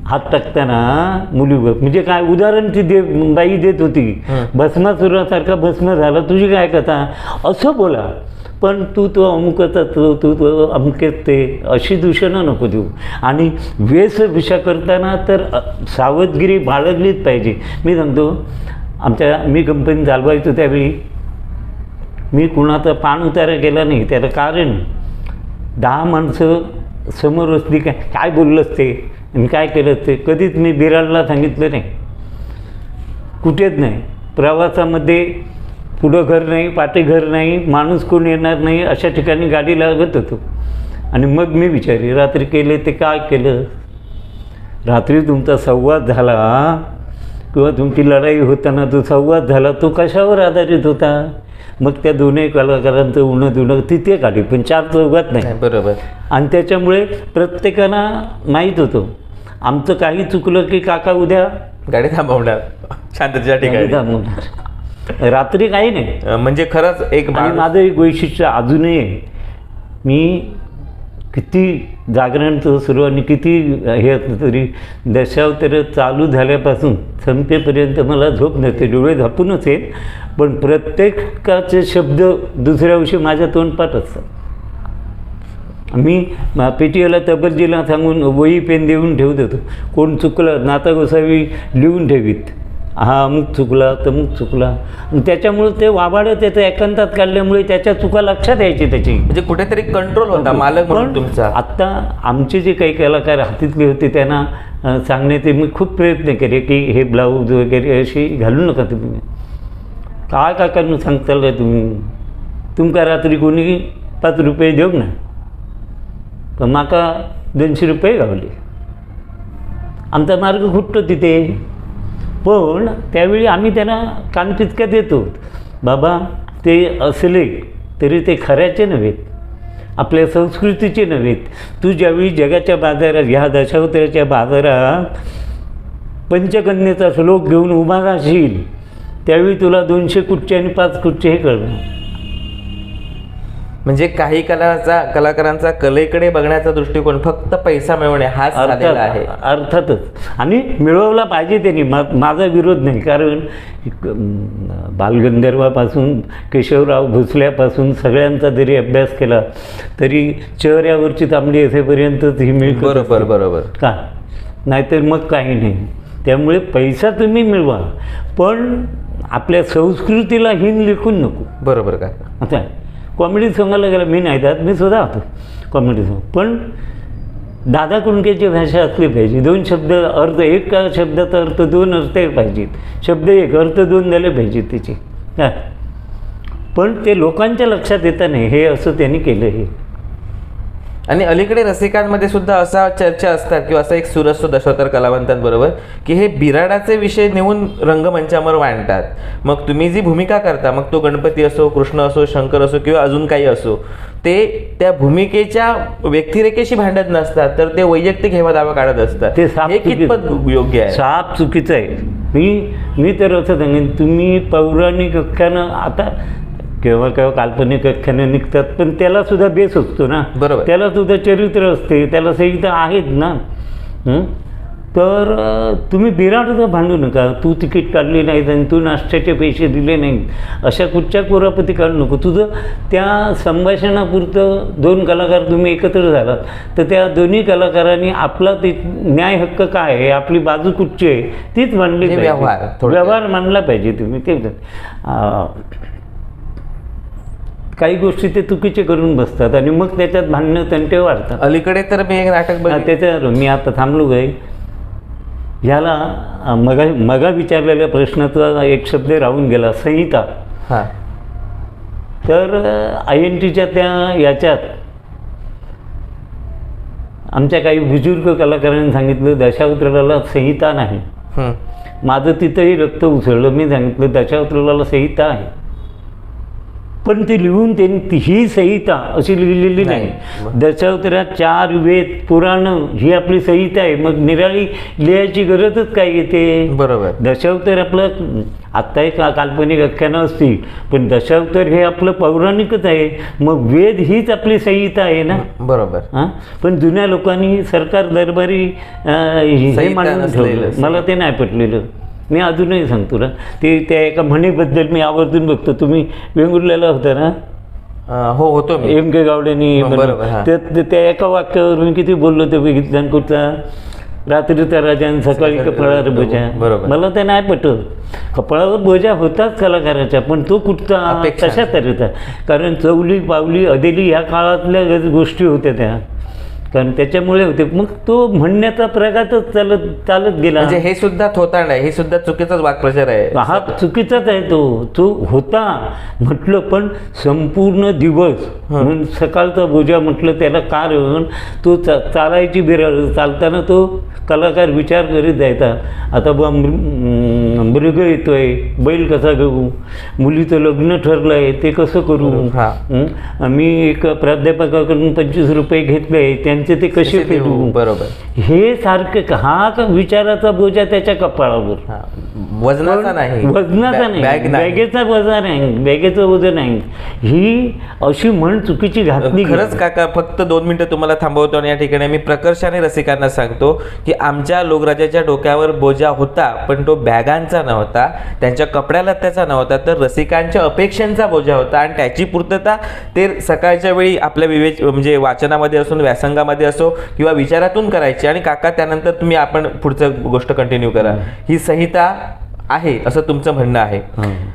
हात टाकताना मुलीवर, म्हणजे काय उदाहरण ती बाई देत होती, भस्मासुरासारखा भस्म झाला, तुझी काय कथा, असं बोला. पण तू अमुकचा तू अमुकेच ते, अशी दूषणं नको देऊ. आणि वेशभूषा करताना तर सावधगिरी बाळगलीच पाहिजे. मी सांगतो, मी कंपनी चालवायचो त्यावेळी मी कुणाचा पान उतारा केला नाही. त्याला कारण 10 माणसं समोर असली, काय बोललंच ते आणि काय केलं ते कधीच मी बिराडला सांगितलं नाही, कुठेच नाही. प्रवासामध्ये पुढं घर नाही, पाठी घर नाही, माणूस कोण येणार नाही, अशा ठिकाणी गाडी लागत होतो. आणि मग मी विचारले, रात्री केले ते काय केलं. रात्री तुमचा संवाद झाला किंवा तुमची लढाई होताना जो संवाद झाला तो कशावर आधारित होता. मग त्या दोन्ही कलाकारांचं उणं दुणं तिथे काढली, पण 4 चौघात नाही. बरोबर. आणि त्याच्यामुळे प्रत्येकाला माहीत होतं आमचं काही चुकलं की काका उद्या गाडी थांबवणार, शांततेच्या ठिकाणी थांबवणार, रात्री काही नाही. म्हणजे खरंच एक माझं एक वैशिष्ट्य अजूनही आहे, मी किती जागरणचं सुरू आणि किती हे तरी दशावतार चालू झाल्यापासून संपेपर्यंत मला झोप नसते, डोळे झापूनच येत, पण प्रत्येकाचे शब्द दुसऱ्या दिवशी माझ्या तोंडपाठ असतात. मी पेटीला तबरजीला सांगून वही पेन देऊन ठेवत होतो. कोण चुकलं नाता गोसावी लिहून ठेवीत, हा अमुक चुकला तमुक चुकला. त्याच्यामुळे ते वाबाडं त्याचं एकांतात काढल्यामुळे त्याच्या चुका लक्षात यायची त्याची, म्हणजे कुठेतरी कंट्रोल होता मालक म्हणून तुमचा. आत्ता आमचे जे काही कलाकार हातीतले होते त्यांना सांगण्याचे मी खूप प्रयत्न केले की हे ब्लाऊज वगैरे अशी घालू नका तुम्ही. काय काकांना सांगताल का तुम्ही, तुमका रात्री कोणी 5 रुपये देऊ ना, पण माका 200 रुपये गावले. आमचा मार्ग खुटतो तिथे. पण त्यावेळी आम्ही त्यांना कानपिचक्या देतो, बाबा ते असले तरी ते खऱ्याचे नव्हेत, आपल्या संस्कृतीचे नव्हेत. तू ज्यावेळी जगाच्या बाजारात, ह्या दशावताराच्या बाजारात पंचकन्येचा श्लोक घेऊन उभा राहशील त्यावेळी तुला 200 कुच्चे आणि 5 कुच्चे हे कळणार. म्हणजे काही कलाकारांचा कलेकडे बघण्याचा दृष्टिकोन फक्त पैसा मिळवणे हाच झालेला आहे. अर्थातच. आणि मिळवला पाहिजे त्यांनी. माझा विरोध नाही. कारण बालगंधर्वापासून केशवराव भोसल्यापासून सगळ्यांचा जरी अभ्यास केला तरी चेहऱ्यावरची तांबडी असेपर्यंतच ही मिळत. बरोबर बरोबर. का नाहीतर मग काही नाही. त्यामुळे पैसा तुम्ही मिळवा पण आपल्या संस्कृतीला हिन लिखून नको. बरोबर का. आता कॉमेडी सॉंगाला गेला मी नाही जात, मी सुद्धा होतो कॉमेडी सॉंग. पण दादा कुंडकेची भाषा असली पाहिजे. 2 शब्द अर्थ, एक शब्दाचा अर्थ 2 अर्थ पाहिजेत. शब्द एक अर्थ 2 झाले पाहिजेत त्याचे. काय पण ते लोकांच्या लक्षात येतं नाही. हे असं त्यांनी केलं. हे आणि अलीकडे रसिकांमध्ये सुद्धा असा चर्चा असतात किंवा असा एक सूर असतो दशावतार कलावंतांबरोबर की हे बिराडाचे विषय नेऊन रंगमंचावर मांडतात. मग तुम्ही जी भूमिका करता, मग तो गणपती असो, कृष्ण असो, शंकर असो किंवा अजून काही असो, ते त्या भूमिकेच्या व्यक्तिरेखेशी भांडत नसतात तर ते वैयक्तिक हेवा दावा काढत असतात. ते हे कितपत योग्य आहे? साप चुकीचं आहे. मी तर असं सांगेन, तुम्ही पौराणिक आख्यानं आता केव्हा केव्हा काल्पनिक आख्यानं निघतात पण त्याला सुद्धा बेस असतो ना. बरोबर. त्याला सुद्धा चरित्र असते, त्याला संहिता आहेत ना. तर तुम्ही बिराडचं भांडू नका. तू तिकीट काढली नाहीत आणि तू नाश्त्याचे पैसे दिले नाहीत अशा कुठच्या कुरापती काढू नको. तुझं त्या संभाषणापुरतं 2 कलाकार तुम्ही एकत्र झालात तर त्या दोन्ही कलाकारांनी आपला ते न्याय हक्क काय आहे, आपली बाजू कुठची आहे तीच मांडली पाहिजे. व्यवहार मांडला पाहिजे तुम्ही. ते काही गोष्टी ते चुकीचे करून बसतात आणि मग त्याच्यात भांडणं तंटे वाढतात. अलीकडे तर मी एक नाटक त्याच्यावर मी आता थांबलो काय. ह्याला मगा विचारलेल्या प्रश्नाचा एक शब्द राहून गेला, संहिता. हां. तर INTच्या त्या याच्यात आमच्या काही बुजुर्ग कलाकारांनी सांगितलं दशावताराला संहिता नाही. माझं तिथंही रक्त उसळलं. मी सांगितलं दशावताराला संहिता आहे पण ती लिहून त्यांनी ही संहिता अशी लिहिलेली नाही. दशावतारात 4 वेद पुराणं ही आपली संहिता आहे. मग निराळी लिहायची गरजच काय येते. बरोबर. दशावतार आपलं आत्ता एक काल्पनिक आख्यानं असतील पण दशावतार हे आपलं पौराणिकच आहे. मग वेद हीच आपली संहिता आहे ना. बरोबर. हां. पण जुन्या लोकांनी सरकार दरबारी हे मांडून ठेवलं. मला ते नाही पटलेलं. मी अजूनही सांगतो ना. ते त्या एका म्हणीबद्दल मी आवर्जून बघतो. तुम्ही वेंगुर्ल्याला होता ना. हो होतो मी. MK गावडेनी त्या एका वाक्यावर मी किती बोललो ते बघितलं. कुठला रात्रीचा राजा आणि सकाळी कपाळावर बोजा. मला ते नाही पटत. कपाळावर बोजा होताच कलाकाराच्या पण तो कुठचा कशा तऱ्हेचा. कारण चवली पावली अदेली ह्या काळातल्या गोष्टी होत्या त्या. कारण त्याच्यामुळे होते. मग तो म्हणण्याचा प्रघातच चालत गेला. म्हणजे हे सुद्धा थोतांड आहे. हे सुद्धा चुकीचाच वाक्प्रचार आहे. हा चुकीचाच आहे. तो होता म्हटलं पण संपूर्ण दिवस म्हणून सकाळचा बोजा म्हटलं त्याला कारण तो चालायची बिराड चालताना तो कलाकार विचार करीत जायचा. आता बा मृग येतोय, बैल कसा घेऊ, मुलीचं लग्न ठरलं आहे ते कसं करू. मी एक प्राध्यापकाकडून 25 रुपये घेतले त्यांचे ते कसे फेडू. बरोबर. हे सारखं हा विचाराचा बोजा त्याच्या कपाळावर. वजनाचा नाही. वजनाचा नाही. बॅगेचा वजन आहे. बॅगेचं वजन आहे. ही अशी म्हण चुकीची घातली. खरंच काका फक्त 2 मिनिटं तुम्हाला थांबवतो आणि या ठिकाणी मी प्रकर्षाने रसिकांना सांगतो की आमच्या लोकराजाच्या डोक्यावर बोजा होता पण तो बॅगांचा नव्हता, त्यांच्या कपड्याला त्याचा नव्हता, तर रसिकांच्या अपेक्षांचा बोजा होता आणि त्याची पूर्तता ते सकाळच्या वेळी आपल्या म्हणजे वाचनामध्ये असून व्यासंगामध्ये असो किंवा विचारातून करायची. आणि काका त्यानंतर तुम्ही आपण पुढचं गोष्ट कंटिन्यू करा. ही संहिता आहे असं तुमचं म्हणणं आहे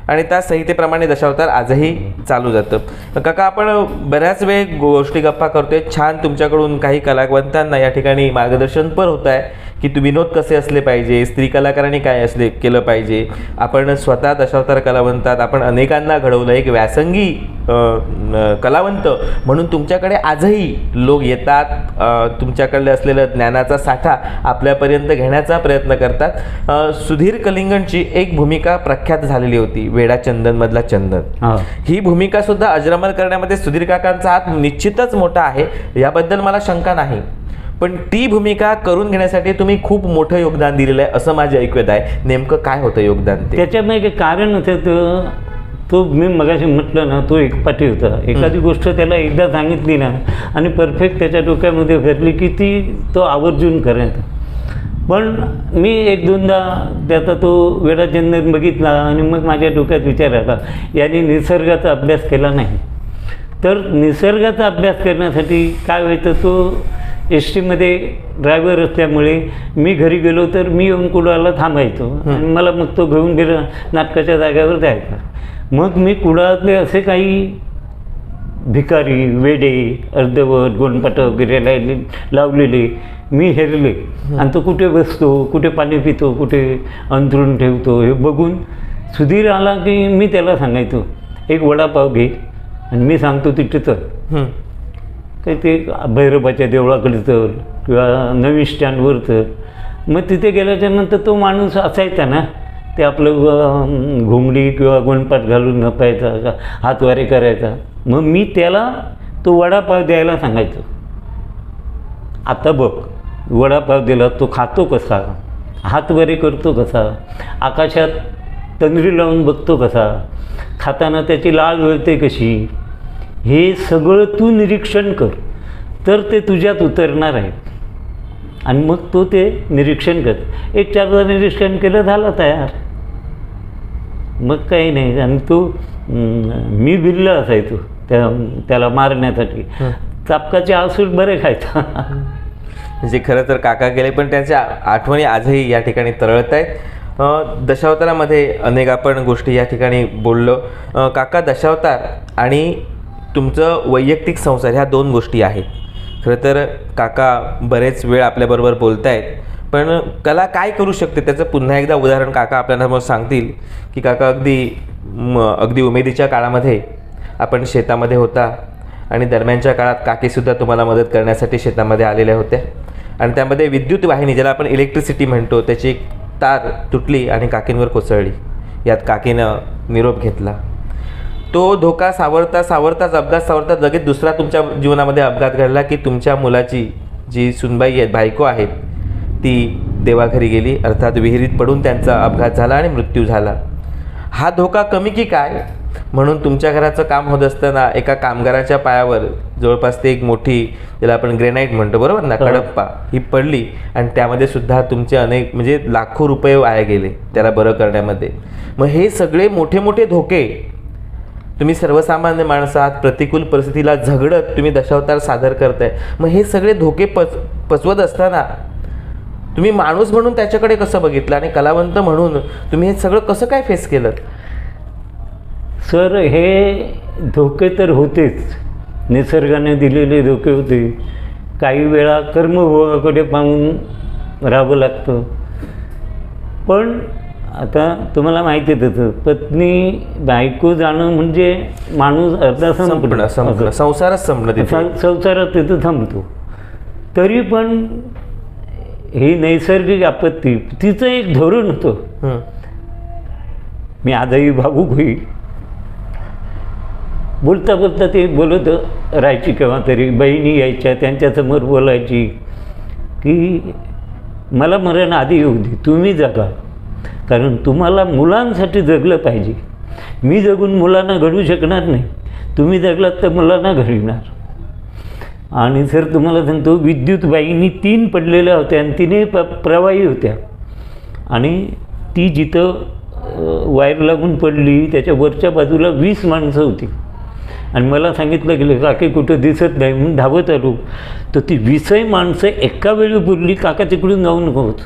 आणि त्या संहितेप्रमाणे दशावतार आजही चालू जातं. काका आपण बऱ्याच वेळ गोष्टी गप्पा करतोय. छान तुमच्याकडून काही कलावंतांना या ठिकाणी मार्गदर्शन पण होत आहे की तू विनोद कसे असले पाहिजे, स्त्री कलाकारांनी काय केलं पाहिजे. आपण स्वतः दशावतार कलावंतात आपण अनेकांना घडवलं. एक व्यासंगी कलावंत म्हणून तुमच्याकडे आजही लोक येतात. तुमच्याकडे असलेलं ज्ञानाचा साठा आपल्यापर्यंत घेण्याचा प्रयत्न करतात. सुधीर कलिंगणची एक भूमिका प्रख्यात झालेली होती, वेडा चंदन मधला चंदन. ही भूमिका सुद्धा अजरामर करण्यामध्ये सुधीर काकांचा हात निश्चितच मोठा आहे, याबद्दल मला शंका नाही. पण ती भूमिका करून घेण्यासाठी तुम्ही खूप मोठं योगदान दिलेलं आहे असं माझे ऐकत आहे. नेमकं काय होतं योगदान ते? त्याच्यामागे कारण होतं तो मी मगाशी म्हटलं ना, तो एकपाठी होता. एखादी गोष्ट त्याला एकदा सांगितली ना आणि परफेक्ट त्याच्या डोक्यामध्ये भरली की तो आवर्जून करायचा. पण मी एक दोनदा त्याचा तो वेळाचंदन बघितला आणि मग माझ्या डोक्यात विचार आला, याने निसर्गाचा अभ्यास केला नाही. तर निसर्गाचा अभ्यास करण्यासाठी काय व्हायचं, तो एस टीमध्ये ड्रायव्हर असल्यामुळे मी घरी गेलो तर मी येऊन कुडाळला थांबायचो आणि मला मग तो घेऊन गेला नाटकाच्या जागेवर जायचा. मग मी कुडाळातले असे काही भिकारी, वेडे, अर्धवट, गोंडपाट वगैरे लावलेले मी हेरले. आणि तो कुठे बसतो, कुठे पाणी पितो, कुठे अंथरूण ठेवतो हे बघून सुधीर आला की मी त्याला सांगायचो, एक वडापाव घे आणि मी सांगतो तिथे चल. काही ते भैरबाच्या देवळाकडे चल किंवा नवीन स्टँडवर चल. मग तिथे गेल्याच्या नंतर तो माणूस असायचा ना, ते आपलं घोंगडी किंवा गोंडपाट घालून नपायचा, हातवारे करायचा. मग मी त्याला तो वडापाव द्यायला सांगायचो. आता बघ, वडापाव दिला तो खातो कसा, हातवारे करतो कसा, आकाशात तंद्री लावून बघतो कसा, खाताना त्याची लाळ गळते कशी, हे सगळं तू निरीक्षण कर, तर ते तुझ्यात उतरणार आहे. आणि मग तो ते निरीक्षण कर. एक चारदा निरीक्षण केलं, झालं तयार. मग काही नाही. आणि तो मी भिल्ल असायचो त्याला मारण्यासाठी. चापकाचे आसूड बरे खायचा. म्हणजे खरं तर काका गेले पण त्यांच्या आठवणी आजही या ठिकाणी तरळत आहेत. दशावतारामध्ये अनेक आपण गोष्टी या ठिकाणी बोललो. काका, दशावतार आणि तुमचं वैयक्तिक संसार ह्या दोन गोष्टी आहेत. खरं तर काका बरेच वेळ आपल्याबरोबर बोलत आहेत, पण कला काय करू शकते त्याचं पुन्हा एकदा उदाहरण काका आपल्याला सांगतील की काका अगदी उमेदीच्या काळामध्ये आपण शेतामध्ये होता आणि दरम्यानच्या काळात काकीसुद्धा तुम्हाला मदत करण्यासाठी शेतामध्ये आलेल्या होत्या आणि त्यामध्ये विद्युत वाहिनी, ज्याला आपण इलेक्ट्रिसिटी म्हणतो, त्याची एक तार तुटली आणि काकींवर कोसळली. यात काकीनं निरोप घेतला. तो धोका सावरताच अपघात लगेच दुसरा तुमच्या जीवनामध्ये अपघात घडला की तुमच्या मुलाची जी सुनबाई आहे, बायको आहे, ती देवाघरी गेली, अर्थात विहिरीत पडून त्यांचा अपघात झाला आणि मृत्यू झाला. हा धोका कमी की काय म्हणून तुमच्या घराचं काम होत असताना एका कामगाराच्या पायावर जवळपास ते एक मोठी, ज्याला आपण ग्रेनाईट म्हणतो बरोबर ना, कडप्पा, ही पडली आणि त्यामध्ये सुद्धा तुमचे अनेक म्हणजे लाखो रुपये वाया गेले त्याला बरं करण्यामध्ये. मग हे सगळे मोठे मोठे धोके तुम्ही सर्वसामान्य माणसं आहात, प्रतिकूल परिस्थितीला झगडत तुम्ही दशावतार सादर करताय. मग हे सगळे धोके पचवत असताना तुम्ही माणूस म्हणून त्याच्याकडे कसं बघितलं आणि कलावंत म्हणून तुम्ही हे सगळं कसं काय फेस केलं? सर, हे धोके तर होतेच, निसर्गाने दिलेले धोके होते. काही वेळा कर्मभोगाकडे पाहून राहावं लागतं. पण आता तुम्हाला माहिती आहे त्याचं, पत्नी बायको जाणं म्हणजे माणूस अर्धा संपणं, संसारच संपणं, संसारात तिथं थांबतो. तरी पण ही नैसर्गिक आपत्ती, तिचं एक धोरण होतं. मी आजही भावूक होईल. बोलता बोलता ते बोलत राहायची, केव्हा तरी बहिणी यायच्या, त्यांच्यासमोर बोलायची की मला मरण आधी येऊ दे, तुम्ही जगा, कारण तुम्हाला मुलांसाठी जगलं पाहिजे. मी जगून मुलांना घडवू शकणार नाही, तुम्ही जगलात तर मुलांना घडविणार. आणि सर तुम्हाला सांगतो, विद्युत वाहिनी 3 पडलेल्या होत्या आणि 3 प्रवाही होत्या. आणि ती जिथं वायर लागून पडली त्याच्या वरच्या बाजूला 20 माणसं होती. आणि मला सांगितलं गेलं काकी कुठं दिसत नाही म्हणून धावत आलो. तर ती 20 माणसं एका वेळी बोलली, काका तिकडून जाऊ नको होत.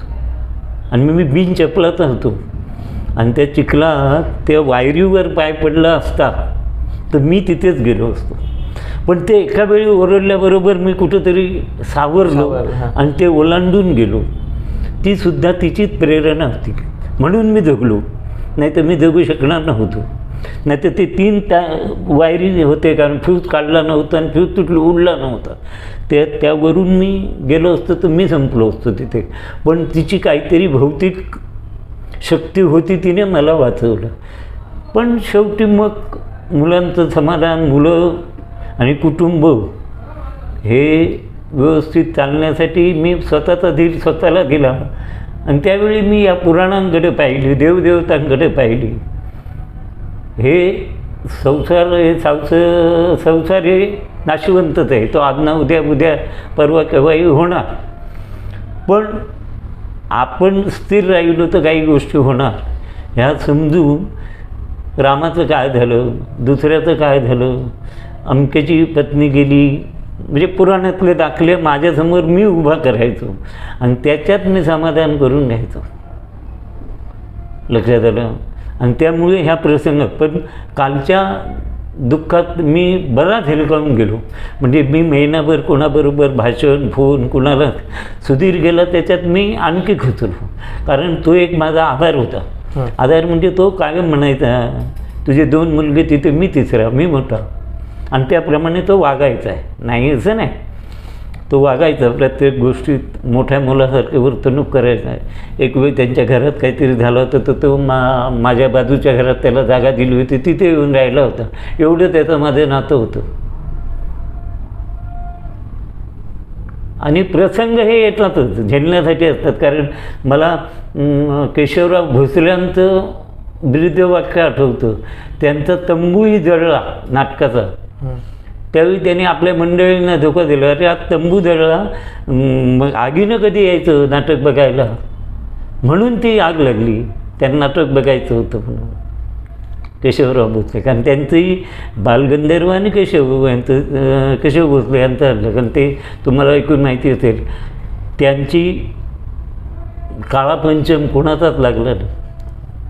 आणि मी बिन चपलाचा होतो आणि त्या चिखलात त्या वायरीवर पाय पडला असता तर मी तिथेच गेलो असतो. पण ते एका वेळी ओरडल्याबरोबर मी कुठंतरी सावरलो आणि ते ओलांडून गेलो. तीसुद्धा तिचीच प्रेरणा होती म्हणून मी जगलो, नाही तर मी जगू शकणार नव्हतो. नाही तर ते 3 त्या वायरी होते, कारण फ्यूज काढला नव्हता आणि फ्यूज उडला नव्हता. त्यावरून मी गेलो असतो तर मी संपलो असतो तिथे. पण तिची काहीतरी भौतिक शक्ती होती, तिने मला वाचवलं. पण शेवटी मग मुलांचं समाधान, मुलं आणि कुटुंब हे व्यवस्थित चालण्यासाठी मी स्वतःचा धीर स्वतःला दिला. आणि त्यावेळी मी या पुराणांकडे पाहिली, देवदेवतांकडे पाहिली. हे संसार हे नाशिवंतच आहे. तो आज ना उद्या परवा केव्हाही होणार. पण आपण स्थिर राहिलो तर काही गोष्टी होणार. ह्या समजून रामाचं काय झालं, दुसऱ्याचं काय झालं, अमक्याची पत्नी गेली, म्हणजे पुराणातले दाखले माझ्यासमोर मी उभा करायचो आणि त्याच्यात मी समाधान करून घ्यायचो. लक्षात आलं. आणि त्यामुळे ह्या प्रसंगात पण कालच्या दुःखात मी बराच हेलकावून गेलो. म्हणजे मी महिनाभर कोणाबरोबर भाषण, फोन, कुणाला सुधीर गेला त्याच्यात मी आणखी खचलो. कारण तो एक माझा आधार होता. आधार म्हणजे तो कायम म्हणायचा, तुझे 2 मुलगे तिथे, मी तिसरा, मी मोठा. आणि त्याप्रमाणे तो वागायचा आहे. नाही असं नाही, तो वागायचा. प्रत्येक गोष्टीत मोठ्या मुलासारखे वर्तणूक करायचा आहे. एक वेळ त्यांच्या घरात काहीतरी झालं होतं तर तो माझ्या बाजूच्या घरात त्याला जागा दिली होती, तिथे येऊन राहिला होता. एवढं त्याचं माझं नातं होतं. आणि प्रसंग हे येतातच, झेलण्यासाठी असतात. कारण मला केशवराव भोसल्यांचं ब्रीदवाक्य आठवतं. त्यांचा तंबूही जळला नाटकाचा. त्यावेळी त्यांनी आपल्या मंडळींना धोका दिला, अरे आज तंबू जळला, मग आगीनं कधी यायचं नाटक बघायला. म्हणून ती आग लागली, त्यांना नाटक बघायचं होतं म्हणून. केशवराव भोसले, कारण त्यांचंही बालगंधर्व आणि केशव भोसले यांचं हरलं. कारण ते तुम्हाला ऐकून माहिती असेल, त्यांची काळा पंचम कोणाचाच लागला नाही.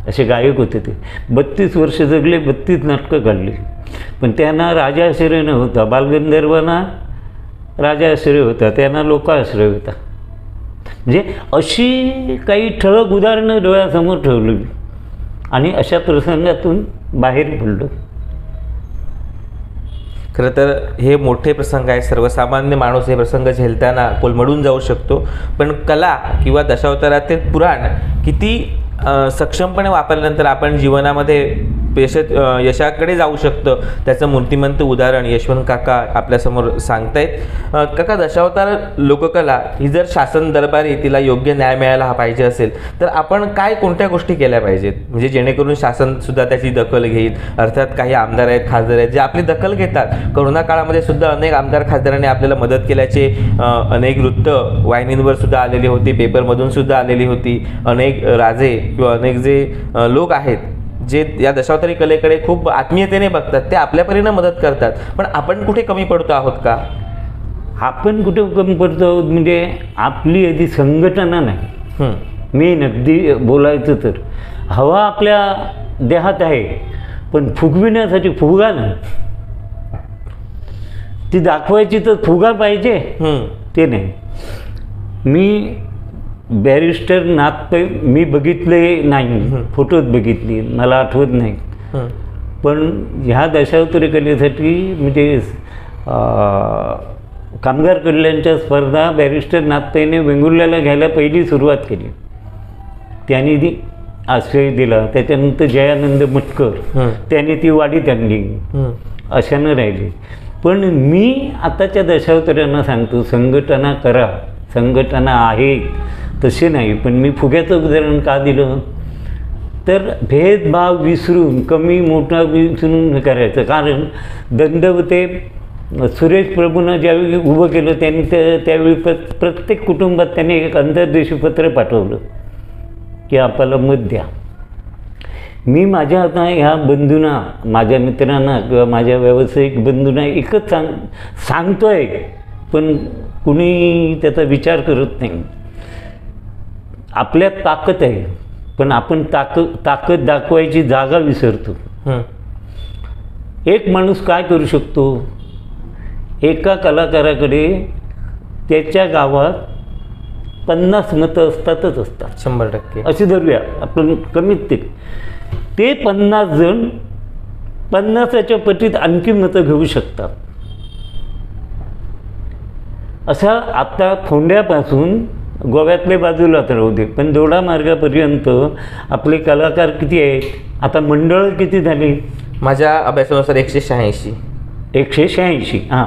असे गायक होते ते. 32 वर्ष जगले, 32 नाटकं काढली. पण त्यांना राजाश्रय नव्हता. बालगंधर्वांना राजाश्रय होता, त्यांना लोकाश्रय होता. म्हणजे अशी काही ठळक उदाहरणं डोळ्यासमोर ठेवली आणि अशा प्रसंगातून बाहेर पडलो. खरं तर हे मोठे प्रसंग आहे. सर्वसामान्य माणूस हे प्रसंग झेलताना कोलमडून जाऊ शकतो. पण कला किंवा दशावतारातील पुराण किती सक्षमपणे वापरल्यानंतर आपण जीवनामध्ये यशाकडे जाऊ शकतं, त्याचं मूर्तिमंत उदाहरण यशवंत काका आपल्यासमोर सांगतायत. काका, दशावतार लोककला ही जर शासन दरबारी तिला योग्य न्याय मिळायला पाहिजे असेल तर आपण कोणत्या गोष्टी केल्या पाहिजेत, म्हणजे जेणेकरून शासनसुद्धा त्याची दखल घेईल. अर्थात काही आमदार आहेत, खासदार आहेत जे आपली दखल घेतात. कोरोना काळामध्ये सुद्धा अनेक आमदार खासदारांनी आपल्याला मदत केल्याचे अनेक वृत्त वाहिनींवर सुद्धा आलेली होती, पेपरमधून सुद्धा आलेली होती. अनेक राजे किंवा अनेक जे लोक आहेत जे या दशावतारी कलेकडे खूप आत्मीयतेने बघतात, ते आपल्या परीने मदत करतात. पण आपण कुठे कमी पडतो आहोत का? आपण कुठे कमी पडतो आहोत म्हणजे आपली आधी संघटना नाही. मेन अगदी बोलायचं तर हवा आपल्या देहात आहे, पण फुगविण्यासाठी फुगा नाही. ती दाखवायची तर फुगा पाहिजे, ते नाही. मी बॅरिस्टर नाथपै मी बघितले नाही, फोटोत बघितली, मला आठवत नाही. पण ह्या दशावतारी कलेसाठी म्हणजे कामगार कल्याणच्या स्पर्धा बॅरिस्टर नाथपैने वेंगुर्ल्याला घ्यायला पहिली सुरुवात केली. त्यांनी आश्रय दिला. त्याच्यानंतर जयानंद मटकर त्यांनी ती वाढीत आणली, अशानं राहिली. पण मी आताच्या दशावताऱ्यांना सांगतो, संघटना करा. संघटना आहे तसे नाही. पण मी फुग्याचं उदाहरण का दिलं तर भेदभाव विसरून, कमी मोठा विसरून करायचं. कारण दंडवते सुरेश प्रभूनं ज्यावेळी उभं केलं त्यांनी त्यावेळी प्रत्येक कुटुंबात त्यांनी एक अंतर्देशी पत्र पाठवलं की आपल्याला मत द्या. मी माझ्या आता ह्या बंधूंना, माझ्या मित्रांना किंवा माझ्या व्यावसायिक बंधूंना एकच सांगतो आहे, पण कुणी त्याचा विचार करत नाही. आपल्यात ताकद आहे, पण आपण ताकद दाखवायची जागा विसरतो. एक माणूस काय करू शकतो, एका कलाकाराकडे त्याच्या गावात 50 मतं असतातच असतात, 100%. अशी धरूया आपण. कमीत ते 50 जण 50च्या पटीत आणखी मतं घेऊ शकतात. असा आता फोंड्यापासून गोव्यातल्या बाजूला तर होते, पण दोडा मार्गापर्यंत आपले कलाकार किती आहेत, आता मंडळ किती झाली? माझ्या अभ्यासानुसार 186. 186. हां,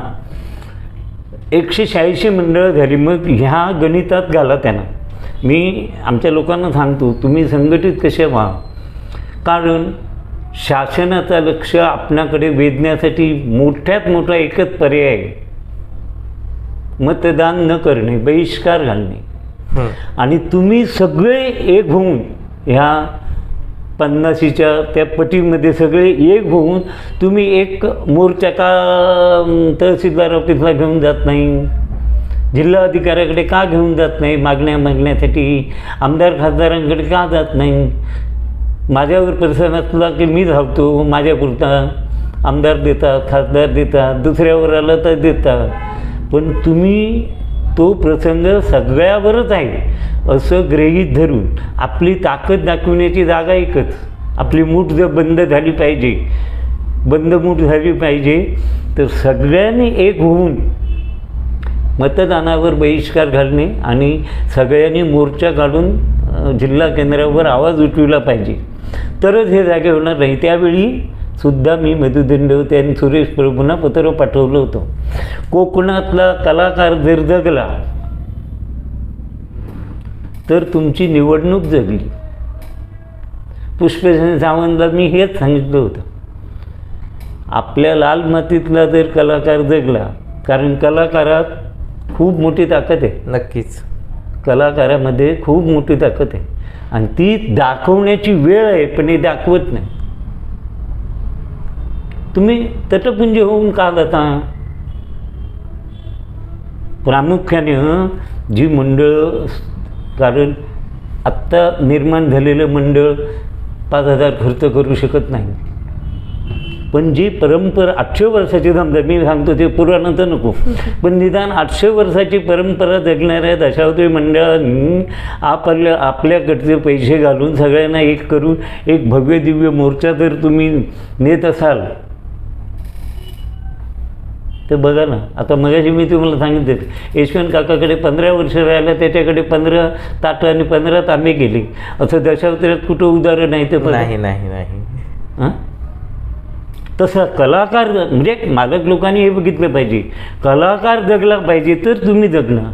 186 मंडळं झाली. मग ह्या गणितात घाला त्यांना. मी आमच्या लोकांना सांगतो, तुम्ही संघटित कसे व्हा. कारण शासनाचं लक्ष आपल्याकडे वेधण्यासाठी मोठ्यात मोठा एकच पर्याय आहे, मतदान न करणे, बहिष्कार घालणे. आणि तुम्ही सगळे एक होऊन ह्या 50च्या त्या पटीमध्ये सगळे एक होऊन तुम्ही एक मोर्चा का तहसीलदार ऑफिसला घेऊन जात नाही, जिल्हा अधिकाऱ्याकडे का घेऊन जात नाही, मागण्यासाठी आमदार खासदारांकडे का जात नाही. माझ्यावर प्रसंग असला की मी धावतो, माझ्यापुरता आमदार देतात, खासदार देतात, दुसऱ्यावर आलं तर देतात. पण तुम्ही तो प्रसंग सगळ्यावरच आहे असं गृहीत धरून आपली ताकद दाखवण्याची जागा एकच. आपली मूठ जर बंद झाली पाहिजे, बंदमूठ झाली पाहिजे, तर सगळ्यांनी एक होऊन मतदानावर बहिष्कार घालणे आणि सगळ्यांनी मोर्चा काढून जिल्हा केंद्रावर आवाज उठविला पाहिजे, तरच हे जागे होणार नाही. त्यावेळी सुद्धा मी मधुदंडवते आणि सुरेश प्रभूंना पत्र पाठवलं होतं. कोकणातला कलाकार जर जगला तर तुमची निवडणूक जगली. पुष्पसेन सावंतला मी हेच सांगितलं होतं, आपल्या लाल मातीतला जर कलाकार जगला, कारण कलाकारात खूप मोठी ताकद आहे. नक्कीच कलाकारामध्ये खूप मोठी ताकद आहे आणि ती दाखवण्याची वेळ आहे, पण हे दाखवत नाही. तुम्ही तटपुंज होऊन का जाता. प्रामुख्याने जी मंडळं, कारण आत्ता निर्माण झालेलं मंडळ 5,000 खर्च करू शकत नाही, पण जी परंपरा 800 वर्षाची, समजा मी सांगतो ते पुराण तर नको, पण निदान 800 वर्षाची परंपरा जगणाऱ्या दशावतारी मंडळांनी आपल्याकडचे पैसे घालून सगळ्यांना एक करून एक भव्य दिव्य मोर्चा जर तुम्ही नेत असाल तर बघा ना. आता मगाशी मी तुम्हाला सांगितलं, यशवंत काकाकडे 15 वर्ष राहिलं, त्याच्याकडे 15 ताटं आणि 15 तांबे गेले. असं दशावतारात कुठं उदाहरण आहे ते नाही नाही नाही. हां, तसं कलाकार म्हणजे मालक लोकांनी हे बघितलं पाहिजे, कलाकार जगला पाहिजे तर तुम्ही जगणार.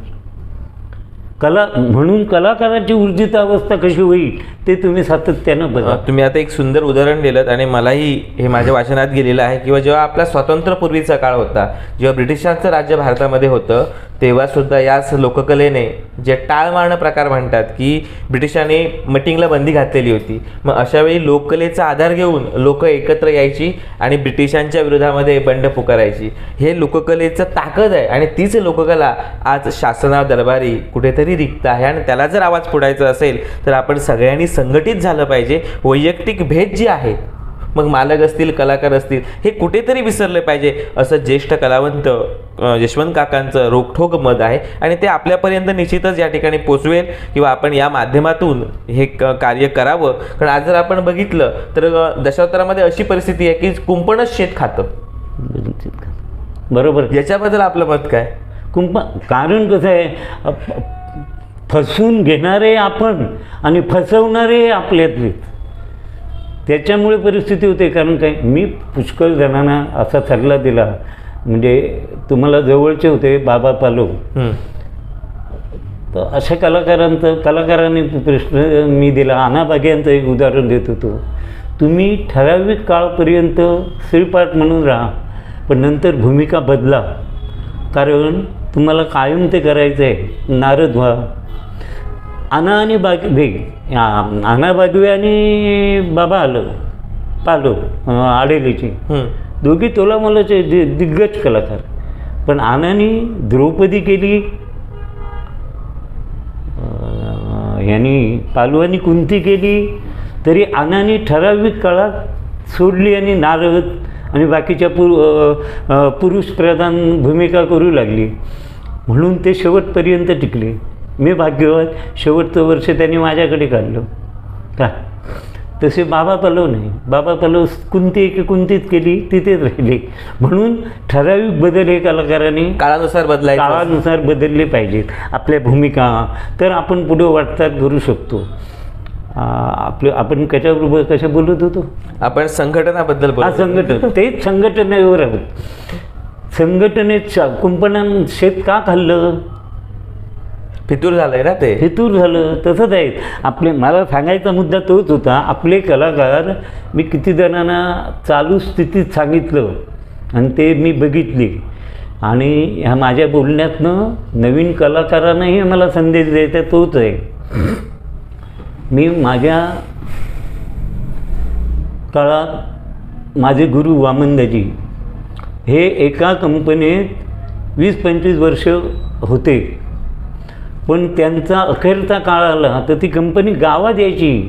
म्हणून कलाकाराची ऊर्जित अवस्था कशी होईल ते तुम्ही सातत्यानं बघा. तुम्ही आता एक सुंदर उदाहरण दिलं आणि मलाही हे माझ्या वाचनात गेलेलं आहे. किंवा जेव्हा आपला स्वातंत्र्यपूर्वीचा काळ होता, जेव्हा ब्रिटिशांचं राज्य भारतामध्ये होतं, तेव्हासुद्धा याच लोककलेने जे टाळ मारणं प्रकार म्हणतात की ब्रिटिशांनी मीटिंगला बंदी घातलेली होती. मग अशावेळी लोककलेचा आधार घेऊन लोक एकत्र यायची आणि ब्रिटिशांच्या विरोधामध्ये बंड पुकारायची. हे लोककलेचं ताकद आहे आणि तीच लोककला आज शासना दरबारी कुठेतरी रिक्त आहे. आणि त्याला जर आवाज फोडायचा असेल तर आपण सगळ्यांनी संघटित झालं पाहिजे. वैयक्तिक भेद जी आहे, मग मालक असतील, कलाकार असतील, हे कुठेतरी विसरले पाहिजे असं ज्येष्ठ कलावंत यशवंत काकांचं रोखठोक मत आहे आणि ते आपल्यापर्यंत निश्चितच या ठिकाणी पोचवेल किंवा आपण या माध्यमातून हे कार्य करावं. कारण आज जर आपण बघितलं तर दशावतारामध्ये अशी परिस्थिती आहे की कुंपणच शेत खातं. बरोबर. याच्याबद्दल आपलं मत काय? कारण कसं आहे, फसवून घेणारे आपण आणि फसवणारे आपल्यातले, त्याच्यामुळे परिस्थिती होते. कारण काय, मी पुष्कळ जणांना असा सल्ला दिला, म्हणजे तुम्हाला जवळचे होते बाबा पालो, तर अशा कलाकारांनी प्रश्न मी दिला. आनाबाग्यांचं एक उदाहरण देत होतो, तुम्ही ठराविक काळपर्यंत श्रीपाठ म्हणून राहा, पण नंतर भूमिका बदला, कारण तुम्हाला कायम ते करायचं आहे. नारद व्हा. आना आणि आना बागवे आणि बाबा पालो आडेलीची दोघी तोलामोलाचे दिग्गज कलाकार. पण आनानी द्रौपदी केली, यांनी पालवानी कुंती केली, तरी आनानी ठराविक काळात सोडली आणि नारद आणि बाकीच्या पुरुषप्रधान भूमिका करू लागली. म्हणून ते शेवटपर्यंत टिकले. मी भाग्यवान, शेवटचं वर्ष त्यांनी माझ्याकडे काढलं. का तसे बाबा पालव नाही. बाबा पालव कुंतीत केली, तिथेच राहिली. म्हणून ठराविक बदल हे कलाकारांनी काळानुसार बदलले पाहिजेत आपल्या भूमिका, तर आपण पुढे वाटचाल करू शकतो. आपण कशा बोलत होतो? आपण संघटनाबद्दल संघटन, तेच संघटनेवर आहोत. संघटनेत कुंपणानं शेत का खाल्लं? फितूर झालंय ना ते. फितूर झालं. तसंच आहे आपले. मला सांगायचा मुद्दा तोच होता. आपले कलाकार मी किती जणांना चालू स्थितीत सांगितलं आणि ते मी बघितले, आणि ह्या माझ्या बोलण्यातनं नवीन कलाकारांनाही मला संदेश द्यायचा तोच आहे. मी माझ्या काळात माझे गुरु वामनदाजी हे एका कंपनीत 20-25 वर्ष होते, पण त्यांचा अखेरचा काळ आला तर ती कंपनी गावात यायची,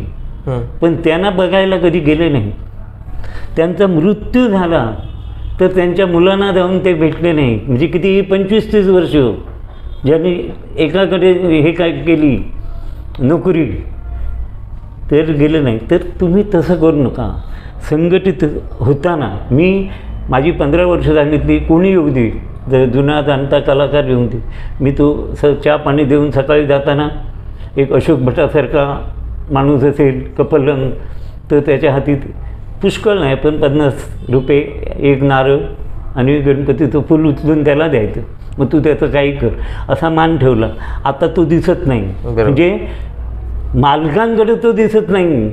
पण त्यांना बघायला कधी गेले नाही. त्यांचा मृत्यू झाला तर त्यांच्या मुलांना जाऊन ते भेटले नाही. म्हणजे किती 25-30 वर्ष ज्यांनी एकाकडे हे काय केली नोकरी, तर गेलं नाही. तर तुम्ही तसं करू नका. संघटित होताना माझी 15 वर्ष सांगितली, कोणी येऊ दे, जर जुना जाणता कलाकार येऊन दे, मी तो चहा पाणी देऊन सकाळी जाताना एक अशोक भटासारखा माणूस असेल कपलन, तर त्याच्या हातीत पुष्कळ नाही पण 50 रुपये एक नारळ आणि गणपतीचं फूल उचलून त्याला द्यायचं, मग तू त्याचं काही कर, असा मान ठेवला. आता तो दिसत नाही. म्हणजे मालकांकडे तो दिसत नाही,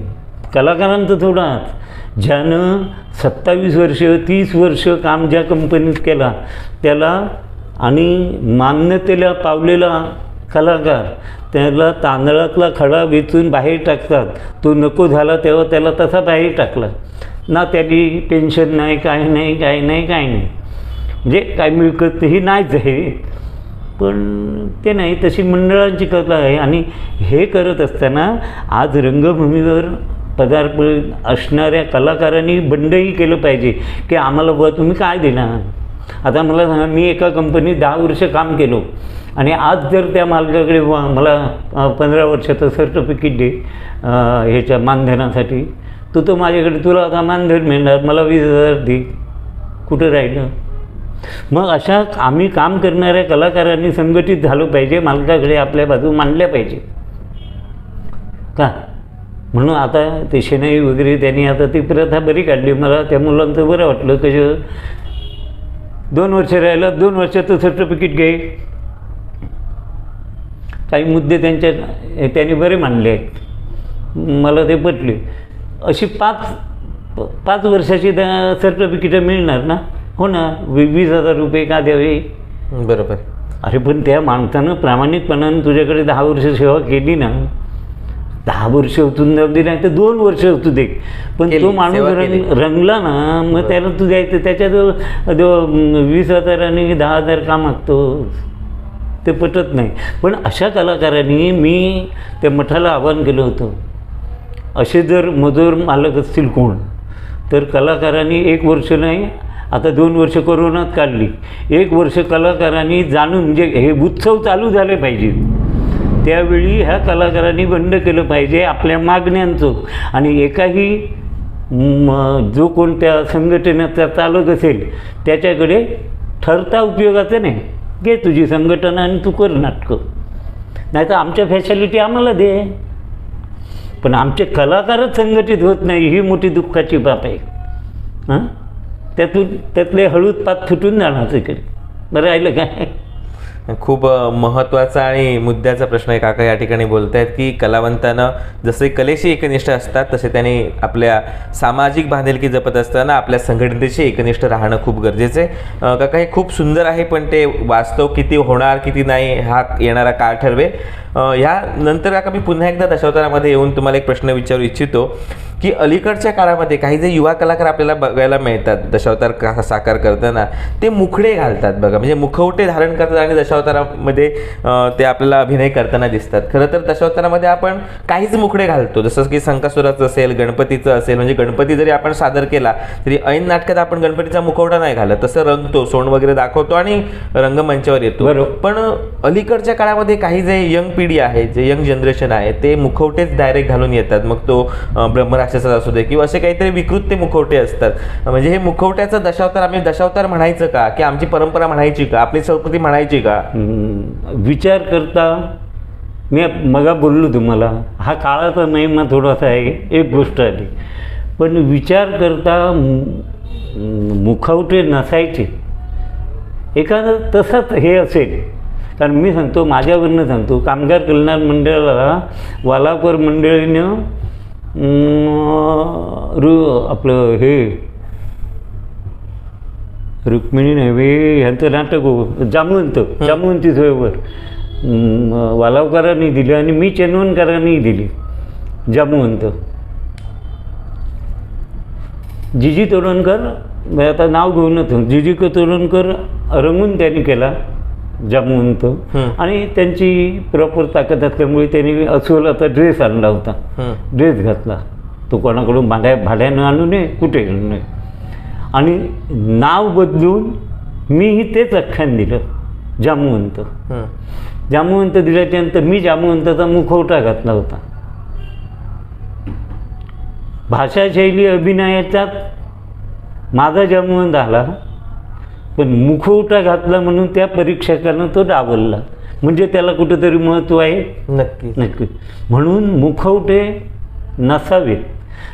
कलाकारांचं थोडाच. ज्यानं 27 वर्ष 30 वर्ष काम ज्या कंपनीत केला त्याला, आणि मान्यतेला पावलेला कलाकार, त्याला तांदळातला खडा वेचून बाहेर टाकतात. तो नको झाला तेव्हा त्याला तसा बाहेर टाकला ना. त्याची पेन्शन नाही, काय नाही, काय नाही, काय नाही. म्हणजे काय मिळकत ही नाहीच आहे, पण ते नाही, तशी मंडळांची कला आहे. आणि हे करत असताना आज रंगभूमीवर पदार्पण असणाऱ्या कलाकारांनी बंडही केलं पाहिजे की आम्हाला बुवा तुम्ही काय देणार. आता मला सांगा, मी एका कंपनीत 10 वर्ष काम केलो, आणि आज जर त्या मालकाकडे मला 15 वर्षाचं सर्टिफिकेट दे ह्याच्या मानधनासाठी, तो माझ्याकडे तुला आता मानधन मिळणार, मला 20,000 दे, कुठं राहिलं. मग अशा आम्ही काम करणाऱ्या कलाकारांनी संघटित झालं पाहिजे, मालकाकडे आपल्या बाजू मांडल्या पाहिजे का. म्हणून आता ते शेणाई वगैरे त्यांनी आता ती प्रथा बरी काढली. मला त्या मुलांचं बरं वाटलं. कसं 2 वर्ष राहिलं, 2 वर्षाचं सर्टिफिकेट घे. काही मुद्दे त्यांनी बरे मांडले आहेत, मला ते पटले. अशी 5 वर्षाची सर्टिफिकेटं मिळणार ना. हो ना, 20,000 रुपये का द्यावे. बरोबर. अरे पण त्या माणसानं प्रामाणिकपणानं तुझ्याकडे 10 वर्ष सेवा केली ना, 10 वर्ष होतून जाऊ दे, नाही तर 2 वर्ष होतू दे, पण तो माणूस रंगला ना, मग त्याला तू द्यायचं. त्याच्याजवळ 20,000 आणि 10,000 का मागतो, ते पटत नाही. पण अशा कलाकारांनी मी त्या मठाला आवाहन केलं होतं, असे जर मजूर मालक असतील कोण, तर कलाकारांनी 1 वर्ष नाही, आता 2 वर्ष कोरोनात काढली, 1 वर्ष कलाकारांनी जाणून, म्हणजे हे उत्सव चालू झाले पाहिजेत, त्यावेळी ह्या कलाकारांनी बंद केलं पाहिजे आपल्या मागण्यांचं. आणि एकाही जो कोणत्या संघटनेचा चालक असेल त्याच्याकडे ठरता उपयोगाचं नाही. घे तुझी संघटना आणि तू कर नाटकं, नाही तर आमच्या फॅसिलिटी आम्हाला दे. पण आमचे कलाकारच संघटित होत नाही, ही मोठी दुःखाची बाब आहे. हां, त्यातले हळूद पात फुटून जाणार तिकडे. बरं राहिलं काय. खूप महत्त्वाचा आणि मुद्द्याचा प्रश्न आहे काका या ठिकाणी बोलत आहेत की कलावंतानं जसे कलेशी एकनिष्ठ असतात तसे त्यांनी आपल्या सामाजिक बांधिलकी जपत असताना आपल्या संघटनेशी एकनिष्ठ राहणं खूप गरजेचं आहे. काका हे खूप सुंदर आहे, पण ते वास्तव किती होणार किती नाही हा येणारा काळ ठरवेल. ह्यानंतर काका मी पुन्हा एकदा दशावतारामध्ये येऊन तुम्हाला एक प्रश्न विचारू इच्छितो की अलीकडच्या काळामध्ये काही जे युवा कलाकार आपल्याला बघायला मिळतात दशावतार साकार करताना, ते मुखडे घालतात बघा, म्हणजे मुखवटे धारण करतात आणि दशावतारामध्ये ते आपल्याला अभिनय करताना दिसतात. खरं तर दशावतारामध्ये आपण काहीच मुखडे घालतो, जसं की संकासुराचं असेल, गणपतीचं असेल. म्हणजे गणपती जरी आपण सादर केला तरी ऐन नाटकात आपण गणपतीचा मुखवटा नाही घालत, तसं रंगतो, सोंड वगैरे दाखवतो आणि रंगमंचावर येतो. पण अलीकडच्या काळामध्ये काही जे यंग पिढी आहे, जे यंग जनरेशन आहे, ते मुखवटेच डायरेक्ट घालून येतात. मग तो ब्रह्मराक्षसाचा असू दे किंवा असे काहीतरी विकृत ते मुखवटे असतात. म्हणजे हे मुखवट्याचं दशावतार आम्ही दशावतार म्हणायचं का, की आमची परंपरा म्हणायची का, आपली संस्कृती म्हणायची का. विचार करता मी मगा बोललो तुम्हाला, हा काळाचा महिमा थोडासा आहे, एक गोष्ट आली. पण विचार करता मुखवटे नसायचे एखादं तसाच हे असेल. कारण मी सांगतो, माझ्यावरनं सांगतो, कामगार कल्याण मंडळाला वालाकर मंडळीनं आपलं हे रुक्मिणी नव्हे ह्यांचं नाटक जामवंती सोयवर वालावकरांनी दिली आणि मी चेनवणकरांनी दिली. जामवंत जीजी तोरणकर, आता नाव घेऊनच जीजी तोरणकर रंगून त्यांनी केला जामवंत. आणि त्यांची प्रॉपर ताकद असल्यामुळे त्यांनी अस्वलाचा ड्रेस आणला होता. ड्रेस घातला तो, कोणाकडून भाड्यानं आणू नये, कुठे आणू नये. आणि नाव बदलून मीही तेच आख्यान दिलं, जामवंत. जामवंत दिल्याच्यानंतर मी जामवंताचा मुखवटा घातला होता. भाषाशैली अभिनयाच्यात माझा जामवंत आला, पण मुखवटा घातला म्हणून त्या परीक्षकानं तो डावलला. म्हणजे त्याला कुठंतरी महत्त्व आहे. नक्की. म्हणून मुखवटे नसावेत.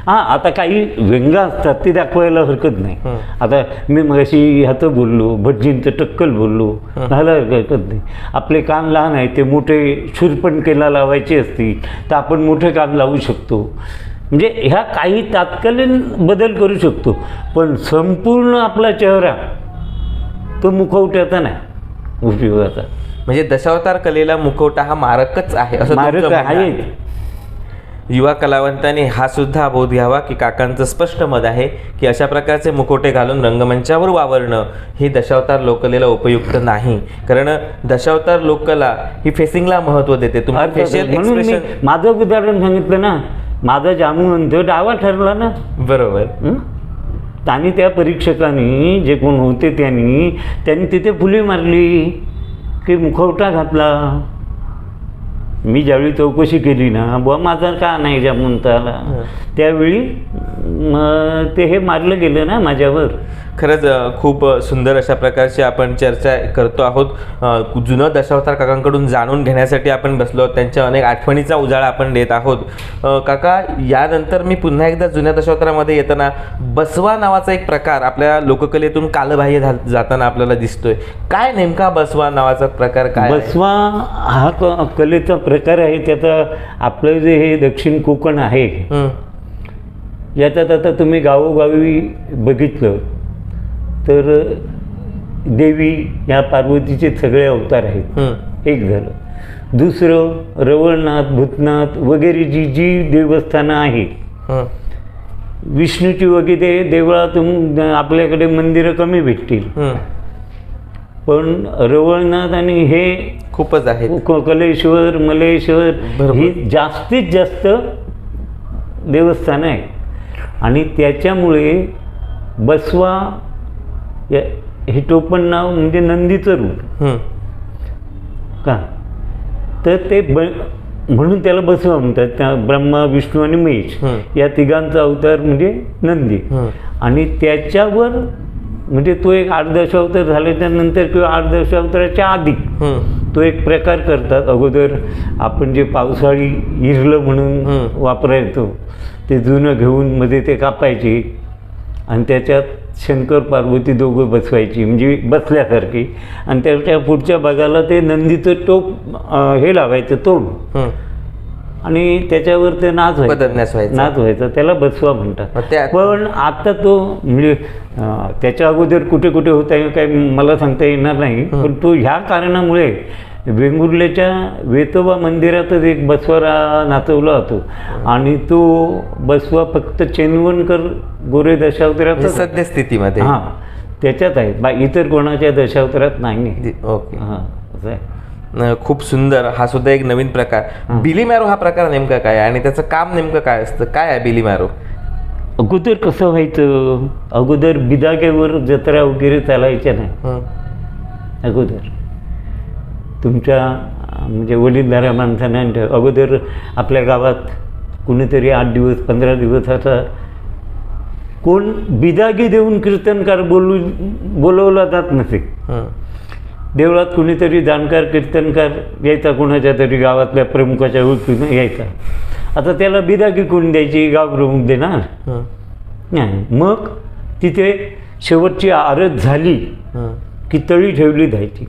हां, आता काही व्यंग असतात ते दाखवायला हरकत नाही. आता मी मगाशी ह्याचं बोललो, भटजींचं टक्कल बोललो, घाला हरकत नाही. आपले कान लहान आहे, ते मोठे शूरपणखेला लावायचे असतील तर आपण मोठे कान लावू शकतो. म्हणजे ह्या काही तात्कालीन बदल करू शकतो, पण संपूर्ण आपला चेहरा तो मुखवट्याचा नाही, उपयोगाचा. म्हणजे दशावतार कलेला मुखवटा हा मारकच आहे असं मारक आहे. युवा कलावंतांनी हा सुद्धा बोध घ्यावा की काकांचं स्पष्ट मत आहे की अशा प्रकारचे मुखवटे घालून रंगमंचावर वावरणं ही दशावतार लोककलेला उपयुक्त नाही. कारण दशावतार लोककला ही फेसिंगला महत्त्व देते. म्हणून मी माझं उदाहरण सांगितलं ना, माझा जामवंत डावा ठरला ना. बरोबर. आणि त्या परीक्षकांनी जे कोण होते त्यांनी तिथे फुले मारली की मुखवटा घातला. मी ज्यावेळी चौकशी केली ना, बुवा माझा का नाही जामवंताला, त्यावेळी ते हे मारलं गेलं ना माझ्यावर. खरंच खूप सुंदर अशा प्रकारची आपण चर्चा करतो आहोत. जुनं दशावतार काकांकडून जाणून घेण्यासाठी आपण बसलो. त्यांच्या अनेक आठवणीचा उजाळा आपण देत आहोत. काका, यानंतर मी पुन्हा एकदा जुन्या दशावतारामध्ये येताना बसवा नावाचा एक प्रकार आपल्या लोककलेतून कालबाह्य जाताना आपल्याला दिसतोय. काय नेमका बसवा नावाचा प्रकार काय? बसवा हा कलेचा प्रकार आहे. त्याचा आपलं जे हे दक्षिण कोकण आहे, याच्यात आता तुम्ही गावोगावी बघितलं तर देवी या पार्वतीचे सगळे अवतार आहेत. एक झालं. दुसरं रवळनाथ, भूतनाथ वगैरे जी देवस्थानं आहेत, विष्णूची वगैरे देवळातून आपल्याकडे मंदिरं कमी भेटतील, पण रवळनाथ आणि हे खूपच आहे. कलेश्वर, मलेश्वर ही जास्तीत जास्त देवस्थानं आहेत. आणि त्याच्यामुळे बसवा हे टोपण नाव म्हणजे नंदीचं रूप का, तर ते म्हणून त्याला बसवा म्हणतात. त्या ब्रह्मा, विष्णू आणि महेश या तिघांचा अवतार म्हणजे नंदी. आणि त्याच्यावर म्हणजे तो एक 8 दशावतार झाल्याच्या नंतर किंवा 8 दशावताराच्या आधी तो एक प्रकार करतात. अगोदर आपण जे पावसाळी इरलं म्हणून वापरायचो ते जुनं घेऊन मध्ये ते कापायचे आणि त्याच्यात शंकर पार्वती दोघं बसवायची, म्हणजे बसल्यासारखी. आणि त्याच्या पुढच्या भागाला ते नंदीचं टोप हे लावायचं, तोंड, आणि त्याच्यावर ते नाच व्हायचा. त्याला बसवा म्हणतात. पण आता तो म्हणजे त्याच्या अगोदर कुठे कुठे होता काही मला सांगता येणार नाही, पण तो ह्या कारणामुळे वेंगुर्ल्याच्या वेतोबा मंदिरातच एक बसवा नाचवला होतो. आणि तो बसवा फक्त चेनवणकर गोरे दशावतारात सद्यस्थितीमध्ये त्याच्यात आहे, इतर कोणाच्या दशावतारात नाही. ओके, हां, असं आहे. खूप सुंदर. हा सुद्धा एक नवीन प्रकार. बिली मॅरो हा प्रकार नेमका काय आणि त्याचं काम नेमकं काय असतं? काय आहे बिली मॅरो? अगोदर कसं व्हायचं, अगोदर बिदाग्यावर जत्रा वगैरे चालायच्या नाही. अगोदर तुमच्या म्हणजे वडीलधाऱ्या माणसांना अगोदर आपल्या गावात कुणीतरी 8 दिवस 15 दिवस आता कोण बिदागी देऊन कीर्तनकार बोलवला जात नसे. देवळात कुणीतरी जाणकार कीर्तनकार यायचा, कोणाच्या तरी गावातल्या प्रमुखाच्या ओळखीनं यायचा. आता त्याला बिदागी कोण द्यायची? गाव प्रमुख देणार नाही. मग तिथे शेवटची आरत झाली की तळी ठेवली जायची,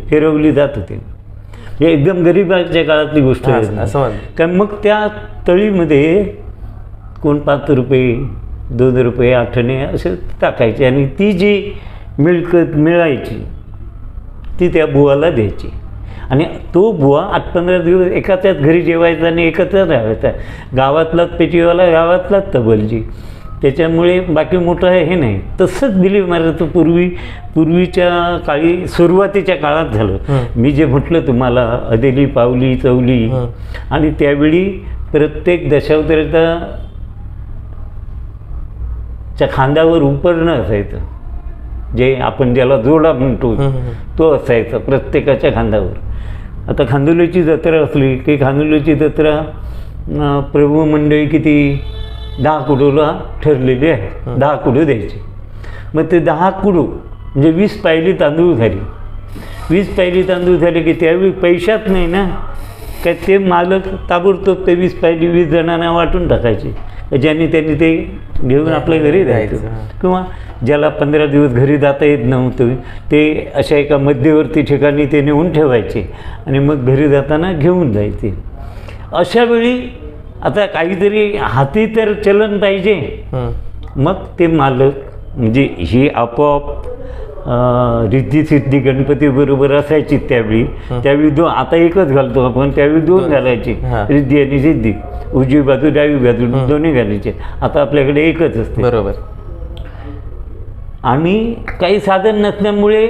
फिरवली जात होती. हे एकदम गरिबाच्या काळातली गोष्ट हां, आहे. असं म्हणलं. कारण मग त्या तळीमध्ये कोण 5 रुपये 2 रुपये 8 आणे असे टाकायचे आणि ती जी मिळकत मिळायची ती त्या बुवाला द्यायची. आणि तो बुवा 8-15 दिवस एकाच्याच घरी जेवायचा आणि एकत्रच राहायचा. गावातलाच पेटीवाला, गावातलाच तबलजी. त्याच्यामुळे बाकी मोठं हे नाही. तसंच दिलीप महाराजांचं पूर्वीच्या काळी सुरुवातीच्या काळात झालं. मी जे म्हटलं तुम्हाला अदेली पावली चवली, आणि त्यावेळी प्रत्येक दशावताराच्या खांद्यावर उपरणं असायचं, जे आपण ज्याला जोडा म्हणतो तो असायचा प्रत्येकाच्या खांद्यावर. आता खांदोलीची जत्रा असली की खांदोलीची जत्रा प्रभू मंडळी किती 10 कुडूला ठरलेली आहे, 10 कुडू द्यायचे. मग ते 10 कुडू म्हणजे 20 पायली तांदूळ झाली. 20 पायली तांदूळ झाले की त्यावेळी पैशात नाही ना, काय ते मालक ताबडतोब ते 20 पायली 20 जणांना वाटून टाकायचे, ज्यांनी त्यांनी ते घेऊन आपल्या घरी द्यायचं. किंवा ज्याला 15 दिवस घरी जाता येत नव्हतं ते अशा एका मध्यवर्ती ठिकाणी ते नेऊन ठेवायचे आणि मग घरी जाताना घेऊन जायचे. अशा वेळी आता काहीतरी हाती तर चलन पाहिजे. मग ते मालक म्हणजे ही आपोआप रिद्धी गणपती बरोबर असायची त्यावेळी आता एकच घालतो आपण, त्यावेळी 2 घालायचे, रिद्धी आणि सिद्धी, उजवी बाजू डावी बाजू दोन्ही घालायचे. आता आपल्याकडे एकच असते. बरोबर. आणि काही साधन नसल्यामुळे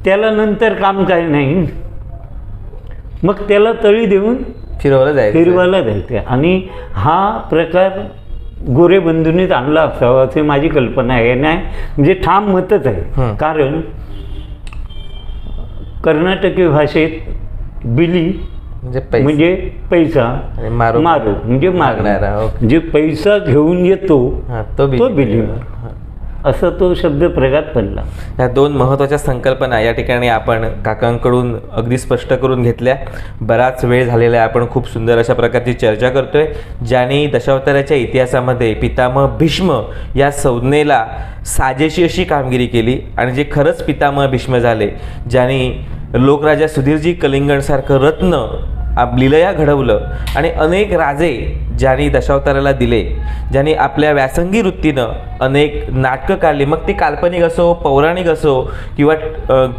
त्याला नंतर काम काही नाही, मग त्याला तळी देऊन फिरवायला जायचे. आणि हा प्रकार गोरेबंधूंनीच आणला असावा अशी माझी कल्पना आहे. नाही म्हणजे ठाम मतच आहे. कारण कर्नाटकी भाषेत बिली म्हणजे पैसा, मारू म्हणजे मागणारा, म्हणजे पैसा घेऊन येतो तो बिली, असा तो शब्द प्रघात पडला. ह्या 2 महत्त्वाच्या संकल्पना या ठिकाणी आपण काकांकडून अगदी स्पष्ट करून घेतल्या. बराच वेळ झालेला आहे, आपण खूप सुंदर अशा प्रकारची चर्चा करतोय, ज्यांनी दशावताराच्या इतिहासामध्ये पितामह भीष्म या संज्ञेला साजेशी अशी कामगिरी केली आणि जे खरंच पितामह भीष्म झाले, ज्यांनी लोकराजा सुधीरजी कलिंगणसारखं रत्न लीलया घडवलं आणि अनेक राजे ज्यांनी दशावताराला दिले, ज्यांनी आपल्या व्यासंगी वृत्तीनं अनेक नाटकं काढली, मग ती काल्पनिक असो, पौराणिक असो किंवा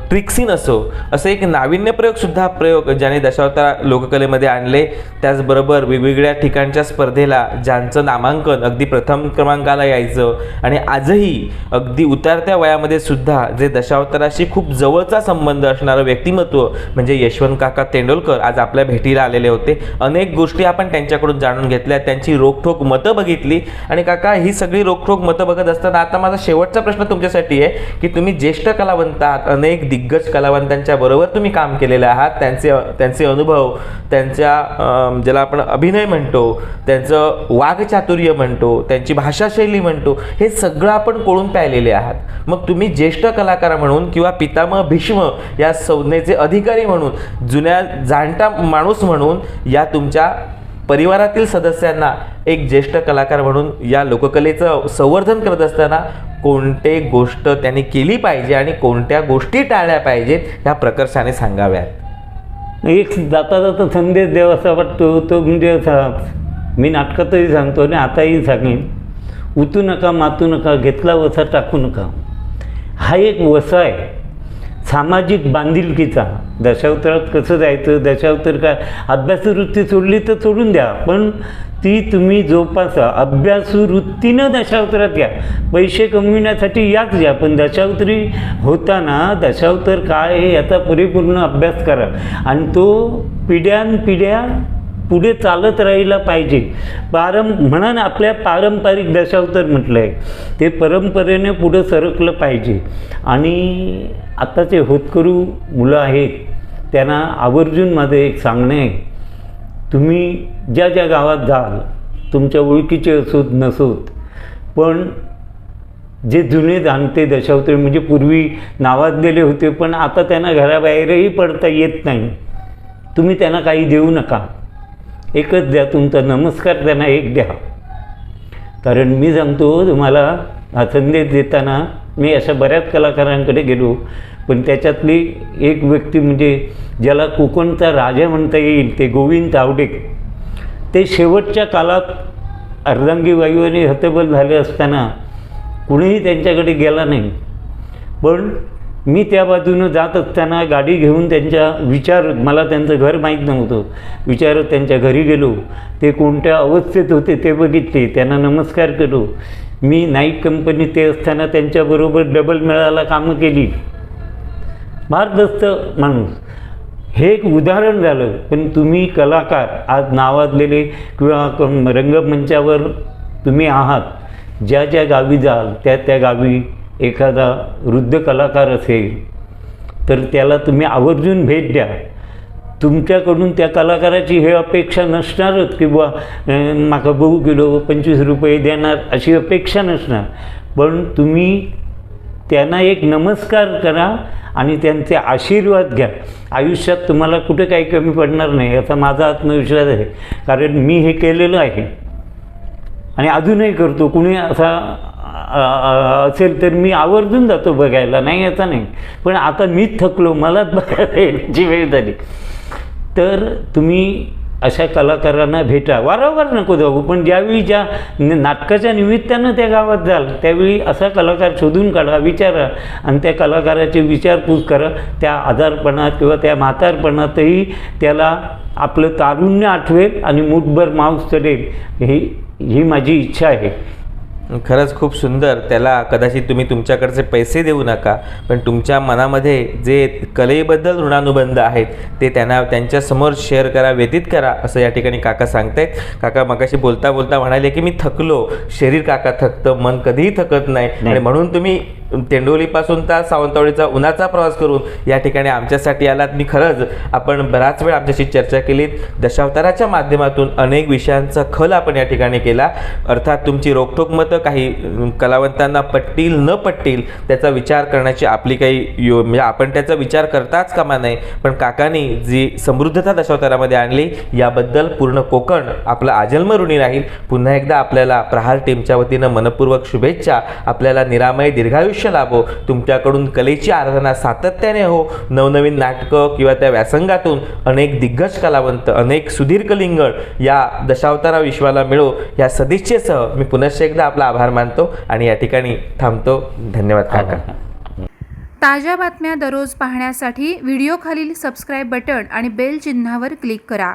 ट्रिक्सीन असो, असं एक नाविन्यप्रयोगसुद्धा ज्यांनी दशावतार लोककलेमध्ये आणले. त्याचबरोबर वेगवेगळ्या ठिकाणच्या स्पर्धेला ज्यांचं नामांकन अगदी प्रथम क्रमांकाला यायचं आणि आजही अगदी उतरत्या वयामध्ये सुद्धा जे दशावताराशी खूप जवळचा संबंध असणारं व्यक्तिमत्व म्हणजे यशवंत काका तेंडुलकर आज आपल्या भेटीला आलेले होते. अनेक गोष्टी आपण त्यांच्याकडून जाणून घेतल्या, त्यांची रोखठोक मतं बघितली. आणि काका, ही सगळी रोखठोक मतं बघत असताना आता माझा शेवटचा प्रश्न तुमच्यासाठी आहे की तुम्ही ज्येष्ठ कलावंत आहात, अनेक दिग्गज कलावंतांच्या बरोबर तुम्ही काम केलेले आहात, त्यांचे अनुभव, त्यांच्या ज्याला आपण अभिनय म्हणतो, त्यांचं वागचातुर्य म्हणतो, त्यांची भाषाशैली म्हणतो, हे सगळं आपण कोळून पाहिलेले आहात. मग तुम्ही ज्येष्ठ कलाकार म्हणून किंवा पितामह भीष्म या संज्ञेचे अधिकारी म्हणून, जुन्या जाणता माणूस म्हणून या तुमच्या परिवारातील सदस्यांना एक ज्येष्ठ कलाकार म्हणून या लोककलेचं संवर्धन करत असताना कोणते गोष्ट त्यांनी केली पाहिजे आणि कोणत्या गोष्टी टाळल्या पाहिजेत ह्या प्रकर्षाने सांगाव्यात. एक जाता जाता संदेश द्यावासा वाटतो तो म्हणजे असा, मी नाटकातही सांगतो आणि आताही सांगेन, उतू नका मातू नका, घेतला वसा टाकू नका. हा एक वसा आहे सामाजिक बांधिलकीचा. दशावतारात कसं जायचं, दशावतार काय अभ्यासवृत्ती सोडली तर सोडून द्या, पण ती तुम्ही जोपासा. अभ्यासवृत्तीनं दशावतारात या, पैसे कमविण्यासाठी याच या, पण दशावतारी होताना दशावतार काय हे याचा परिपूर्ण अभ्यास करा आणि तो पिढ्यानपिढ्या पुढे चालत राहिला पाहिजे. म्हणा ना, आपल्या पारंपरिक दशावतार म्हटलं आहे ते परंपरेने पुढं सरकलं पाहिजे. आणि आत्ताचे होतकरू मुलं आहेत त्यांना आवर्जून माझं एक सांगणं आहे, तुम्ही ज्या ज्या गावात जाल, तुमच्या ओळखीचे असोत नसोत, पण जे जुने जाणते दशावतार म्हणजे पूर्वी नावाजलेले होते पण आता त्यांना घराबाहेरही पडता येत नाही, तुम्ही त्यांना काही देऊ नका, एकच द्या, तुमचा नमस्कार त्यांना एक द्या. कारण मी सांगतो तुम्हाला हा संदेश देताना मी अशा बऱ्याच कलाकारांकडे गेलो, पण त्याच्यातली एक व्यक्ती म्हणजे ज्याला कोकणचा राजा म्हणता येईल ते गोविंद तावडे. ते शेवटच्या काळात अर्धांगी वायूने हतबल झाले असताना कुणीही त्यांच्याकडे गेला नाही. पण मी त्या बाजूनं जात असताना गाडी घेऊन त्यांच्या मला त्यांचं घर माहीत नव्हतं, विचारत त्यांच्या घरी गेलो. ते कोणत्या अवस्थेत होते ते बघितले, त्यांना नमस्कार केलो. मी नाईक कंपनीत ते असताना त्यांच्याबरोबर डबल मेळाला कामं केली. भारदस्त माणूस. हे एक उदाहरण झालं. पण तुम्ही कलाकार आज नावाजलेले किंवा रंगमंचावर तुम्ही आहात, ज्या ज्या गावी जाल त्या गावी एखादा वृद्ध कलाकार असेल तर त्याला तुम्ही आवर्जून भेट द्या. तुमच्याकडून त्या कलाकाराची हे अपेक्षा नसणारच की बुवा माका 2 किलो 25 रुपये देणार अशी अपेक्षा नसणार. पण तुम्ही त्यांना एक नमस्कार करा आणि त्यांचे आशीर्वाद घ्या. आयुष्यात तुम्हाला कुठे काही कमी पडणार नाही याचा माझा आत्मविश्वास आहे. कारण मी हे केलेलं आहे आणि अजूनही करतो. कुणी असा असेल तर मी आवर्जून जातो बघायला, नाही याचा नाही. पण आता मीच थकलो, मलाच बघायला येण्याची वेळ झाली. तर तुम्ही अशा कलाकारांना भेटा. वारंवार नको जाऊ, पण ज्यावेळी ज्या नाटकाच्या निमित्तानं त्या गावात जाल त्यावेळी असा कलाकार शोधून काढा, विचारा आणि त्या कलाकाराची विचारपूस करा. त्या आजारपणात किंवा त्या म्हातारपणातही त्याला आपलं तारुण्य आठवेल आणि मूठभर मांस चढेल, ही माझी इच्छा आहे. खरंच खूप सुंदर. त्याला कदाचित तुम्ही तुमच्याकडचे पैसे देऊ नका, पण तुमच्या मनामध्ये जे कलेबद्दल ऋणानुबंध आहेत ते त्यांच्यासमोर शेअर करा, व्यतीत करा, असं या ठिकाणी काका सांगतायत. काका मगाशी बोलता बोलता म्हणाले की मी थकलो. शरीर काका थकतं, मन कधीही थकत नाही. आणि म्हणून तुम्ही तेंडोलीपासून तर सावंतवाडीचा उन्हाचा प्रवास करून या ठिकाणी आमच्यासाठी आलात. मी खरंच आपण बराच वेळ आमच्याशी चर्चा केली. दशावताराच्या माध्यमातून अनेक विषयांचा खल आपण या ठिकाणी केला. अर्थात तुमची रोखठोक मतं काही कलावंतांना पटतील न पटतील त्याचा विचार करण्याची आपली काही म्हणजे आपण त्याचा विचार करताच कामा नाही. पण काकांनी जी समृद्धता दशावतारामध्ये आणली याबद्दल पूर्ण कोकण आपला आजन्म ऋणी राहील. पुन्हा एकदा आपल्याला प्रहार टीमच्या वतीनं मनपूर्वक शुभेच्छा. आपल्याला निरामय दीर्घायुष्य लाभो. तुमच्याकडून कलेची आराधना सातत्याने हो. नवनवीन नाटकं किंवा त्या व्यासंगातून अनेक दिग्गज कलावंत, अनेक सुधीर कलिंगड या दशावतारा विश्वाला मिळो या सदिच्छेसह मी पुनश्च एकदा आपला आभार मानतो आणि या ठिकाणी थांबतो. धन्यवाद काका. ताज्या बातम्या दररोज पाहण्यासाठी व्हिडिओ खालील सबस्क्राईब बटण आणि बेल चिन्हावर क्लिक करा.